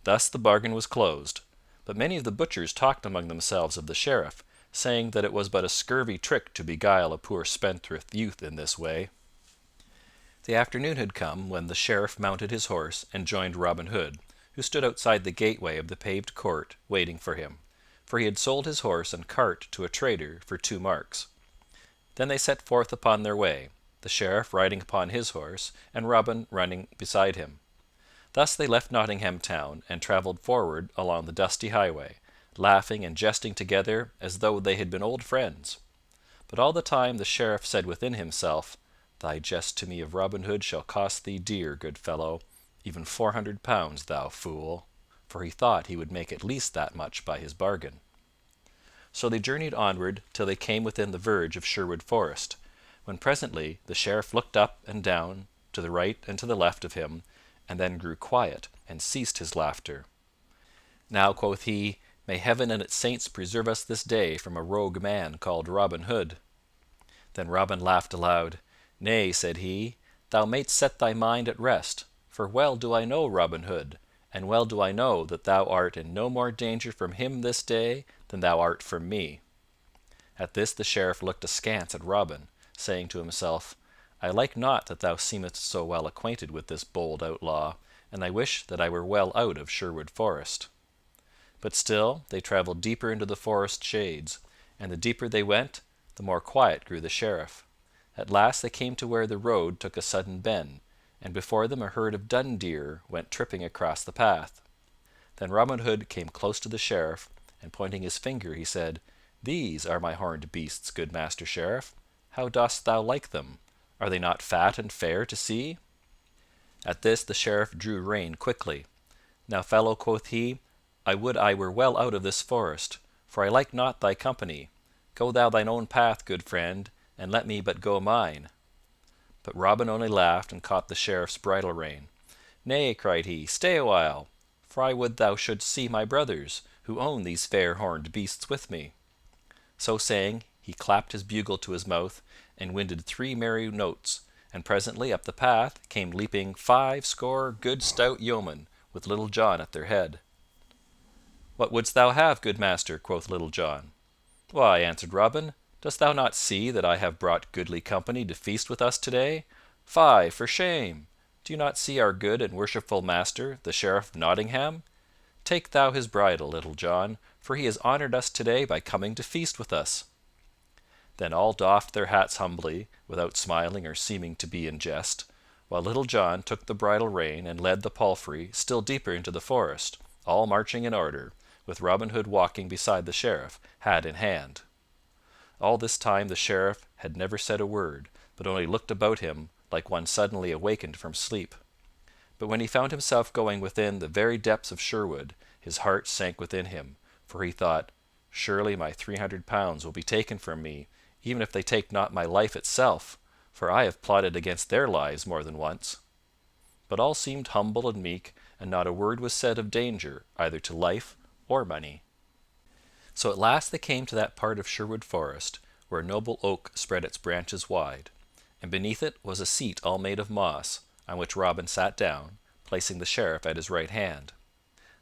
Thus the bargain was closed, but many of the butchers talked among themselves of the Sheriff, saying that it was but a scurvy trick to beguile a poor spendthrift youth in this way. The afternoon had come when the Sheriff mounted his horse and joined Robin Hood, who stood outside the gateway of the paved court waiting for him, for he had sold his horse and cart to a trader for 2 marks. Then they set forth upon their way, the Sheriff riding upon his horse and Robin running beside him. Thus they left Nottingham town and travelled forward along the dusty highway, laughing and jesting together as though they had been old friends. But all the time the Sheriff said within himself, "Thy jest to me of Robin Hood shall cost thee dear, good fellow, even 400 pounds, thou fool," for he thought he would make at least that much by his bargain. So they journeyed onward till they came within the verge of Sherwood Forest, when presently the Sheriff looked up and down, to the right and to the left of him, and then grew quiet and ceased his laughter. "Now," quoth he, "may heaven and its saints preserve us this day from a rogue man called Robin Hood." Then Robin laughed aloud. "Nay," said he, "thou mayst set thy mind at rest, for well do I know Robin Hood, and well do I know that thou art in no more danger from him this day than thou art from me." At this the Sheriff looked askance at Robin, saying to himself, "I like not that thou seemest so well acquainted with this bold outlaw, and I wish that I were well out of Sherwood Forest." But still they travelled deeper into the forest shades, and the deeper they went, the more quiet grew the Sheriff. At last they came to where the road took a sudden bend, and before them a herd of dun deer went tripping across the path. Then Robin Hood came close to the Sheriff, and pointing his finger he said, "These are my horned beasts, good Master Sheriff. How dost thou like them? Are they not fat and fair to see?" At this the Sheriff drew rein quickly. "Now, fellow," quoth he, "I would I were well out of this forest, for I like not thy company. Go thou thine own path, good friend, and let me but go mine." But Robin only laughed and caught the Sheriff's bridle rein. "Nay," cried he, "stay awhile, for I would thou shouldst see my brothers, who own these fair horned beasts with me." So saying, he clapped his bugle to his mouth and winded 3 merry notes, and presently up the path came leaping 50 good stout yeomen, with Little John at their head. "What wouldst thou have, good master?" quoth Little John. "Why," answered Robin, "dost thou not see that I have brought goodly company to feast with us today? Fie, for shame! Do you not see our good and worshipful master, the Sheriff of Nottingham? Take thou his bridle, Little John, for he has honored us today by coming to feast with us." Then all doffed their hats humbly, without smiling or seeming to be in jest, while Little John took the bridle rein and led the palfrey still deeper into the forest, all marching in order, with Robin Hood walking beside the Sheriff, hat in hand. All this time the Sheriff had never said a word, but only looked about him like one suddenly awakened from sleep. But when he found himself going within the very depths of Sherwood, his heart sank within him, for he thought, "Surely my 300 pounds will be taken from me even if they take not my life itself, for I have plotted against their lives more than once." But all seemed humble and meek, and not a word was said of danger either to life or money. So at last they came to that part of Sherwood Forest where a noble oak spread its branches wide, and beneath it was a seat all made of moss, on which Robin sat down, placing the Sheriff at his right hand.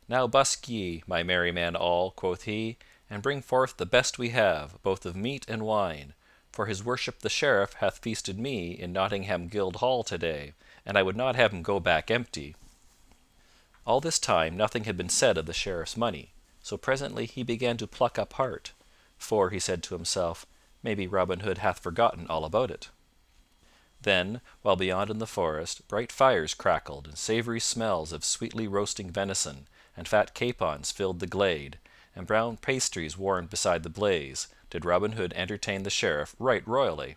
"Now busk ye, my merry men all," quoth he, "and bring forth the best we have, both of meat and wine, for his worship the Sheriff hath feasted me in Nottingham Guildhall today, and I would not have him go back empty." All this time nothing had been said of the Sheriff's money, so presently he began to pluck up heart, for, he said to himself, maybe Robin Hood hath forgotten all about it. Then, while beyond in the forest bright fires crackled and savoury smells of sweetly roasting venison and fat capons filled the glade, and brown pastries warmed beside the blaze, did Robin Hood entertain the Sheriff right royally.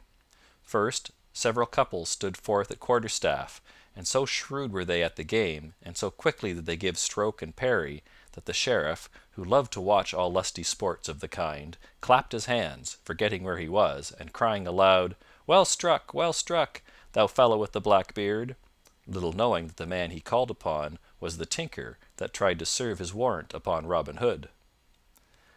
First, several couples stood forth at quarterstaff, and so shrewd were they at the game, and so quickly did they give stroke and parry, that the Sheriff, who loved to watch all lusty sports of the kind, clapped his hands, forgetting where he was, and crying aloud, well struck, thou fellow with the black beard," little knowing that the man he called upon was the tinker that tried to serve his warrant upon Robin Hood.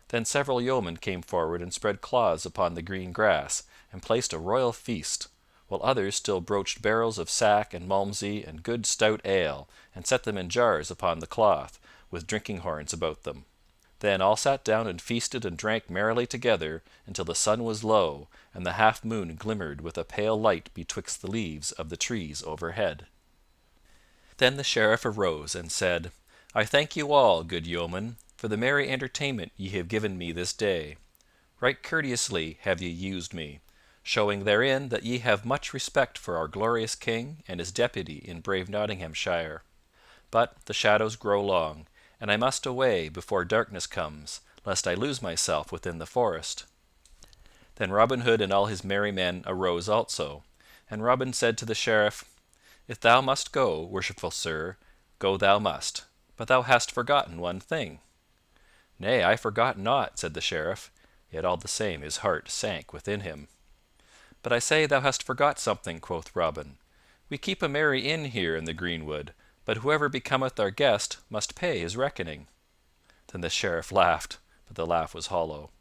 Then several yeomen came forward and spread cloths upon the green grass, and placed a royal feast, while others still broached barrels of sack and malmsey and good stout ale, and set them in jars upon the cloth, with drinking horns about them. Then all sat down and feasted and drank merrily together until the sun was low, and the half moon glimmered with a pale light betwixt the leaves of the trees overhead. Then the Sheriff arose and said, "I thank you all, good yeomen, for the merry entertainment ye have given me this day. Right courteously have ye used me, showing therein that ye have much respect for our glorious King and his deputy in brave Nottinghamshire. But the shadows grow long, and I must away before darkness comes, lest I lose myself within the forest." Then Robin Hood and all his merry men arose also, and Robin said to the Sheriff, "If thou must go, worshipful sir, go thou must, but thou hast forgotten one thing." "Nay, I forgot naught," said the Sheriff, yet all the same his heart sank within him. "But I say thou hast forgot something," quoth Robin. "We keep a merry inn here in the greenwood, but whoever becometh our guest must pay his reckoning." Then the Sheriff laughed, but the laugh was hollow.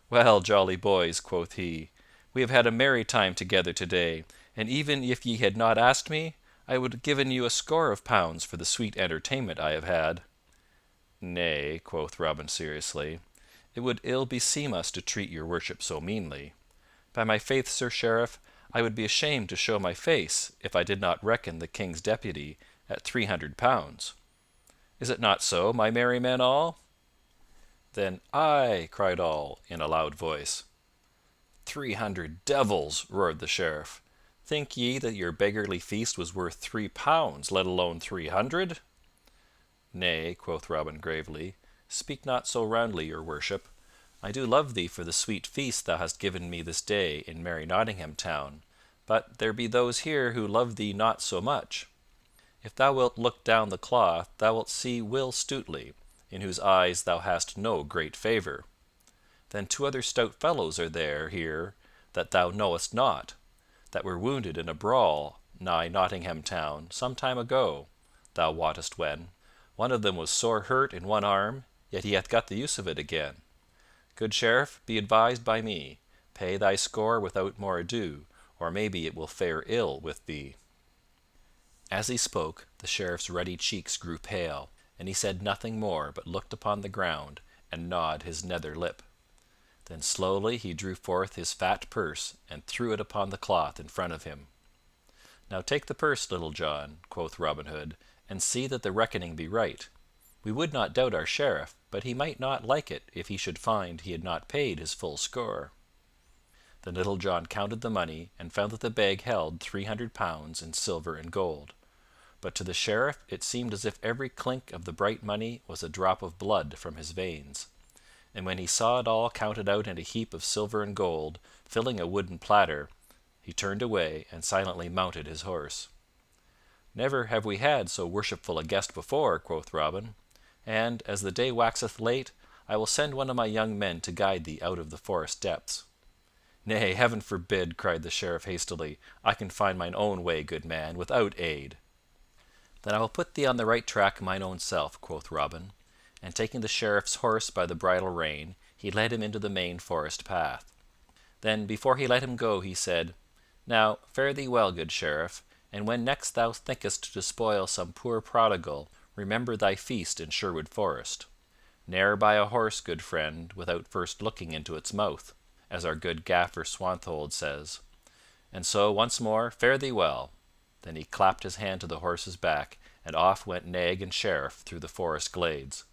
"Well, jolly boys," quoth he, "we have had a merry time together today, and even if ye had not asked me, I would have given you a score of pounds for the sweet entertainment I have had." "Nay," quoth Robin seriously, "it would ill beseem us to treat your worship so meanly. By my faith, Sir Sheriff, I would be ashamed to show my face if I did not reckon the King's deputy at 300 pounds. Is it not so, my merry men all?" Then "Aye," cried all in a loud voice. 300 devils!" roared the Sheriff. "Think ye that your beggarly feast was worth 3 pounds, let alone 300?" "Nay," quoth Robin gravely, "speak not so roundly, your worship. I do love thee for the sweet feast thou hast given me this day in merry Nottingham town, but there be those here who love thee not so much. If thou wilt look down the cloth, thou wilt see Will Stutely, in whose eyes thou hast no great favour. Then 2 other stout fellows are there here that thou knowest not, that were wounded in a brawl nigh Nottingham town some time ago, thou wottest when. One of them was sore hurt in one arm, yet he hath got the use of it again. Good Sheriff, be advised by me. Pay thy score without more ado, or maybe it will fare ill with thee." As he spoke, the Sheriff's ruddy cheeks grew pale, and he said nothing more, but looked upon the ground and gnawed his nether lip. Then slowly he drew forth his fat purse and threw it upon the cloth in front of him. "Now take the purse, Little John," quoth Robin Hood, "and see that the reckoning be right. We would not doubt our Sheriff, but he might not like it if he should find he had not paid his full score." Then Little John counted the money and found that the bag held 300 pounds in silver and gold. But to the Sheriff it seemed as if every clink of the bright money was a drop of blood from his veins. And when he saw it all counted out in a heap of silver and gold, filling a wooden platter, he turned away and silently mounted his horse. "Never have we had so worshipful a guest before," quoth Robin, "and, as the day waxeth late, I will send one of my young men to guide thee out of the forest depths." "Nay, heaven forbid!" cried the Sheriff hastily. "I can find mine own way, good man, without aid." "Then I will put thee on the right track mine own self," quoth Robin, and taking the Sheriff's horse by the bridle rein, he led him into the main forest path. Then before he let him go he said, "Now fare thee well, good Sheriff, and when next thou thinkest to despoil some poor prodigal, remember thy feast in Sherwood Forest. Ne'er buy a horse, good friend, without first looking into its mouth, as our good gaffer Swanthold says. And so once more fare thee well." Then he clapped his hand to the horse's back, and off went nag and Sheriff through the forest glades.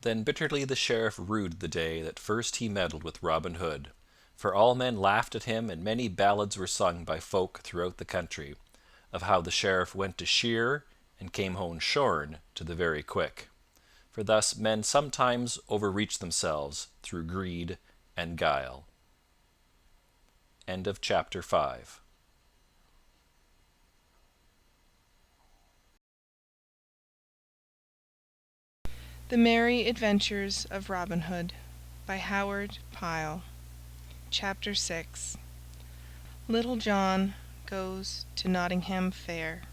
Then bitterly the Sheriff rued the day that first he meddled with Robin Hood, for all men laughed at him and many ballads were sung by folk throughout the country, of how the Sheriff went to shear and came home shorn to the very quick. For thus men sometimes overreach themselves through greed and guile. End of chapter 5.
The Merry Adventures of Robin Hood by Howard Pyle. Chapter 6. Little John Goes to Nottingham Fair.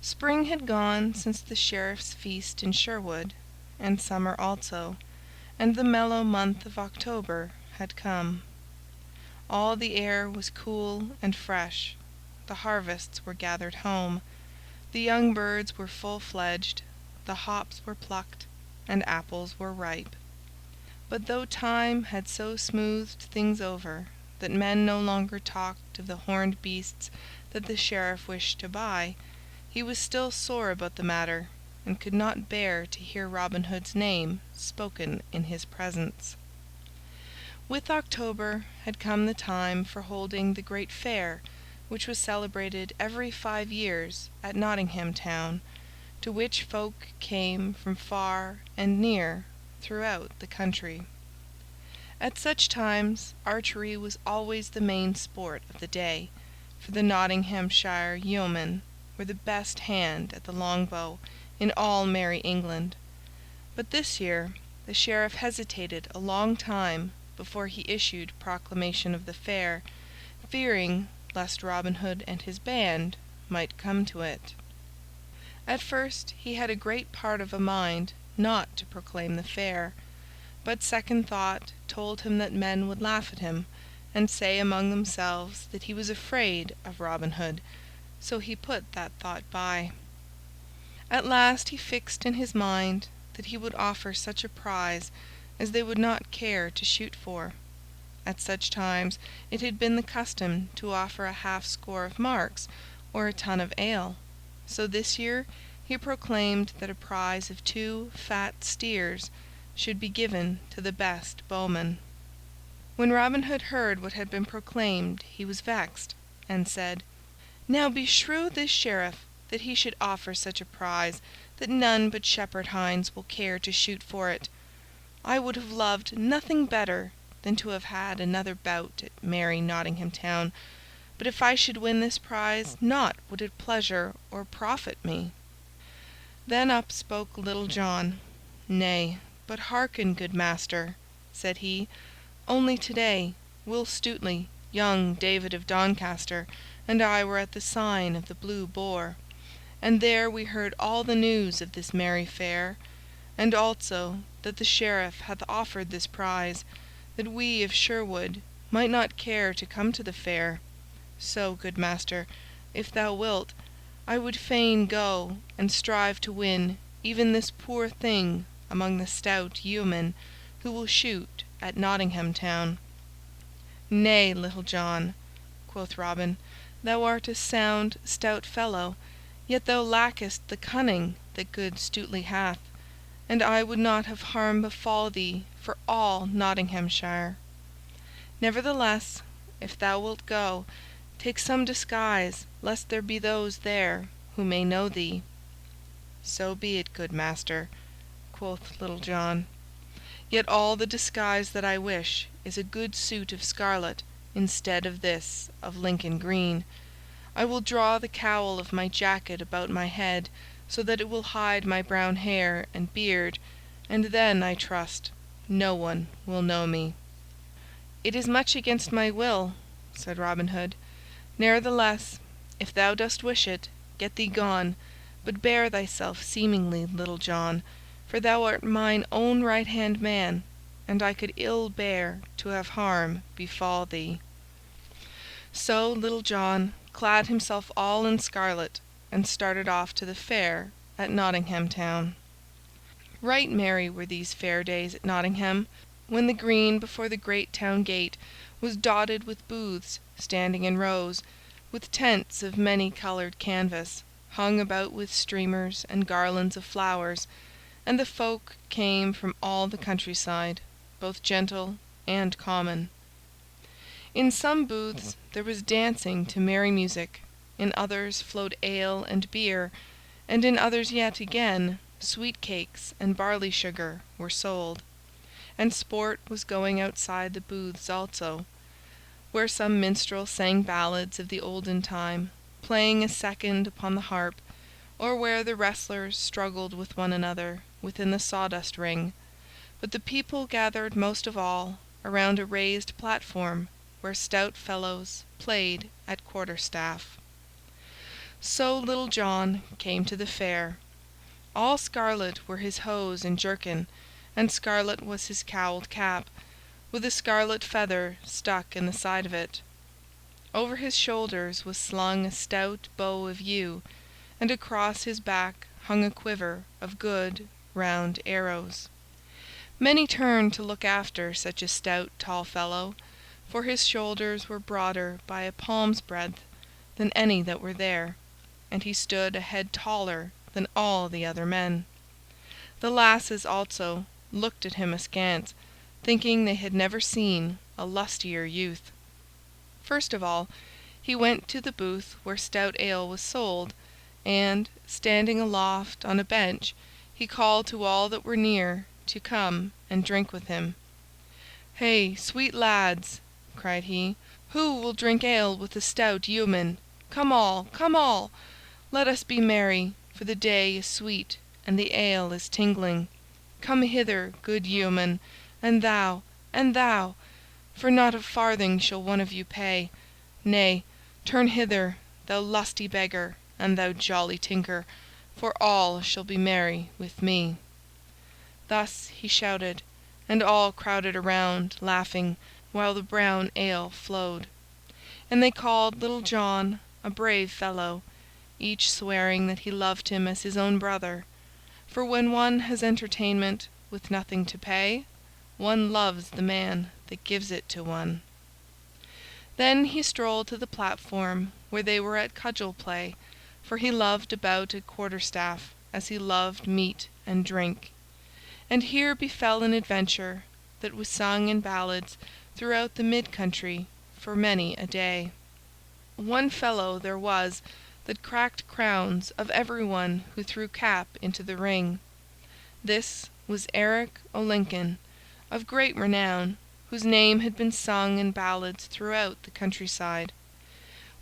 Spring had gone since the Sheriff's feast in Sherwood, and summer also, and the mellow month of October had come. All the air was cool and fresh. The harvests were gathered home. The young birds were full-fledged. The hops were plucked, and apples were ripe. But though time had so smoothed things over that men no longer talked of the horned beasts that the Sheriff wished to buy, he was still sore about the matter, and could not bear to hear Robin Hood's name spoken in his presence. With October had come the time for holding the great fair, which was celebrated every 5 years at Nottingham Town, to which folk came from far and near throughout the country. At such times archery was always the main sport of the day, for the Nottinghamshire yeomen were the best hand at the longbow in all merry England. But this year the Sheriff hesitated a long time before he issued proclamation of the fair, fearing lest Robin Hood and his band might come to it. At first he had a great part of a mind not to proclaim the fair, but second thought told him that men would laugh at him, and say among themselves that he was afraid of Robin Hood, so he put that thought by. At last he fixed in his mind that he would offer such a prize as they would not care to shoot for. At such times it had been the custom to offer a 60 of marks or a tun of ale. So this year he proclaimed that a prize of 2 fat steers should be given to the best bowman. When Robin Hood heard what had been proclaimed he was vexed, and said, "Now beshrew this Sheriff that he should offer such a prize that none but shepherd hinds will care to shoot for it. I would have loved nothing better than to have had another bout at merry Nottingham Town, but if I should win this prize, naught would it pleasure or profit me." Then up spoke Little John. "Nay, but hearken, good master," said he. "Only today, Will Stutely, young David of Doncaster, and I were at the sign of the Blue Boar, and there we heard all the news of this merry fair, and also that the Sheriff hath offered this prize, that we of Sherwood might not care to come to the fair. So, good master, if thou wilt, I would fain go and strive to win even this poor thing among the stout yeomen who will shoot at Nottingham Town." "Nay, Little John," quoth Robin, "thou art a sound, stout fellow, yet thou lackest the cunning that good Stutely hath, and I would not have harm befall thee for all Nottinghamshire. Nevertheless, if thou wilt go, take some disguise, lest there be those there who may know thee." "So be it, good master," quoth Little John. "Yet all the disguise that I wish is a good suit of scarlet instead of this of Lincoln green. I will draw the cowl of my jacket about my head, so that it will hide my brown hair and beard, and then, I trust, no one will know me." "It is much against my will," said Robin Hood. "Ne'ertheless, if thou dost wish it, get thee gone, but bear thyself seemingly, Little John, for thou art mine own right-hand man, and I could ill bear to have harm befall thee." So Little John clad himself all in scarlet and started off to the fair at Nottingham Town. Right merry were these fair days at Nottingham, when the green before the great town gate was dotted with booths standing in rows, with tents of many-colored canvas, hung about with streamers and garlands of flowers, and the folk came from all the countryside, both gentle and common. In some booths there was dancing to merry music, in others flowed ale and beer, and in others yet again sweet cakes and barley sugar were sold. And sport was going outside the booths also, where some minstrel sang ballads of the olden time, playing a second upon the harp, or where the wrestlers struggled with one another within the sawdust ring. But the people gathered most of all around a raised platform where stout fellows played at quarterstaff. So Little John came to the fair. All scarlet were his hose and jerkin, and scarlet was his cowled cap, with a scarlet feather stuck in the side of it. Over his shoulders was slung a stout bow of yew, and across his back hung a quiver of good round arrows. Many turned to look after such a stout tall fellow, for his shoulders were broader by a palm's breadth than any that were there, and he stood a head taller than all the other men. The lasses also looked at him askance, thinking they had never seen a lustier youth. First of all he went to the booth where stout ale was sold, and, standing aloft on a bench, he called to all that were near to come and drink with him. "Hey, sweet lads!" cried he, "who will drink ale with the stout yeoman? Come all, come all! Let us be merry, for the day is sweet and the ale is tingling. Come hither, good yeoman, and thou, for not a farthing shall one of you pay. Nay, turn hither, thou lusty beggar, and thou jolly tinker, for all shall be merry with me." Thus he shouted, and all crowded around, laughing, while the brown ale flowed. And they called Little John a brave fellow, each swearing that he loved him as his own brother. For when one has entertainment with nothing to pay, one loves the man that gives it to one. Then he strolled to the platform where they were at cudgel play, for he loved a bout at quarterstaff as he loved meat and drink. And here befell an adventure that was sung in ballads throughout the mid-country for many a day. One fellow there was that cracked crowns of every one who threw cap into the ring. This was Eric o' Lincoln, of great renown, whose name had been sung in ballads throughout the countryside.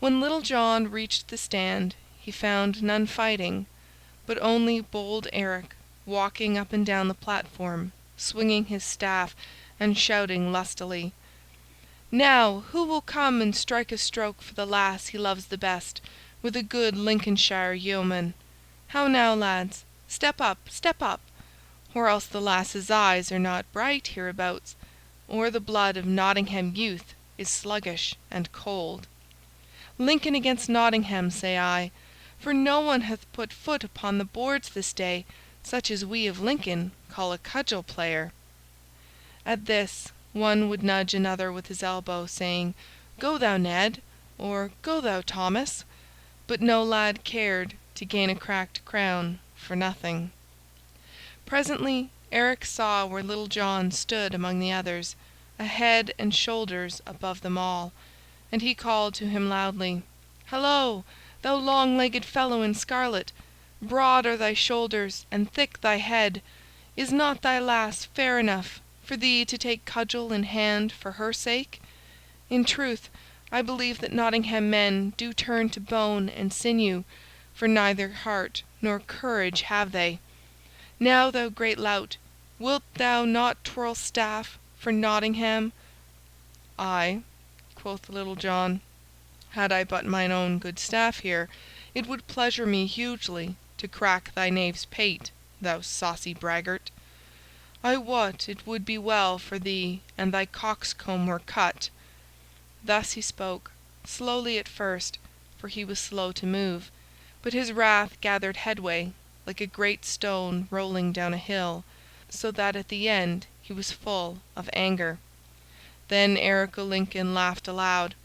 When Little John reached the stand, he found none fighting, but only bold Eric walking up and down the platform, swinging his staff and shouting lustily. "Now, who will come and strike a stroke for the lass he loves the best, with a good Lincolnshire yeoman? How now, lads? Step up, or else the lass's eyes are not bright hereabouts, or the blood of Nottingham youth is sluggish and cold. Lincoln against Nottingham, say I, for no one hath put foot upon the boards this day, such as we of Lincoln call a cudgel player." At this one would nudge another with his elbow, saying, "Go thou, Ned," or "Go thou, Thomas," but no lad cared to gain a cracked crown for nothing. Presently Eric saw where Little John stood among the others, a head and shoulders above them all, and he called to him loudly, "Hallo, thou long-legged fellow in scarlet! Broad are thy shoulders and thick thy head. Is not thy lass fair enough for thee to take cudgel in hand for her sake? In truth, I believe that Nottingham men do turn to bone and sinew, for neither heart nor courage have they. Now, thou great lout, wilt thou not twirl staff for Nottingham?" "Aye," quoth Little John, "had I but mine own good staff here, it would pleasure me hugely to crack thy knave's pate, thou saucy braggart. I wot it would be well for thee an thy coxcomb were cut." Thus he spoke, slowly at first, for he was slow to move, but his wrath gathered headway, like a great stone rolling down a hill, so that at the end he was full of anger. Then Eric o' Lincoln laughed aloud.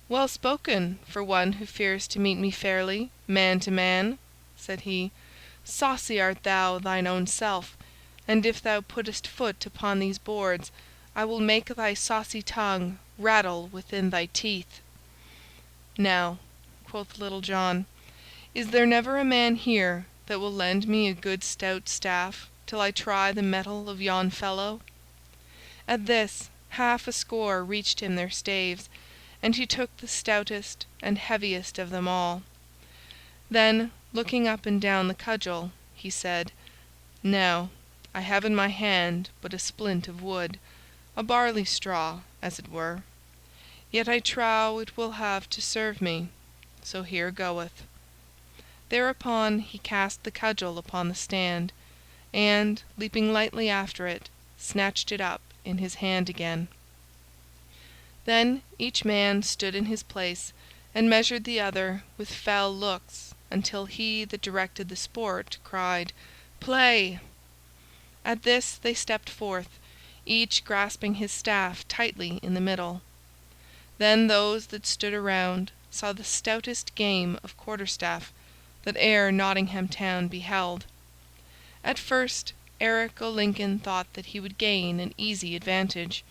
"Well spoken for one who fears to meet me fairly, man to man," said he. "Saucy art thou thine own self, and if thou puttest foot upon these boards, I will make thy saucy tongue rattle within thy teeth." "Now," quoth Little John, "is there never a man here that will lend me a good stout staff till I try the mettle of yon fellow?" At this half a score reached him their staves, and he took the stoutest and heaviest of them all. Then, looking up and down the cudgel, he said, "Now, I have in my hand but a splint of wood, a barley straw, as it were. Yet I trow it will have to serve me, so here goeth." Thereupon he cast the cudgel upon the stand, and, leaping lightly after it, snatched it up in his hand again. Then each man stood in his place and measured the other with fell looks until he that directed the sport cried, "Play!" At this they stepped forth, each grasping his staff tightly in the middle. Then those that stood around saw the stoutest game of quarterstaff that e'er Nottingham town beheld. At first Eric o' Lincoln thought that he would gain an easy advantage,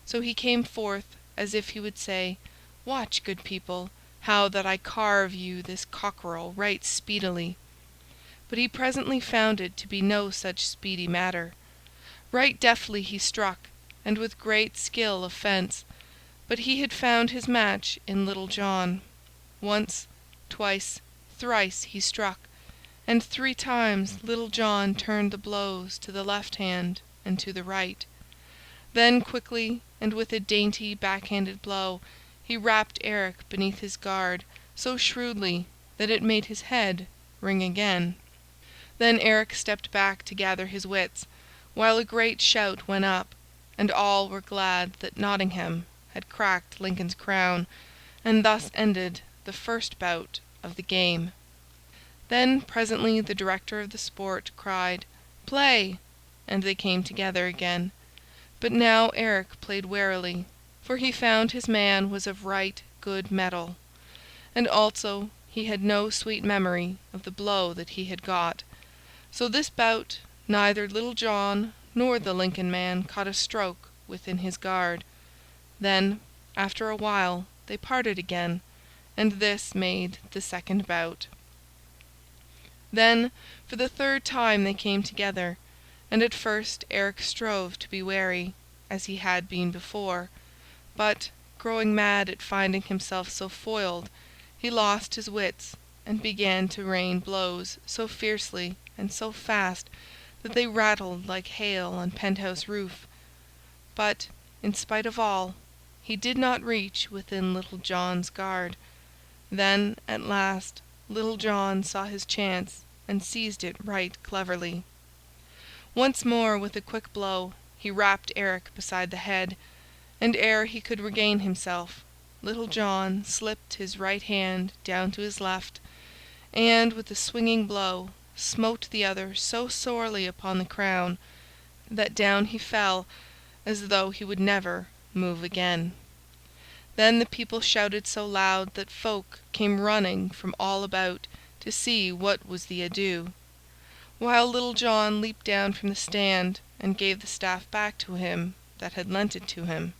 so he came forth as if he would say, "Watch, good people, how that I carve you this cockerel right speedily." But he presently found it to be no such speedy matter. Right deftly he struck, and with great skill of fence, but he had found his match in Little John. Once, twice, thrice he struck, and 3 times Little John turned the blows to the left hand and to the right. Then quickly and with a dainty backhanded blow he rapped Eric beneath his guard so shrewdly that it made his head ring again. Then Eric stepped back to gather his wits, while a great shout went up, and all were glad that Nottingham had cracked Lincoln's crown, and thus ended the first bout of the game. Then presently the director of the sport cried, "Play!" and they came together again. But now Eric played warily, for he found his man was of right good mettle, and also he had no sweet memory of the blow that he had got. So this bout neither Little John nor the Lincoln man caught a stroke within his guard. Then, after a while, they parted again, and this made the second bout. Then for the 3rd time they came together, and at first Eric strove to be wary, as he had been before, but, growing mad at finding himself so foiled, he lost his wits and began to rain blows so fiercely and so fast that they rattled like hail on penthouse roof. But, in spite of all, he did not reach within Little John's guard. Then, at last, Little John saw his chance and seized it right cleverly. Once more with a quick blow he rapped Eric beside the head, and ere he could regain himself, Little John slipped his right hand down to his left, and with a swinging blow smote the other so sorely upon the crown that down he fell as though he would never move again. Then the people shouted so loud that folk came running from all about to see what was the ado, while Little John leaped down from the stand and gave the staff back to him that had lent it to him.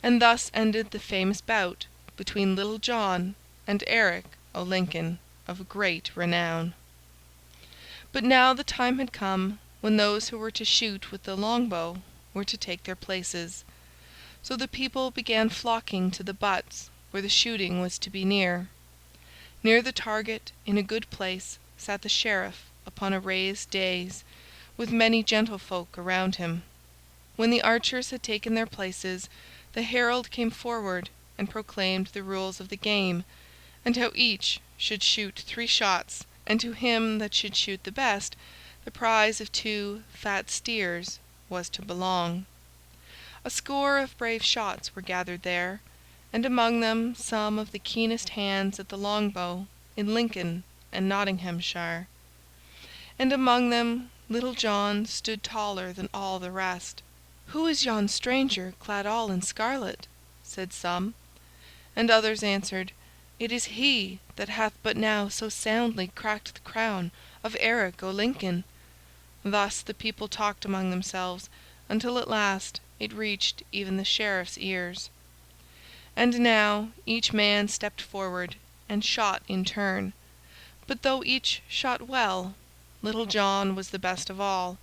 And thus ended the famous bout between Little John and Eric o' Lincoln of great renown. But now the time had come when those who were to shoot with the longbow were to take their places. So the people began flocking to the butts where the shooting was to be near. Near the target, in a good place, sat the Sheriff upon a raised dais, with many gentlefolk around him. When the archers had taken their places, the herald came forward and proclaimed the rules of the game, and how each should shoot 3 shots, and to him that should shoot the best, the prize of 2 fat steers was to belong. A score of brave shots were gathered there, and among them some of the keenest hands at the longbow in Lincoln and Nottinghamshire. And among them Little John stood taller than all the rest. "Who is yon stranger clad all in scarlet?" said some. And others answered, "It is he that hath but now so soundly cracked the crown of Eric o' Lincoln." Thus the people talked among themselves, until at last it reached even the Sheriff's ears. And now each man stepped forward and shot in turn. But though each shot well, Little John was the best of all,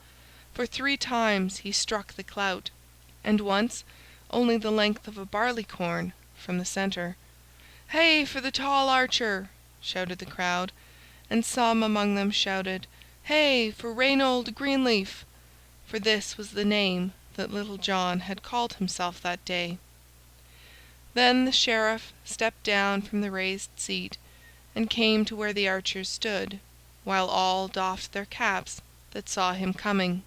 for 3 times he struck the clout, and once only the length of a barleycorn from the center. "Hey for the tall archer!" shouted the crowd, and some among them shouted, "Hey for Reynold Greenleaf!" for this was the name that Little John had called himself that day. Then the Sheriff stepped down from the raised seat, and came to where the archers stood, while all doffed their caps that saw him coming.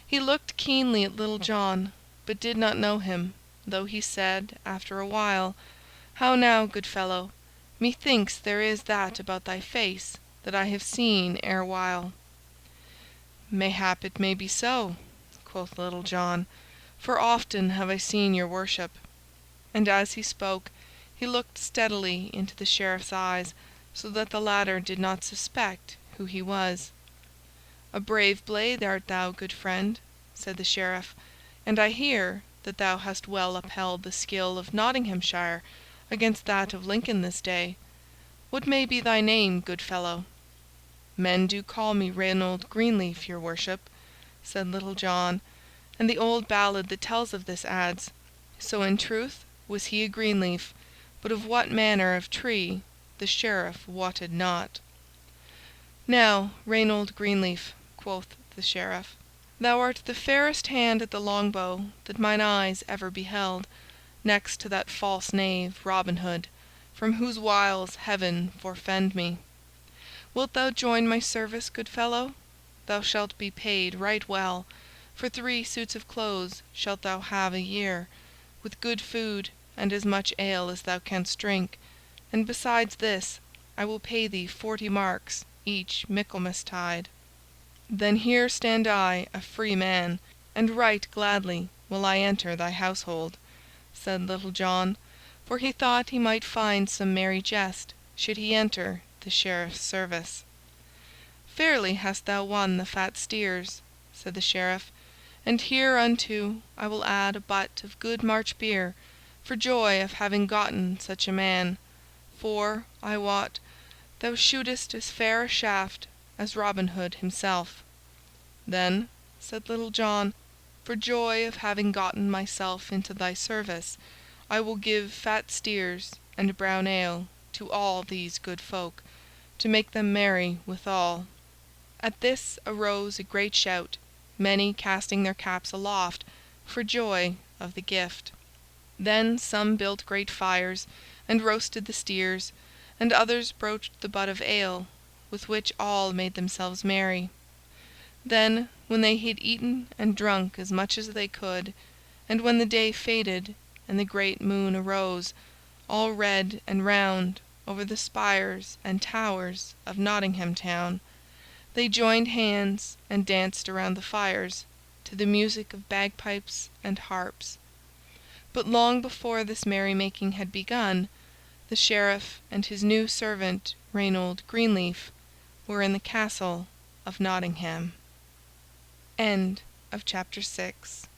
He looked keenly at Little John, but did not know him, though he said after a while, "How now, good fellow? Methinks there is that about thy face that I have seen erewhile." "Mayhap it may be so," quoth Little John, "for often have I seen your worship." And as he spoke, he looked steadily into the Sheriff's eyes, so that the latter did not suspect who he was. "A brave blade art thou, good friend," said the Sheriff, "and I hear that thou hast well upheld the skill of Nottinghamshire against that of Lincoln this day. What may be thy name, good fellow?" "Men do call me Reynold Greenleaf, your worship," said Little John, and the old ballad that tells of this adds, "So in truth was he a Greenleaf, but of what manner of tree the Sheriff wotted not." "Now, Reynold Greenleaf," quoth the Sheriff, "thou art the fairest hand at the longbow that mine eyes ever beheld, next to that false knave Robin Hood, from whose wiles Heaven forfend me. Wilt thou join my service, good fellow? Thou shalt be paid right well, for 3 suits of clothes shalt thou have a year, with good food and as much ale as thou canst drink, and besides this I will pay thee 40 marks each Michaelmastide." "Then here stand I a free man, and right gladly will I enter thy household," said Little John, for he thought he might find some merry jest should he enter the Sheriff's service. "Fairly hast thou won the fat steers," said the Sheriff, "and hereunto I will add a butt of good March beer, for joy of having gotten such a man, for, I wot, thou shootest as fair a shaft as Robin Hood himself." "Then," said Little John, "for joy of having gotten myself into thy service, I will give fat steers and brown ale to all these good folk, to make them merry withal." At this arose a great shout, many casting their caps aloft for joy of the gift. Then some built great fires and roasted the steers, and others broached the butt of ale, with which all made themselves merry. Then, when they had eaten and drunk as much as they could, and when the day faded and the great moon arose, all red and round, over the spires and towers of Nottingham town, they joined hands and danced around the fires to the music of bagpipes and harps. But long before this merrymaking had begun, the Sheriff and his new servant Reynold Greenleaf were in the castle of Nottingham. End of chapter 6.